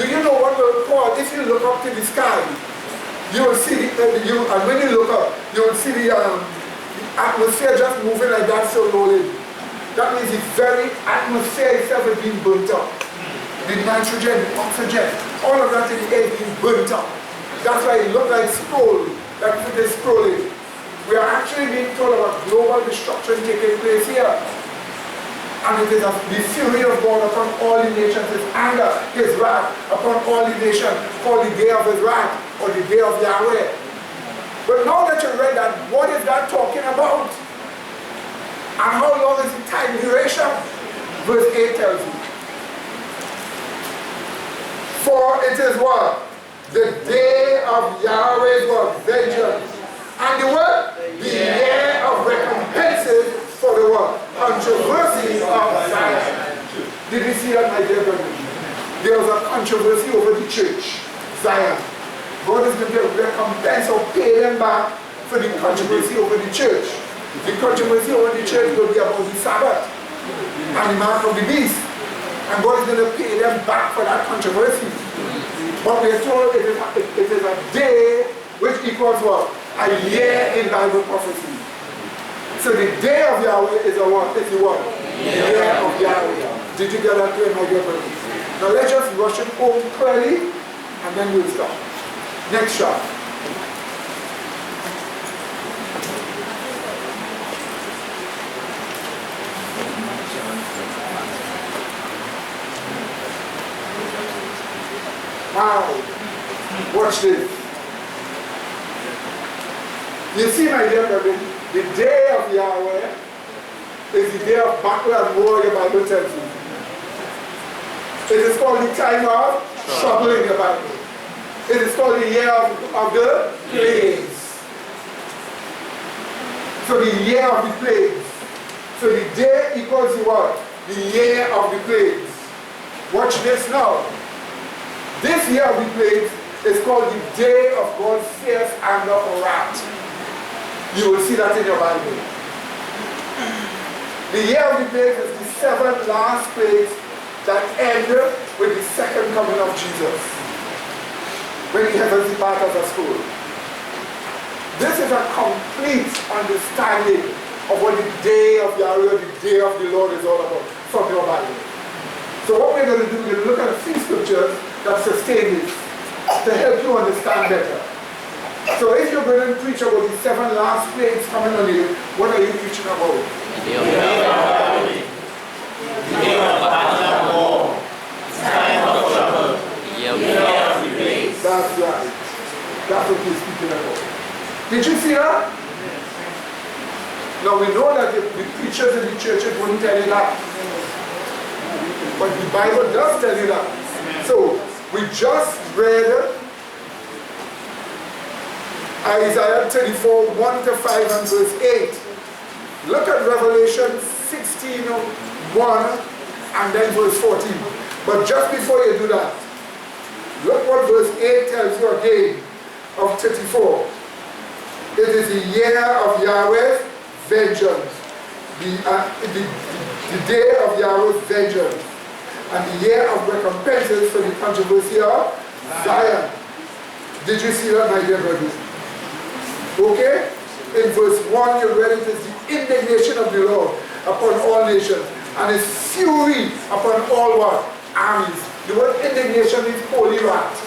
Do you know what will cause? If you look up to the sky, you will see and when you look up, you will see the atmosphere just moving like that so slowly. That means the very atmosphere itself is being burnt up. The nitrogen, the oxygen, all of that in the air is being burnt up. That's why it looks like scroll, like it is scrolling. We are actually being told about global destruction taking place here. And it is the fury of God upon all the nations, his anger, his wrath upon all the nations, called the day of his wrath, or the day of Yahweh. But now that you read that, what is that talking about? And how long is the time duration? Verse 8 tells you. For it is what? The day of Yahweh's what? Vengeance. And the what? The year of recompenses for the what? Controversy of Zion. Did you see that, my dear brother? There was a controversy over the church, Zion. God is going to recompense or pay them back for the controversy over the church. The controversy over the church will be about the Sabbath and the mark of the beast. And God is going to pay them back for that controversy. But we are told it is a day which equals what? A year in Bible prophecy. So the day of Yahweh is a what? It's the what? Year of Yahweh. Did you get that clear, my dear brother? Now let's just worship home clearly and then we'll stop. Next shot. Wow. Watch this. You see, my dear brother, the day of Yahweh is the day of battle and war, your Bible tells you. It is called the time of trouble in the Bible. It is called the year of the plagues. So the year of the plagues. So the day equals the what? The year of the plagues. Watch this now. This year of the plagues is called the day of God's fierce anger or wrath. You will see that in your Bible. The year of the plagues is the 7 last plagues that end with the second coming of Jesus, when he heavens depart as a school. This is a complete understanding of what the day of Yahweh, the day of the Lord is all about from your Bible. So what we're going to do, we're going to look at 3 scriptures that sustain this to help you understand better. So if you're going to preach about the 7 last plagues coming on you, what are you preaching about? That's right. That's what he's speaking about. Did you see that? Now we know that the preachers in the churches wouldn't tell you that. But the Bible does tell you that. So we just read Isaiah 34, 1 to 5 and verse 8. Look at Revelation 16, 1 and then verse 14. But just before you do that, look what verse 8 tells you again of 34. It is the year of Yahweh's vengeance. The day of Yahweh's vengeance. And the year of recompenses for the controversy of Zion. Did you see that, my dear brothers? Okay? In verse 1 you read it is the indignation of the Lord upon all nations and his fury upon all what? Armies. The word indignation is holy wrath.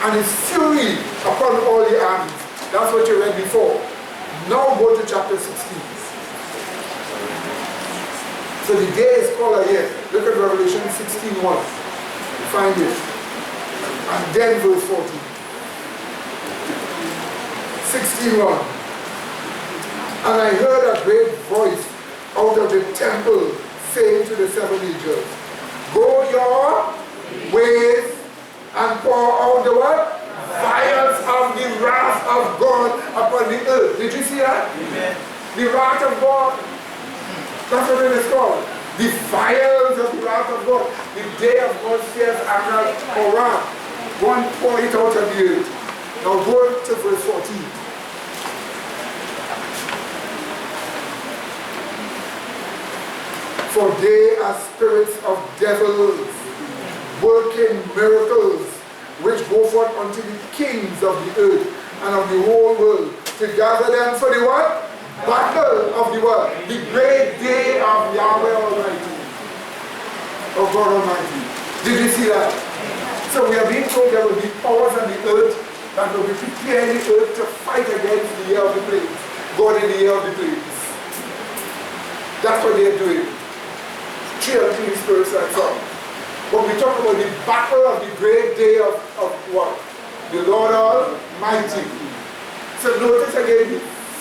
And his fury upon all the armies. That's what you read before. Now go to chapter 16. So the day is called a year. Look at Revelation 16:1. Find it. And then verse 14. 16:1. And I heard a great voice out of the temple saying to the 7 angels, go your ways and pour out the what? Vials of the wrath of God upon the earth. Did you see that? Amen. The wrath of God. That's what it is called. The vials of the wrath of God. The day of God's fierce anger or wrath. Go and pour it out of the earth. Now go to verse 14. For they are spirits of devils, working miracles, which go forth unto the kings of the earth and of the whole world, to gather them for the what? battle of the world, the great day of Yahweh Almighty, of God Almighty. Did you see that? So we are being told there will be powers on the earth that will be preparing the earth to fight against the year of the plagues. God in the year of the plagues. That's what they are doing. Kill clean spirits and so on. When we talk about the battle of the great day of what? The Lord Almighty. So notice again, the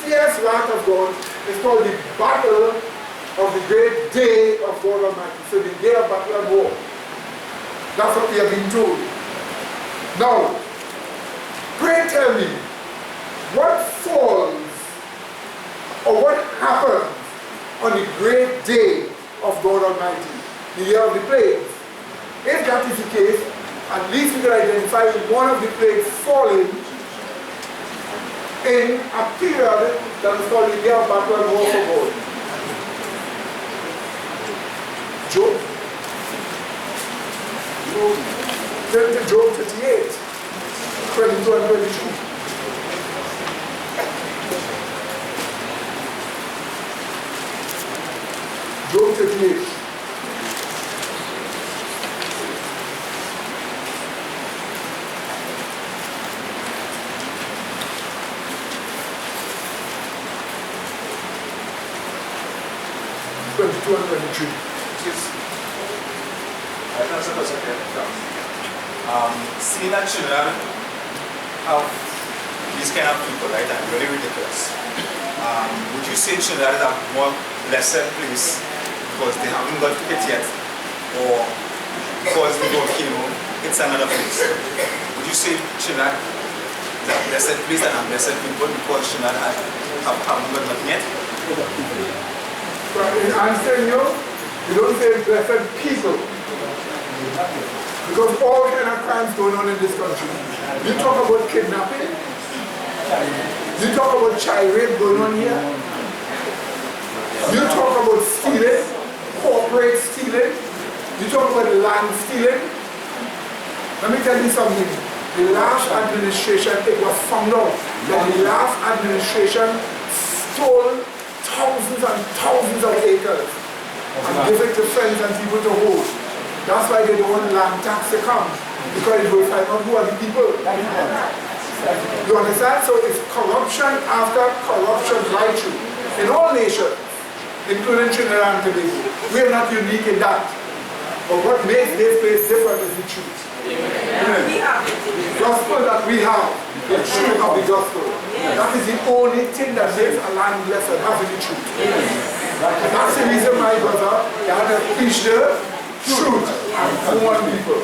fierce wrath of God is called the battle of the great day of God Almighty. So the day of battle and war. That's what we have been told. Now, pray tell me, what falls or what happens on the great day of God Almighty, the year of the plagues? If that is the case, at least we can identify one of the plagues falling in a period that is called the year of battle and war for God. Job. Turn to Job 38, 22 and 22. Job 38. Seeing that children have these kind of people, right, and really ridiculous, would you say Trinidad is a more blessed place because they haven't got it yet, or because the volcano, it's another place? Would you say Trinidad is a blessed place and a blessed people because Trinidad haven't got nothing yet? But in answering you, you don't say blessed people. Because all kind of crimes going on in this country. You talk about kidnapping, you talk about child rape going on here, you talk about stealing, corporate stealing, you talk about land stealing. Let me tell you something. The last administration, it was found out that the last administration stole thousands and thousands of acres and give it to friends and people to hold. That's why they don't want land tax to come, because it will find out who are the people. You understand? So it's corruption after corruption right through. In all nations, including Trinidad and Tobago. We are not unique in that. But what makes this place different is the truth. The gospel that we have, the truth of the gospel. That is the only thing that makes a land blessed, having the truth. That's the reason, my brother, you have to preach the truth and warn people.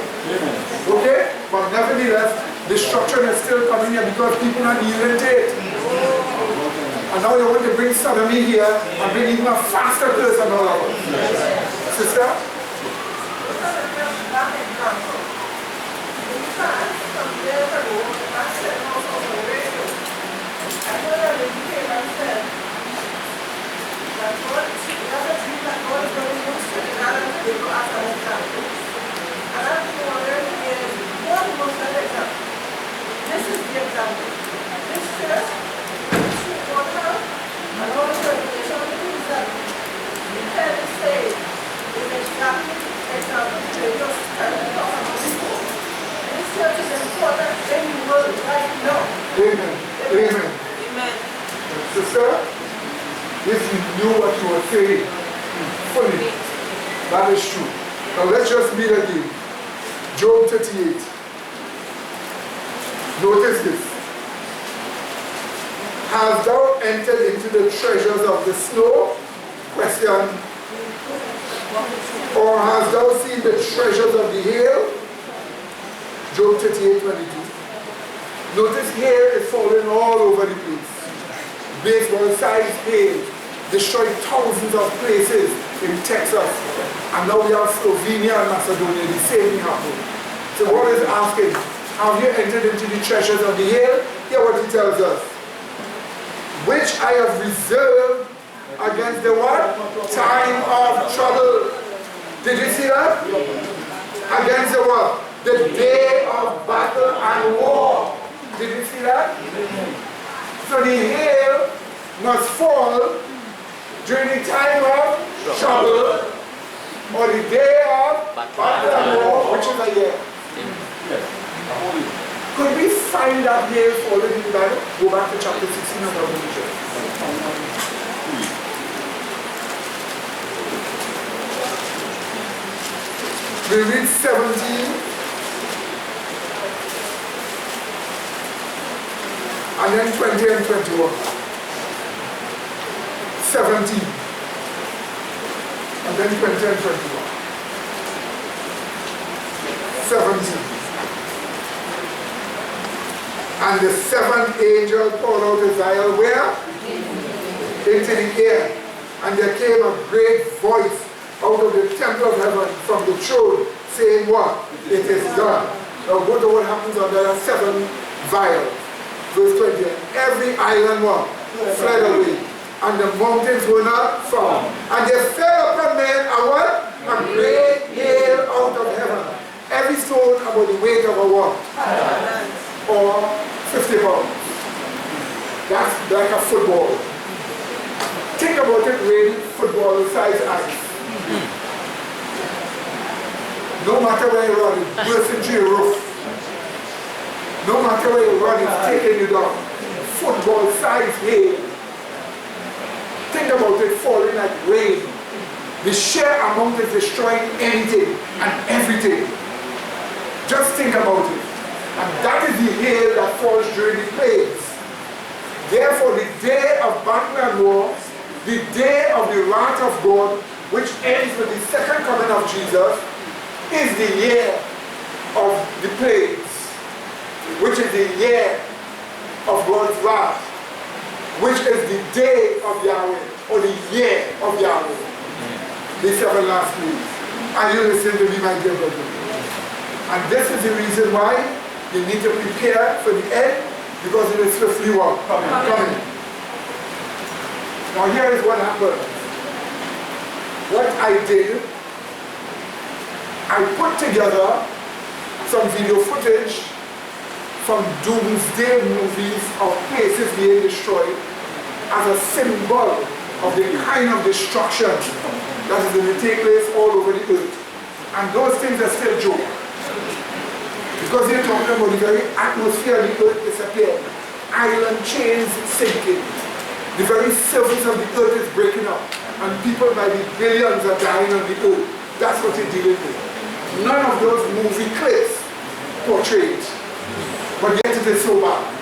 Okay? But nevertheless, destruction is still coming here because people are yielding to it. And now you want to bring sodomy here and bring even a faster curse on all of us. Sister? This is the example. This church, this water, and all the things that you can say is exactly example to just talk about before. This church is important in the world right now. Amen. Amen. Amen. Sister, if you knew what you were saying fully, that is true. Now let's just read again. Job 38. Notice this. Hast thou entered into the treasures of the snow? Question. Or hast thou seen the treasures of the hail? Job 38:22. Notice hail is falling all over the place. Baseball size hail destroyed thousands of places in Texas. And now we have Slovenia and Macedonia. The same thing happened. So what is asking? Have you entered into the treasures of the hail? Hear what he tells us. Which I have reserved against the what? Time of trouble. Did you see that? Against the what? The day of battle and war. Did you see that? So the hail must fall during the time of trouble or the day of battle and war, which is a year. Could we find that year fallen in the Bible? Go back to chapter 16 of Revelation. We read 17 and then 20 and 21. 17 and then 20 and 21. 17. And the seventh angel poured out his vial where? Into the air. And there came a great voice out of the temple of heaven from the throne, saying what? It is done. Now go to what happens on the 7 vials. Verse 20. Every island what? Fled away. And the mountains were not found. And there fell upon men a what? A great hail out of heaven. Every stone about the weight of a what? Or 50 pounds. That's like a football. Think about it, really, football size ice. No matter where you run, it bursts into your roof. No matter where you run, it's taking you down. Football size hail. Think about it falling like rain. The sheer amount is destroying anything and everything. Just think about it. And that is the hail that falls during the plagues. Therefore, the day of battle and war, the day of the wrath of God, which ends with the second coming of Jesus, is the year of the plagues, which is the year of God's wrath, which is the day of Yahweh, or the year of Yahweh. The 7 last plagues. Are you listening to me, my dear brother? And this is the reason why you need to prepare for the end, because it is swiftly coming. Now here is what happened. What I did, I put together some video footage from doomsday movies of places being destroyed as a symbol of the kind of destruction that is going to take place all over the earth. And those things are still jokes. Because they're talking about the very atmosphere of the earth disappearing. Island chains sinking. The very surface of the earth is breaking up. And people by the billions are dying on the earth. That's what they're dealing with. None of those movie clips portray it. But yet it is so bad.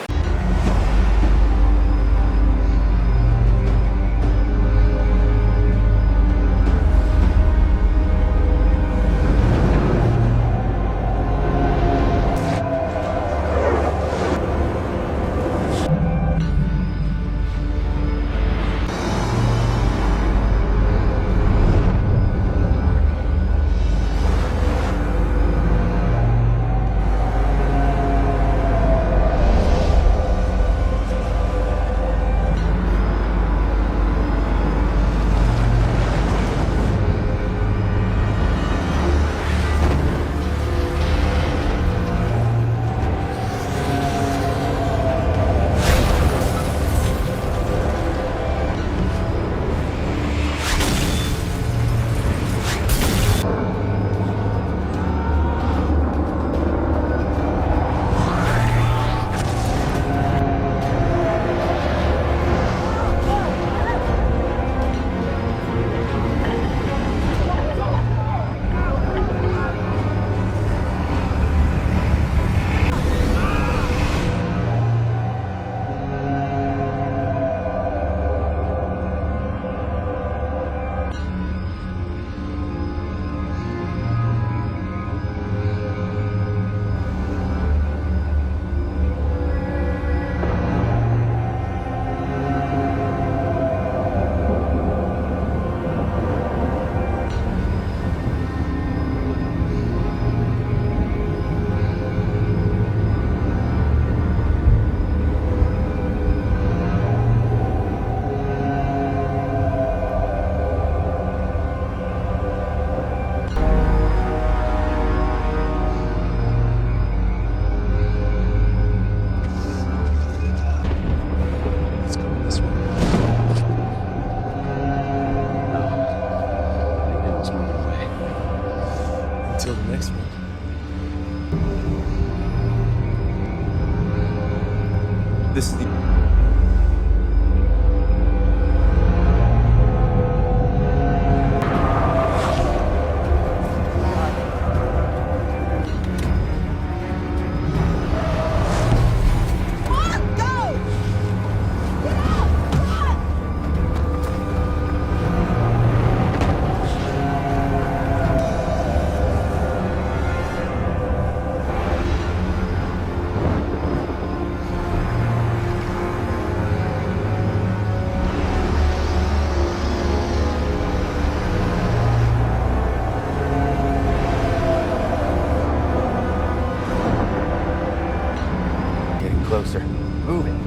This is the closer. Move it.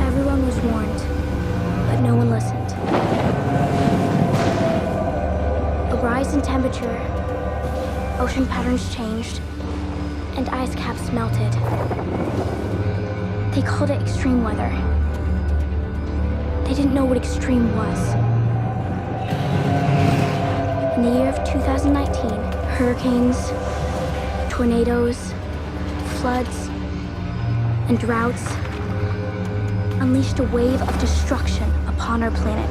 Everyone was warned, but no one listened. A rise in temperature, ocean patterns changed, and ice caps melted. They called it extreme weather. They didn't know what extreme was. In the year of 2019, hurricanes, tornadoes, floods, and droughts unleashed a wave of destruction upon our planet.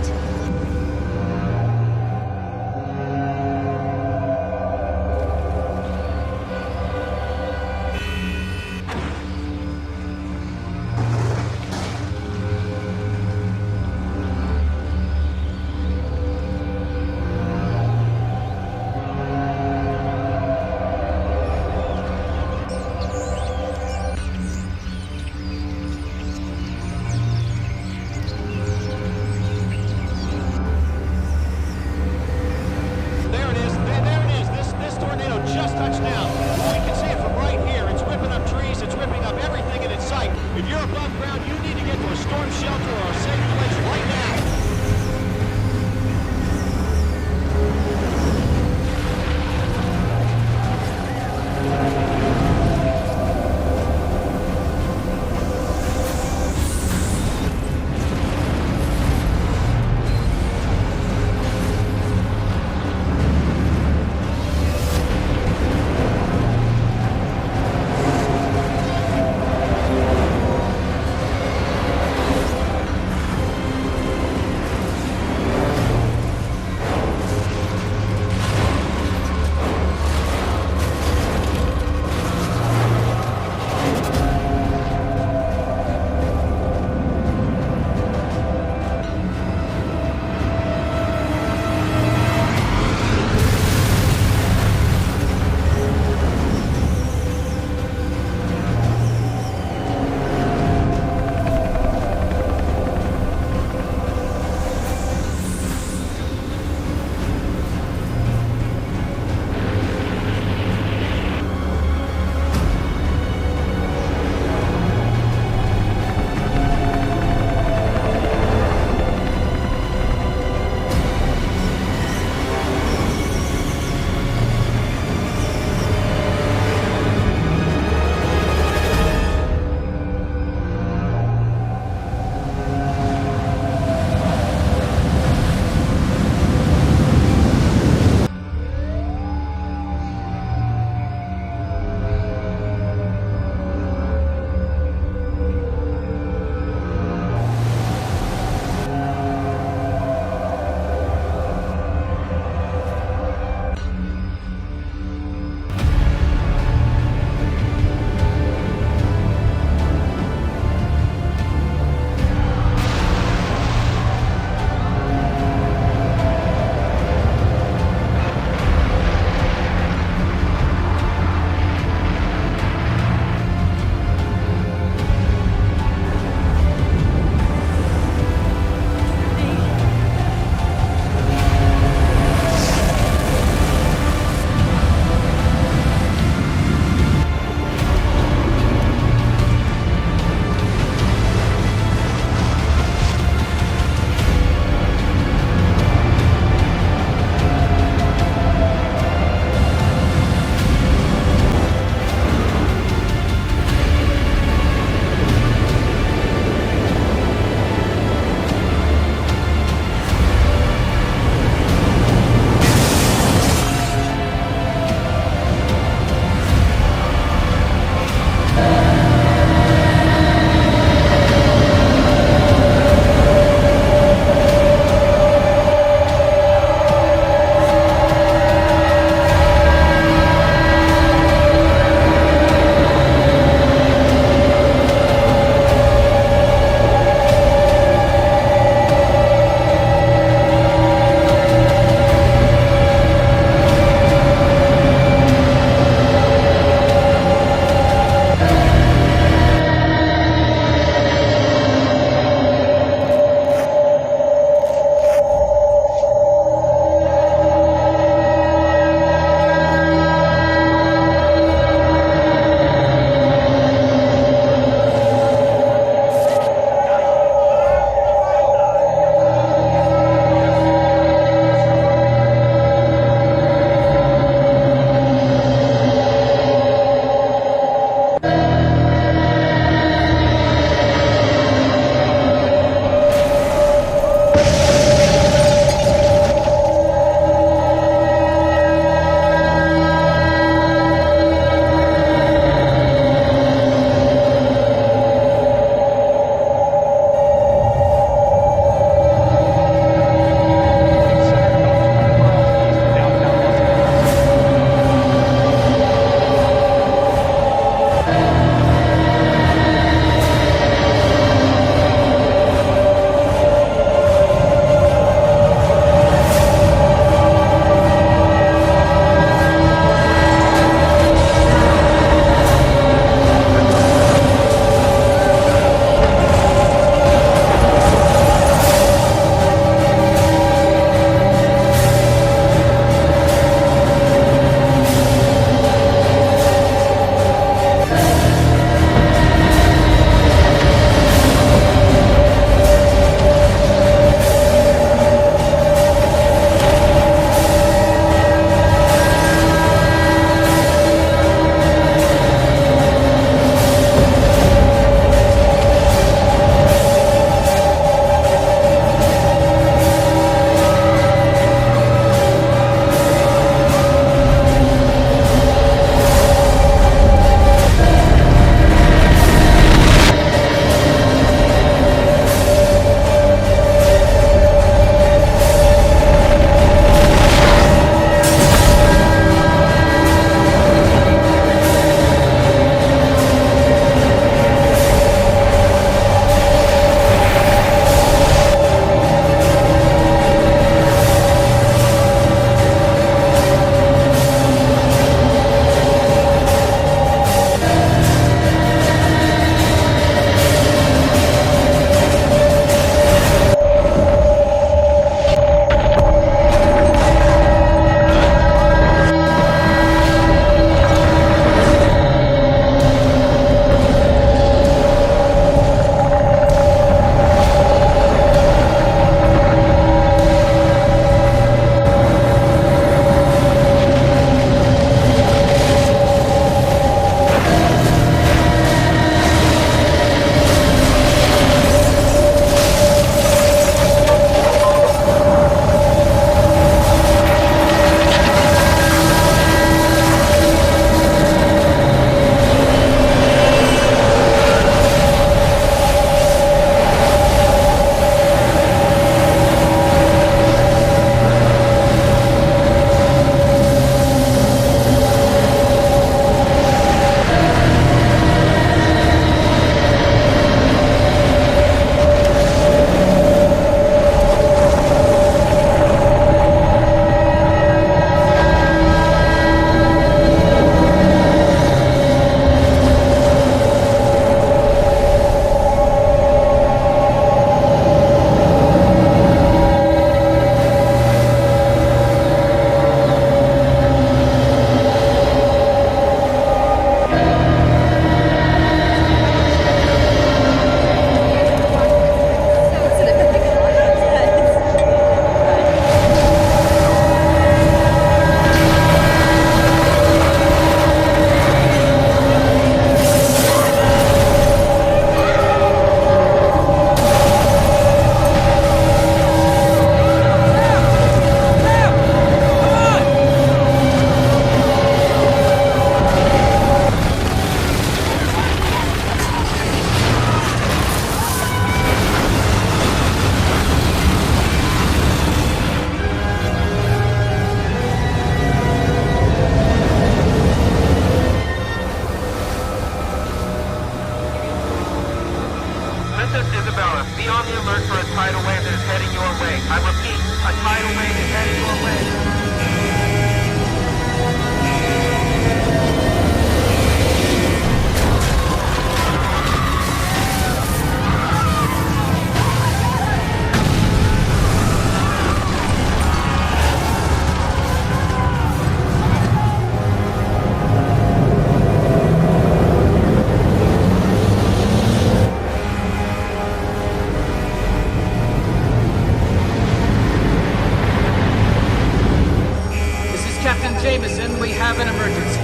have an emergency.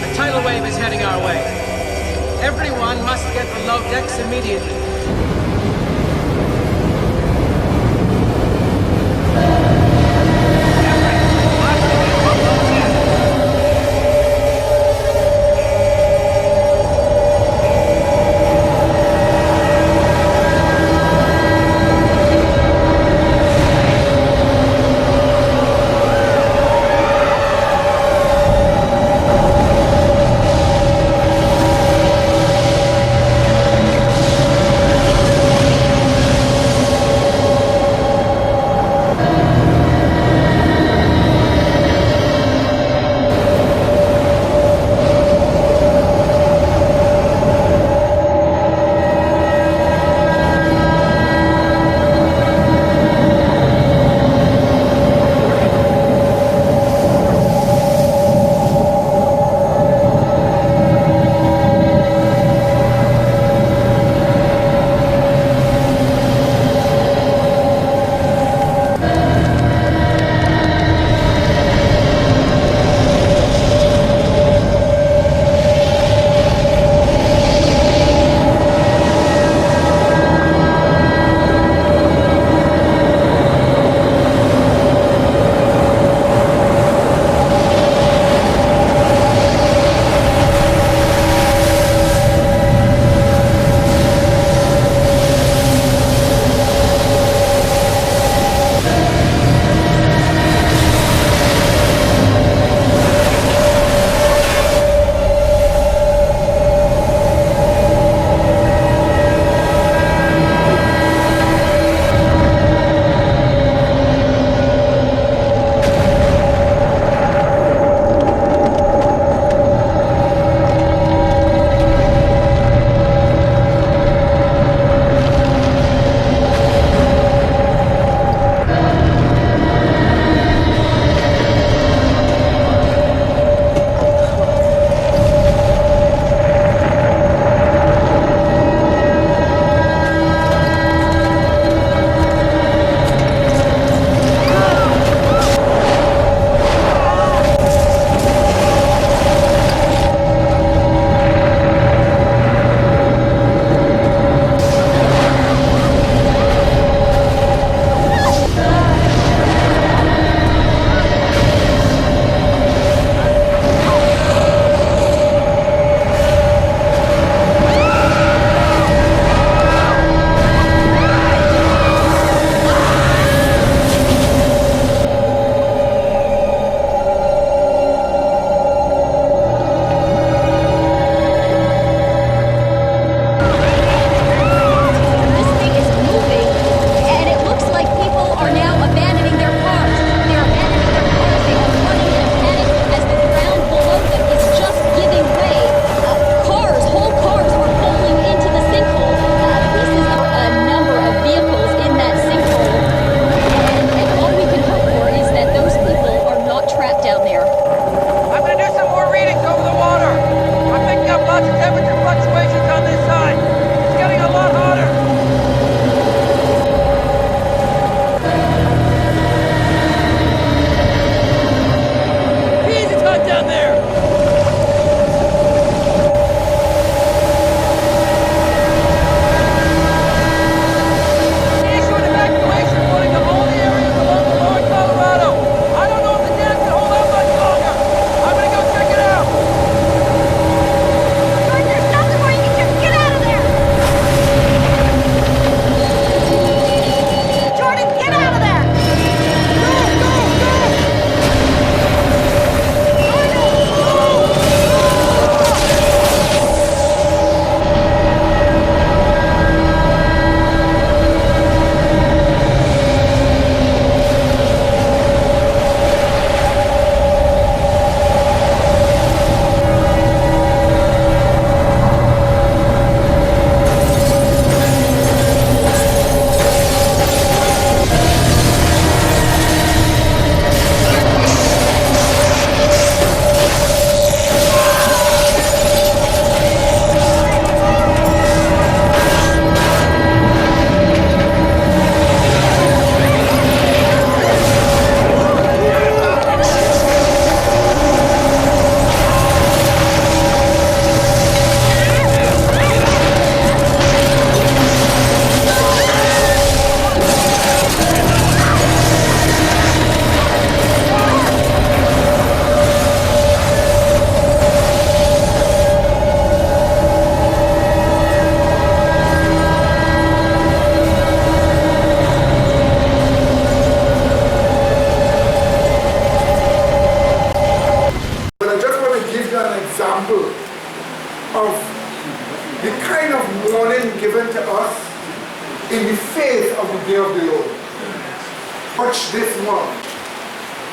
A tidal wave is heading our way. Everyone must get below decks immediately.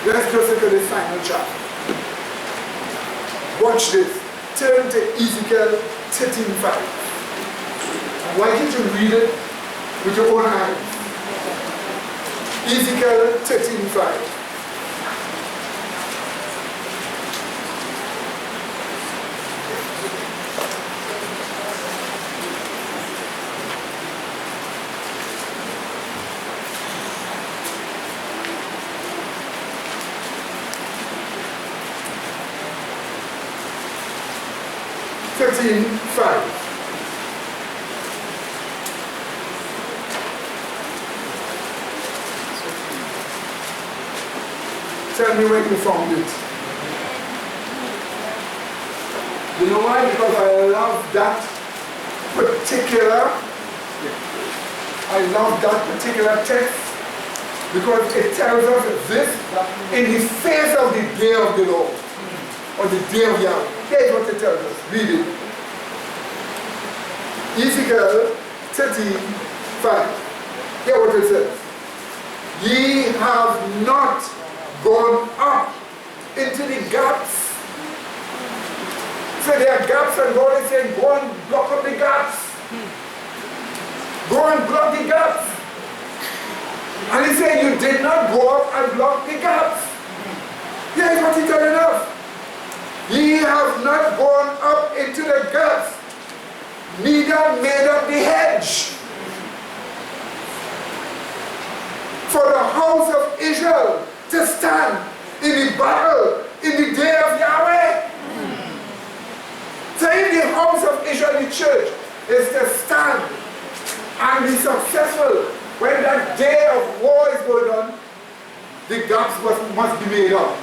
Let's just look at this final chapter. Watch this. Turn to Ezekiel 13:5. I want you to read it with your own eyes. Ezekiel 13:5. Tell me when you found it. You know why? Because I love that particular text, because it tells us this in the face of the day of the Lord, or the day of Yahweh. Here's what it tells us. Read it. Ezekiel 13:5. Hear what it says. Ye have not gone up into the gaps. So there are gaps, and God is saying, go and block up the gaps. Go and block the gaps. And he's saying, you did not go up and block the gaps. Here's what he's telling us. Ye have not gone up into the gaps, neither made up the hedge. For the house of Israel to stand in the battle in the day of Yahweh. So if the house of Israel, the church, is to stand and be successful when that day of war is going on, the gaps must be made up.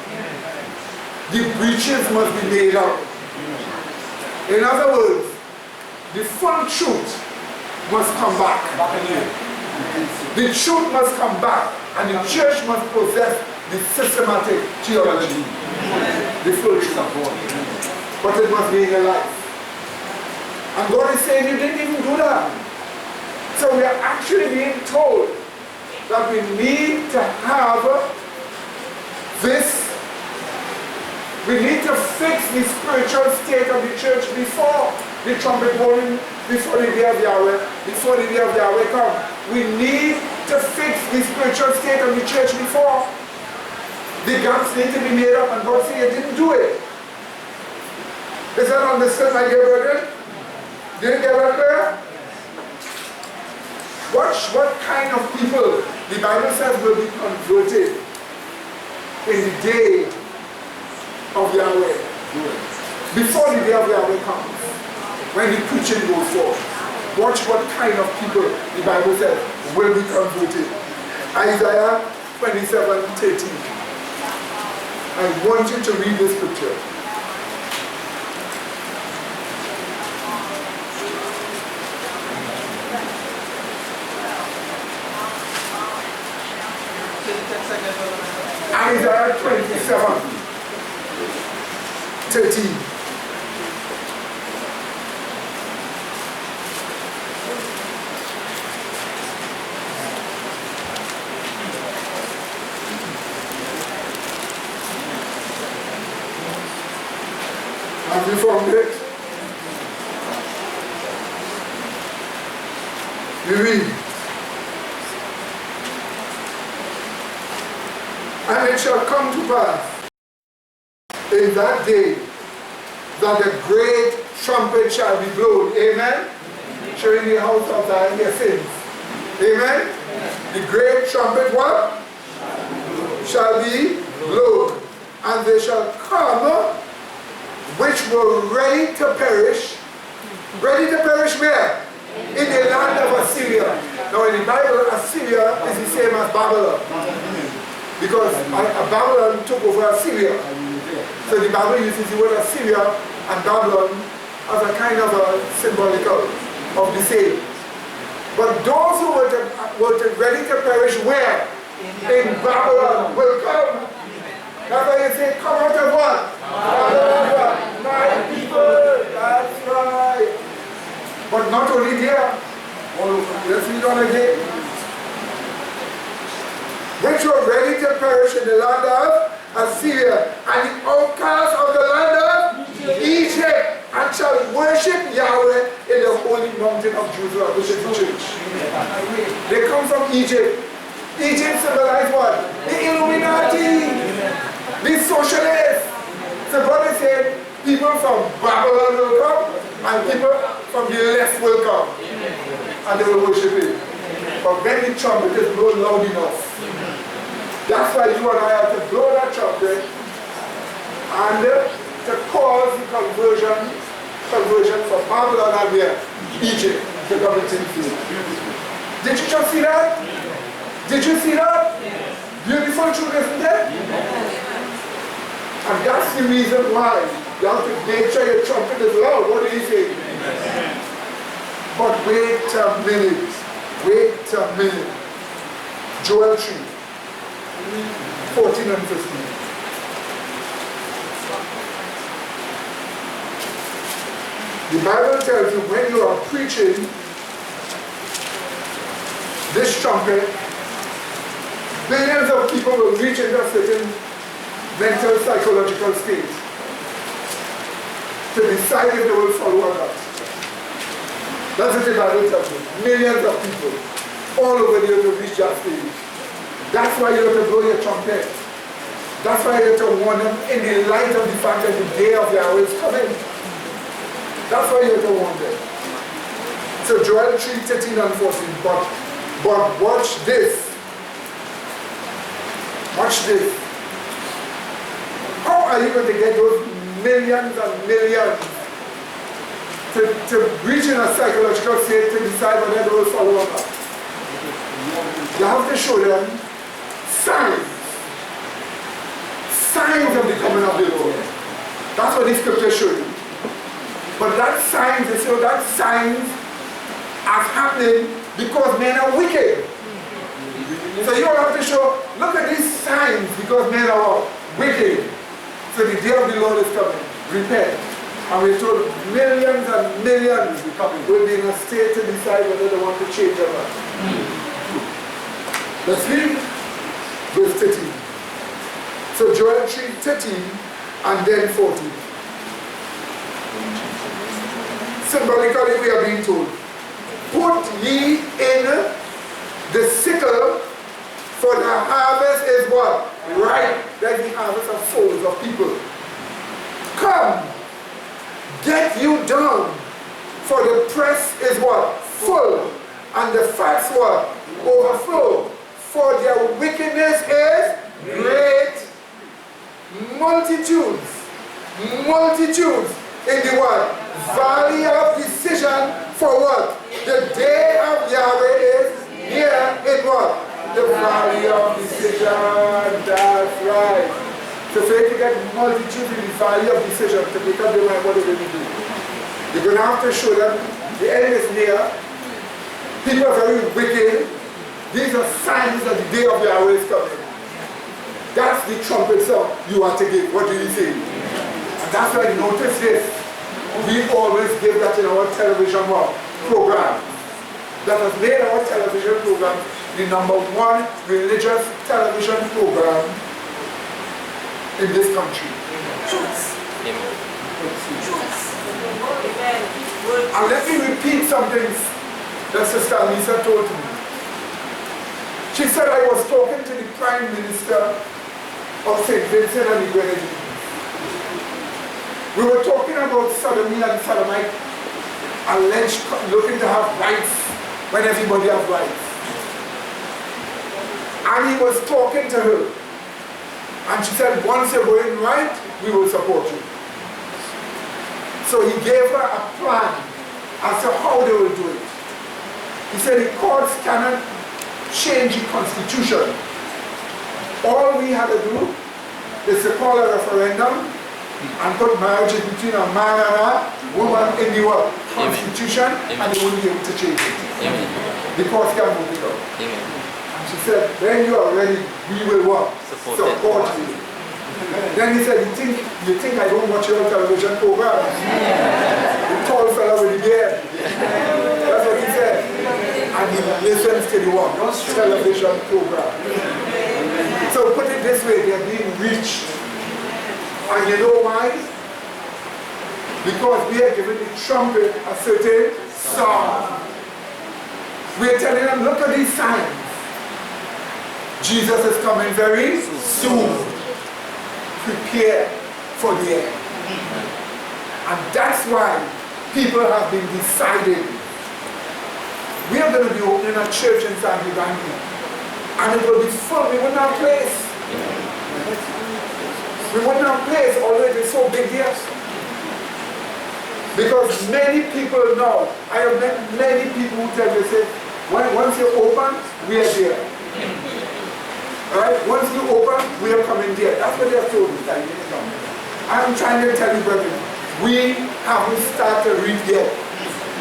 The breaches must be made up. In other words, the full truth must come back. The truth must come back, and the church must possess the systematic theology, the full truth. But it must be in your life. And God is saying, you didn't even do that. So we are actually being told that we need to have this. We need to fix the spiritual state of the church before the trumpet blowing, before the day of Yahweh, before the day of Yahweh comes. We need to fix the spiritual state of the church before. The gaps need to be made up, and God said, you didn't do it. Is that understood, my dear brethren? Did you get that clear? Watch what kind of people the Bible says will be converted in the day of Yahweh. Before the day of Yahweh comes, when the preaching goes forth. Watch what kind of people the Bible says will be converted. Isaiah 27:13. I want you to read this scripture. Isaiah 27:13. Have you found it? You read. And it shall come to pass in that day that the great trumpet shall be blown. Amen? Showing the house of Zion their sins. Amen? The great trumpet what? Shall be blown. And they shall come which were ready to perish. Ready to perish where? In the land of Assyria. Now in the Bible, Assyria is the same as Babylon. Because Babylon took over Assyria. So the Bible uses the word Assyria and Babylon as a kind of a symbolical of the same. But those who were ready to perish where? In Babylon will come. That's why you say, come out of what? Babylon. My people, that's right. But not only there. Let's read on again. Which were ready to perish in the land of Assyria, and the outcasts of the land of Egypt, and shall worship Yahweh in the holy mountain of Jerusalem, which is the church. They come from Egypt. Egypt symbolizes what? The Illuminati, the socialists. So God is saying, people from Babylon will come, and people from the left will come, and they will worship Him. But when the trumpet is blown loud enough, that's why you and I have to blow that trumpet and to cause the conversion from Babylon and where? Egypt to come into the field. Did you just see that? Did you see that? Beautiful truth, isn't it? And that's the reason why you have to make sure your trumpet is loud. What do you say? But wait a minute. Wait a minute. Joel 3, 14 and 15. The Bible tells you when you are preaching this trumpet, billions of people will reach into a certain mental psychological state to decide if they will follow or not. That's what the Bible tells you. Millions of people all over the earth will reach that stage. That's why you have to blow your trumpet. That's why you have to warn them in the light of the fact that the day of Yahweh is coming. That's why you have to warn them. So Joel 3, 13 and 14. But watch this. Watch this. How are you going to get those millions and millions to reach in a psychological state to decide whether they will follow or not? You have to show them signs. Signs of the coming of the Lord. That's what the scripture shows you. But that signs, they say that signs are happening because men are wicked. So you have to show, look at these signs because men are wicked. So the day of the Lord is coming. Repent. And we're told millions and millions will be in a state to decide whether they want to change or not. Let's read verse 13. So Joel 3, 13 and then 14. Symbolically we are being told, put ye in the sickle, for the harvest is what? Ripe. That's the harvest of souls, of people. Come, get you down, for the press is what? Full, and the fats what? Overflow. For their wickedness is great. Multitudes in the what? Valley of decision for what? The day of Yahweh is here in what? The valley of decision. That's right. So for you to get multitude in the valley of decision to make up their mind what they're going to do, you're going to have to show them the end is near. People are very wicked. These are signs that the day of Yahweh is coming. That's the trumpet song you are to give. What do you say? And that's why notice this. We always give that in our television program. That has made our television program the #1 religious television program in this country. And let me repeat something that Sister Lisa told me. She said I was talking to the Prime Minister of St. Vincent and the Grenadines. We were talking about sodomy and sodomite, alleged looking to have rights when everybody has rights. And he was talking to her. And she said, once you're going right, we will support you. So he gave her a plan as to how they will do it. He said the courts cannot change the constitution. All we had to do is to call a referendum and put marriage between a man and a woman in the constitution, and they wouldn't be able to change it. The courts can move it up. And she said, when you are ready, we will what? Support you. Then he said, you think I don't watch your television program? The tall fellow with the beard. That's what he said. And he listens to the television program. So put it this way, they're being reached And you know why? Because we are giving the trumpet a certain sound. We are telling them, look at these signs. Jesus is coming very soon. Prepare for the end. And that's why people have been deciding. We are going to be opening a church in San Giovanni. And it will be full. We wouldn't have place. We wouldn't have place, although it is so big here. Because many people know, I have met many people who tell me, say, once you open, we are there. Alright? Once you open, we are coming there. That's what they have told me. I'm trying to tell you, brethren, we haven't started to read yet.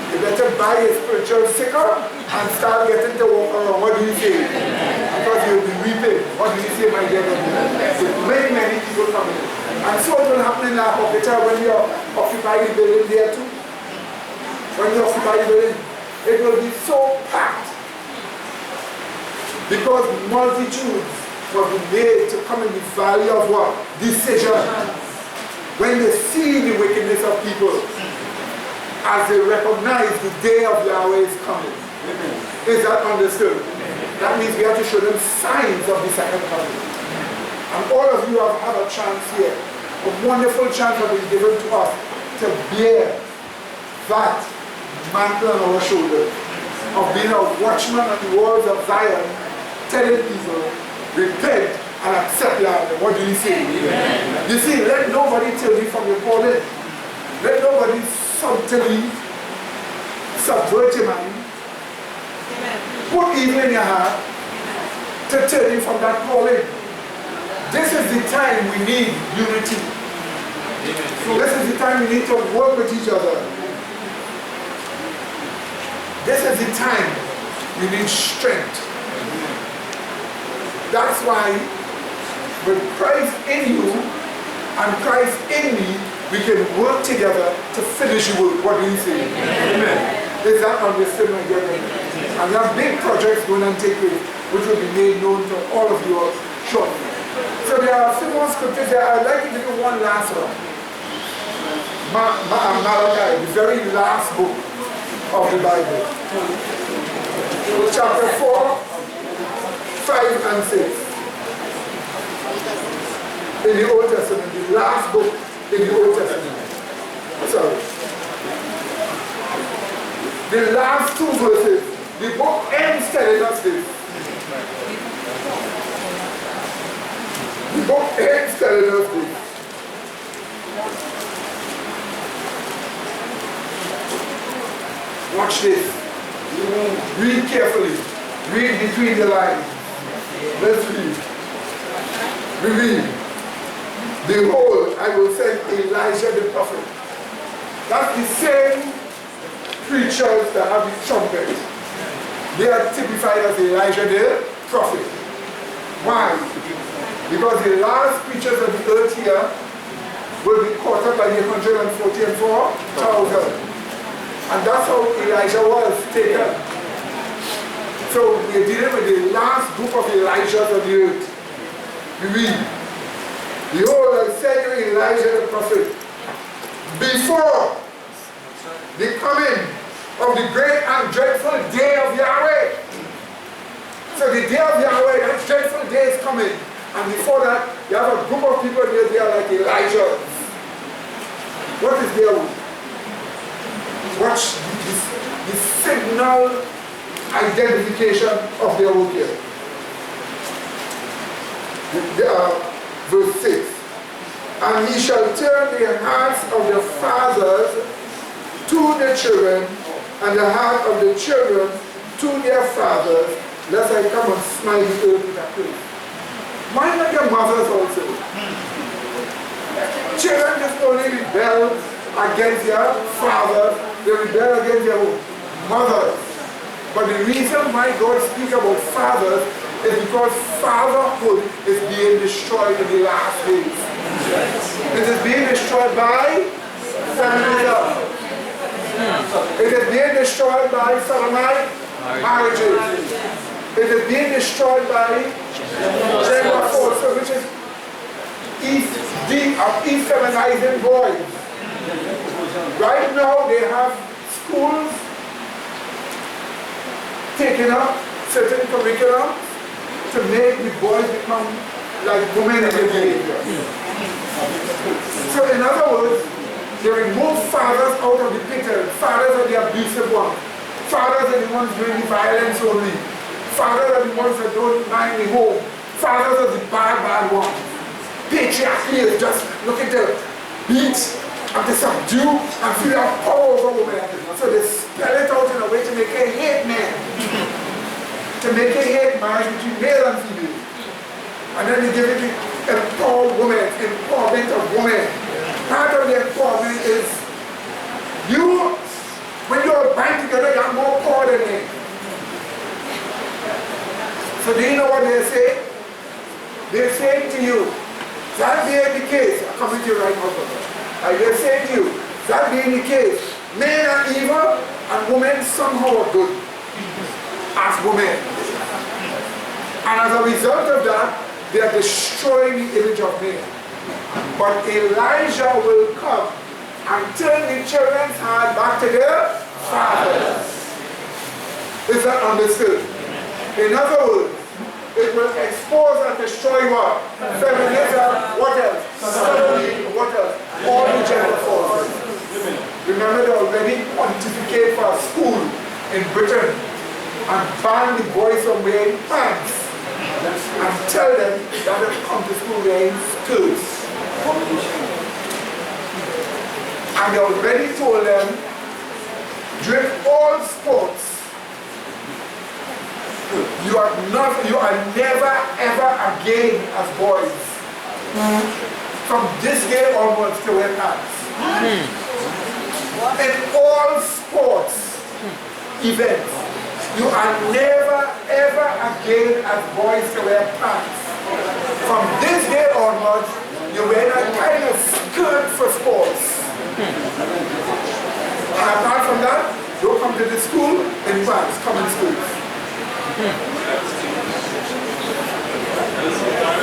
You better buy a spiritual sickle and start getting to walk around. What do you say? Because you'll be weeping. What do you say, my dear? Many, many people coming. And so it will happen in our pocket when you occupy the building there too. When you occupy the building, it will be so packed. Because multitudes will be made to come in the valley of what? Decision. When they see the wickedness of people, as they recognize the day of Yahweh is coming. Amen. Is that understood? Amen. That means we have to show them signs of the second coming. And all of you have had a chance here, a wonderful chance that is given to us to bear that mantle on our shoulders of being a watchman on the walls of Zion, telling people, repent and accept Yahweh. What do you say? Amen. You see, let nobody turn you from your calling. Let nobody subtly subvert your mind. Put evil in your heart to turn you from that calling. This is the time we need unity. This is the time we need to work with each other. This is the time we need strength. That's why with Christ in you and Christ in me, we can work together to finish the work. What do you say? Amen. Is that understood, my dear? And there are big projects going to take place, which will be made known to all of you all shortly. So there are a few more scriptures there. I'd like to give you one last one. Malachi, the very last book of the Bible. Chapter 4, 5 and 6. In the Old Testament, the last book in the Old Testament. Sorry. The last two verses, the book ends telling us this. The book ends telling us this. Watch this. Read carefully. Read between the lines. Let's read. We read. Behold, I will send Elijah the prophet. That's the same preachers that have the trumpet. They are typified as Elijah the prophet. Why? Because the last preachers of the earth here will be caught up by the 144,000. And that's how Elijah was taken. So we're dealing with the last group of Elijahs of the earth. We read. Behold, I send you Elijah the prophet before the coming of the great and dreadful day of Yahweh. So the day of Yahweh, that dreadful day is coming. And before that, you have a group of people there like Elijah. What is their work? Watch the signal identification of their work here. Verse 6. And he shall turn the hearts of the fathers to the children, and the heart of the children to their fathers, lest I come and smite the earth with a curse. Why not your mothers also? Children just only rebel against their fathers, they rebel against their mothers. But the reason why God speaks about fathers is because fatherhood is being destroyed in the last days. It is being destroyed by feminism. It is being destroyed by sodomite marriages. It is being destroyed by gender force, which is effeminizing boys. Right now they have schools taking up certain curriculum to make the boys become like women in their behavior. So in other words, they remove fathers out of the picture. Fathers are the abusive ones. Fathers are the ones doing the violence only. Fathers are the ones that don't mind the home. Fathers are the bad ones. Patriarchy is just looking to beat and to subdue and feel their power over women. So they spell it out in a way to make a hate man. To make a hate marriage between male and female. And then they give it to empower women, empowerment of women. Part of the empowerment is you, when you're bind together, you have more power than them. So do you know what they say? They say to you, that being the case, I'm coming to you right now, they say to you, that being the case, men are evil and women somehow are good. As women. And as a result of that, they are destroying the image of men. But Elijah will come and turn the children's heart back to their fathers. Is that understood? In other words, it will expose and destroy what? Feminism, what else? Sodomy, what else? All the gender forces. Remember they already pontificate for a school in Britain and ban the boys from wearing pants and tell them that they come to school wearing skirts. And they already told them during all sports you are never ever again as boys from this day onwards to wear pants. In all sports events, you are never ever again as boys to wear pants. From this day onwards, you wear a kind of skirt for sports. And apart from that, don't come to the school in pants, come in schools.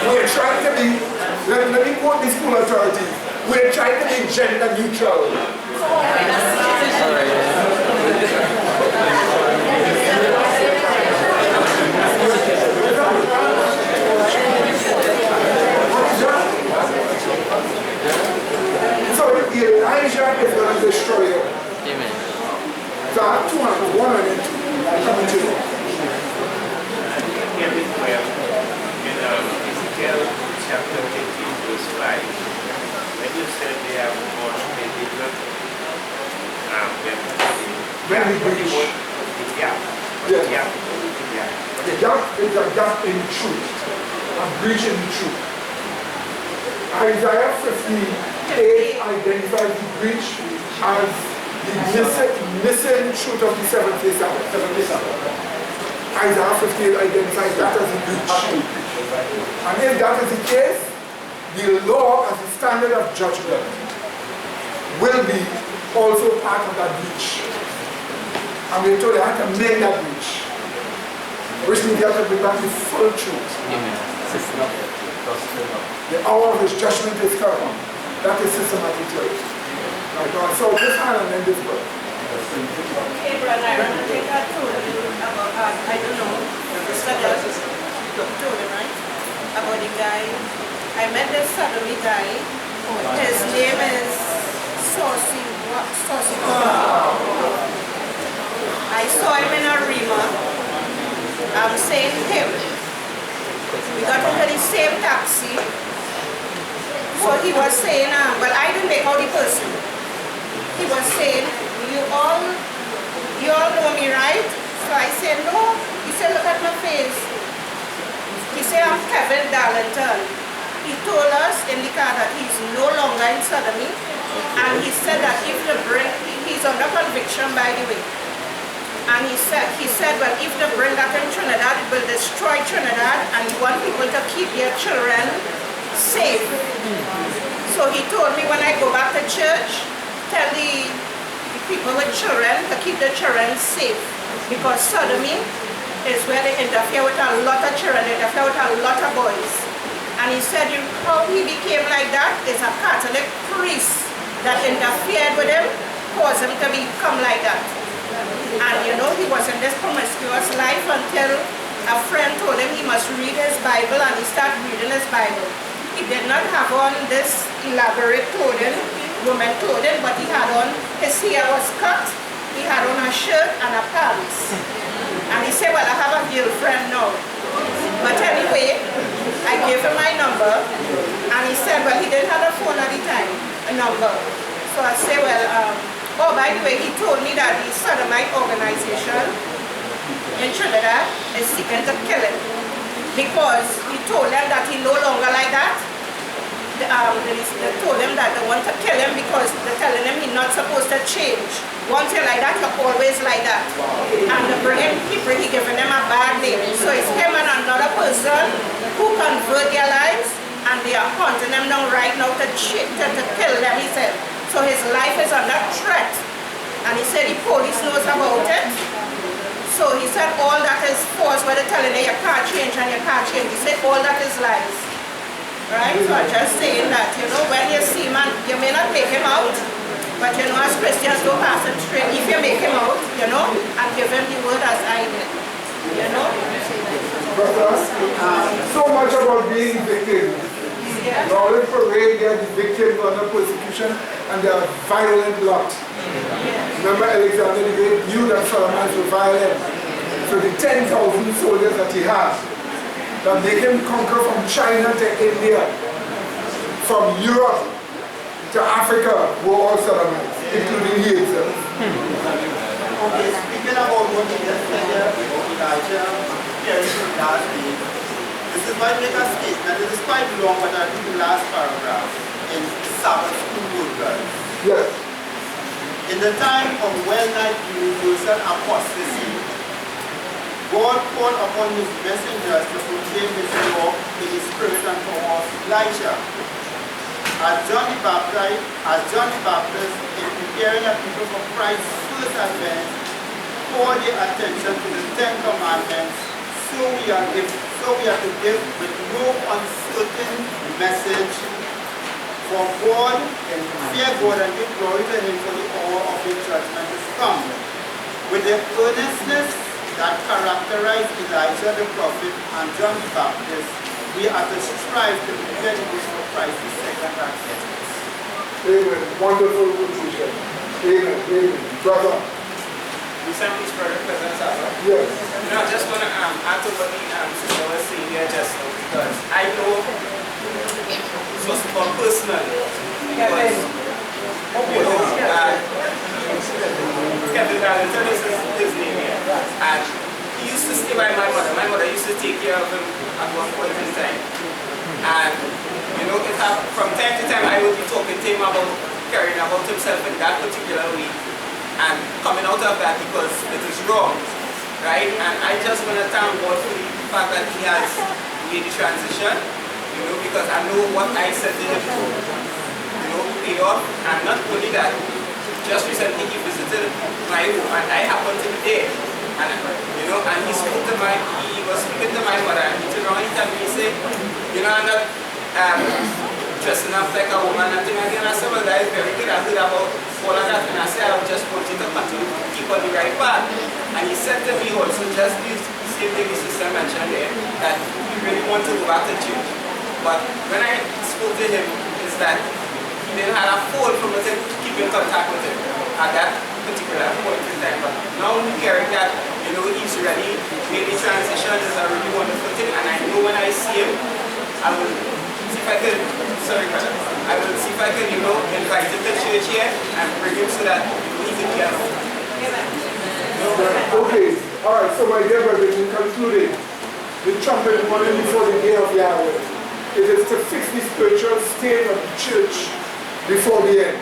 We're trying to be, let me quote the school authority, we're trying to be gender neutral. So Elijah is going to destroy them. Amen. So I have 2 and 1 and 2. Coming to you. In Ezekiel chapter 18 verse 5, when you said they have born maybe the gap is a gap in truth, a breach in truth. Isaiah 58 identifies the breach as the missing truth of the 7th day Sabbath. Isaiah 58 identifies that as a breach. And if that is the case, the law as the standard of judgment will be also part of that breach. And we're told they have to make that breach, which means they have to bring back the full truth. The hour of his judgment is come. That is systematic church. My God. So this hand and then this book. Hey, brother, I think I told you about, I don't know, told him, right? About the guy. I met this sodomy guy. His name is Saucy. I saw him in a Rima. I'm saying him. We got into the same taxi. So he was saying, but I didn't make out the person. He was saying, you all know me, right? So I said, no. He said, look at my face. He said, I'm Kevin Darlington. He told us in the car that he's no longer in sodomy. And he said that if the he's under conviction, by the way. And he said, well, if they bring that in Trinidad, it will destroy Trinidad, and you want people to keep their children safe. So he told me when I go back to church, tell the people with children to keep the children safe. Because sodomy is where they interfere with a lot of children, they interfere with a lot of boys. And he said how he became like that is a Catholic priest that interfered with him, caused him to become like that. And you know, he was in this promiscuous life until a friend told him he must read his Bible, and he started reading his Bible. He did not have on this elaborate clothing, woman clothing, but he had on, his hair was cut, he had on a shirt and a pants. And he said, well, I have a girlfriend now. But anyway, I gave him my number, and he said, well, he didn't have a phone at the time, a number. So I said, well, oh, by the way, he told me that the sodomite organization in Trinidad is seeking to kill him because he told them that he no longer like that. They told him that they want to kill him because they're telling him he's not supposed to change. Once you're like that, you're always like that. And he giving them a bad name. So it's him and another person who convert their lives, and they are hunting them down right now to kill them, he said. So his life is under threat. And he said the police knows about it. So he said all that is false, where they're telling you you can't change and you can't change. He said all that is lies. Right? So I'm just saying that, you know, when you see man, you may not take him out, but you know, as Christians, don't pass him straight. If you make him out, you know, and give him the word as I did. You know? Brother, so much about being victims. Yeah. Now let's parade they are the victims under persecution, and they are a violent lot. Remember Alexander the Great knew that Solomon was violent. So the 10,000 soldiers that he had, that make him conquer from China to India, from Europe to Africa, were all Sodomites, including he himself. Okay, speaking about what you just said there about Elijah, last week, this is why I make a statement. This is quite long, but I read the last paragraph in Sabbath School Board Girls. Yes. In the time of well-nigh universal apostasy, God called upon his messengers to proclaim his law in the spirit and power of Elijah. As John the Baptist, in preparing a people for Christ's first advent, called their attention to the 10 Commandments, so we are to give with no uncertain message for God and fear God and give glory to him for the hour of his judgment is come. With the earnestness that characterized Elijah the prophet and John the Baptist, we are to strive to be ready for Christ's second advent. Amen. Wonderful conclusion. Amen. Amen. Brother. Recently spread presence, yes. No, I just want to add to what the sister was saying here just now, because I know so personally, because Kevin Darlington is his name here, and he used to stay by my mother. My mother used to take care of him at one point in time, and you know, from time to time I would be talking to him about caring about himself in that particular way, and coming out of that because it is wrong, right? And I just want to thank God for the fact that he has made the transition, you know, because I know what I said to him, you know, paid off. And not only that, just recently he visited my home and I happened to be there. And you know, and he was speaking to my mother, and he turned around and he told me, he said, you know, I'm not dressing up like a woman and thing again. I said, well, that is very good. I heard about all of that, and I said, I just want you to continue to keep on the right path. And he said to me also, just the same thing the sister mentioned there, that he really want to go back to church. But when I spoke to him, is that he didn't have a phone from us to keep in contact with him at that particular point in time. But now hearing that, you know, he's ready, made the transition is a really wonderful thing. And I know when I see him, I will see if I could, sorry brother, I will see if I could, you know, invite him to church here and bring him so that he can get home. Okay, alright, so my dear brothers, in concluding, the trumpet warning before the day of Yahweh, it is to fix the spiritual state of the church before the end.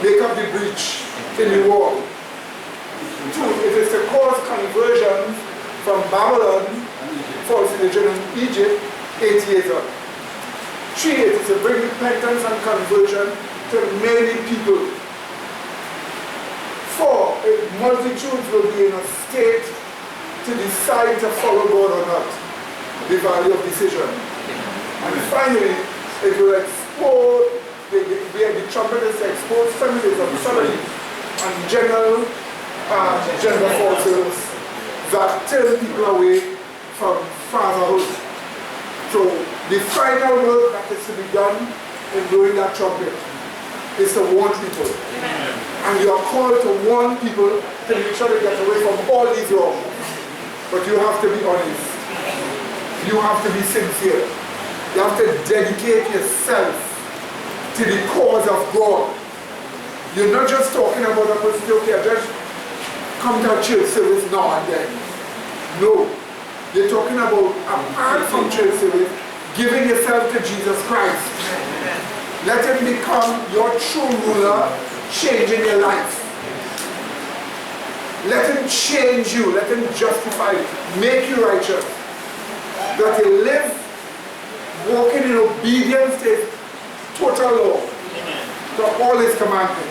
Make up the breach in the wall. 2, it is to cause conversion from Babylon, false religion in Egypt, 8 years on. 3, it is to bring repentance and conversion to many people. 4, multitudes will be in a state to decide to follow God or not. The value of decision. finally, it will expose, the trumpet is to expose feminism, sodomy, and general gender forces that turn people away from fatherhood. So the final work that is to be done in blowing that trumpet is to warn people. And you are called to warn people to make sure they get away from all these wrongs. But you have to be honest. You have to be sincere. You have to dedicate yourself to the cause of God. You're not just talking about a person, okay, I just come to a church service now and then. No. You're talking about, apart from church service, giving yourself to Jesus Christ. Let him become your true ruler, changing your life. Let him change you, let him justify you, make you righteous. That you live walking in obedience to his total law, to all his commandments.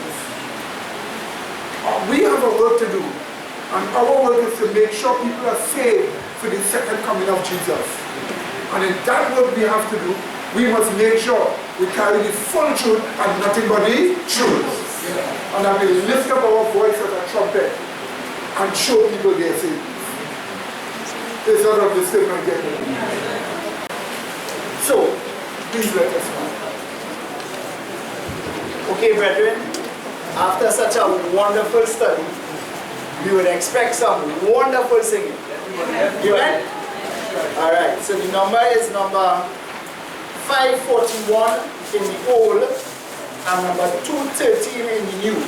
We have a work to do, and our work is to make sure people are saved for the second coming of Jesus. And in that work we have to do, we must make sure we carry the full truth and nothing but the truth. And that we lift up our voice as a trumpet and show people they are saved. It's not of the statement yet. So, please let us know. Okay, brethren, after such a wonderful study, we would expect some wonderful singing. Amen? Alright, so the number is number 541 in the old and number 213 in the new.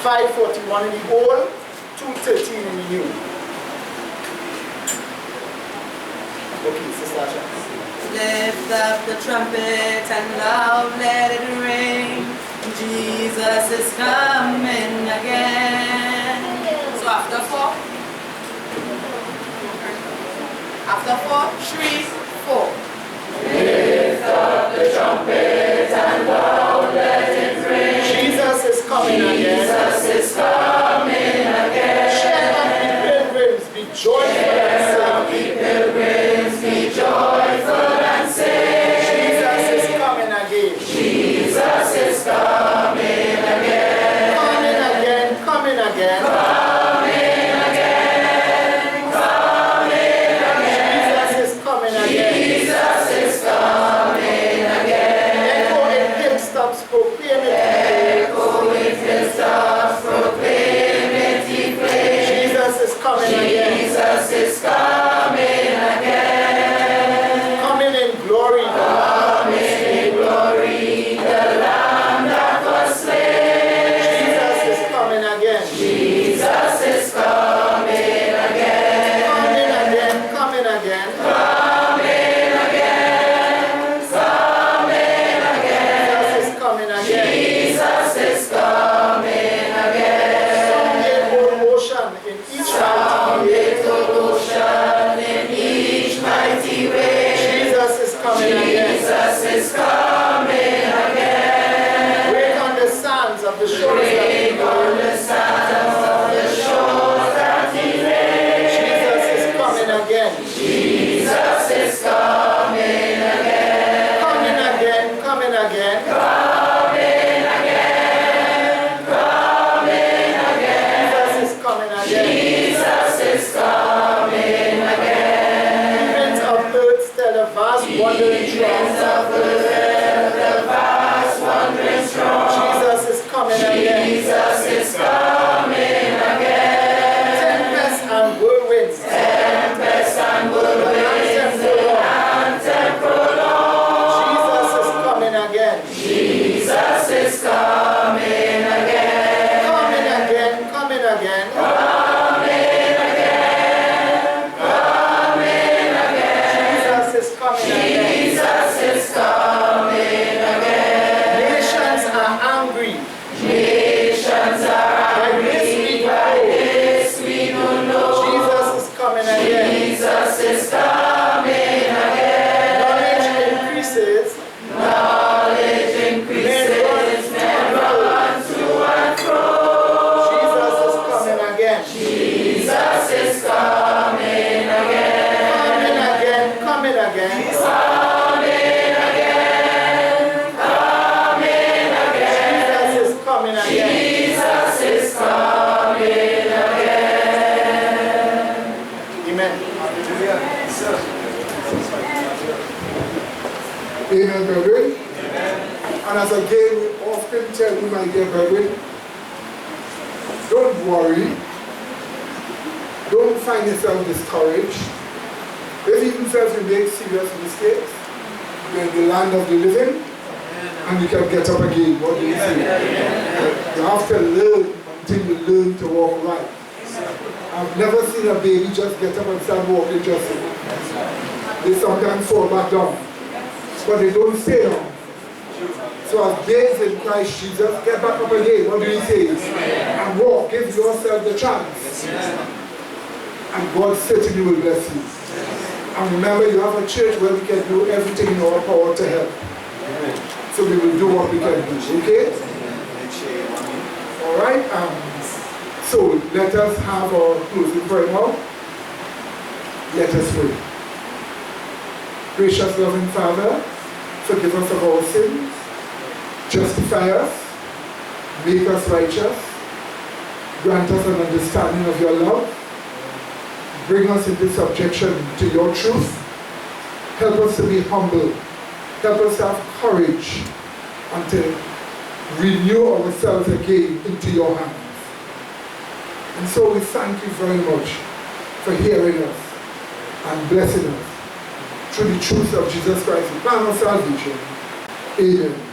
541 in the old, 213 in the new. Okay, Sister Asha. Lift up the trumpet and loud let it ring. Jesus is coming again. So after 4. After 4, 3, 4. Lift up the trumpet and loud let it ring. Jesus is coming again. Jesus is coming again. Share up the pilgrims, be joyful and sing. Pilgrims, be joyful and sing. Jesus is coming again. Jesus is coming again. Coming again, coming again. Coming again. Coming again. Jesus is coming again. Jesus is coming again. Echo in hilltops, proclaim it. Echo in hilltops, proclaim it, declare. Jesus is coming again. Jesus is coming again. Coming in glory. Coming in glory, the Lamb that was slain. Jesus is coming again. Jesus is coming again. Coming again, coming again. Coming again. Coming again. Jesus is coming again. Jesus is coming again. Someday old ocean in each Someday old ocean in each mighty way. Jesus is coming again. Jesus is coming again. Wake on the sands of the shores Wake on the sands of the shores that he laid. Jesus is coming again. Jesus is coming again. Coming again, coming again. Coming again. Coming again. Jesus is coming again. Jesus is coming again. Events of earth tell a vast wandering Events throng. of earth, the vast wandering throng. Jesus is coming again. Jesus is coming again. Tempests and whirlwinds. Tempest and whirlwinds and temporal. Jesus is coming again. Amen, brethren. And as again, we often tell you, my dear brethren, don't worry. Don't find yourself discouraged. If even if you make serious mistakes, you're in the land of the living, and you can get up again. What do you say? You have to learn until you learn to walk right. I've never seen a baby just get up and start walking just so. They sometimes fall back down, but they don't stay down. So as babes in Christ Jesus, get back up again. What do you say? And walk. Give yourself the chance. And God certainly will bless you. And remember, you have a church where we can do everything in our power to help. So we will do what we can do. Okay? All right. So let us have our closing prayer now. Let us pray. Gracious, loving Father, forgive us of our sins, justify us, make us righteous, grant us an understanding of your love, bring us into subjection to your truth, help us to be humble, help us to have courage, and to renew ourselves again into your hands. And so we thank you very much for hearing us and blessing us through the truth of Jesus Christ, the plan of salvation. Amen.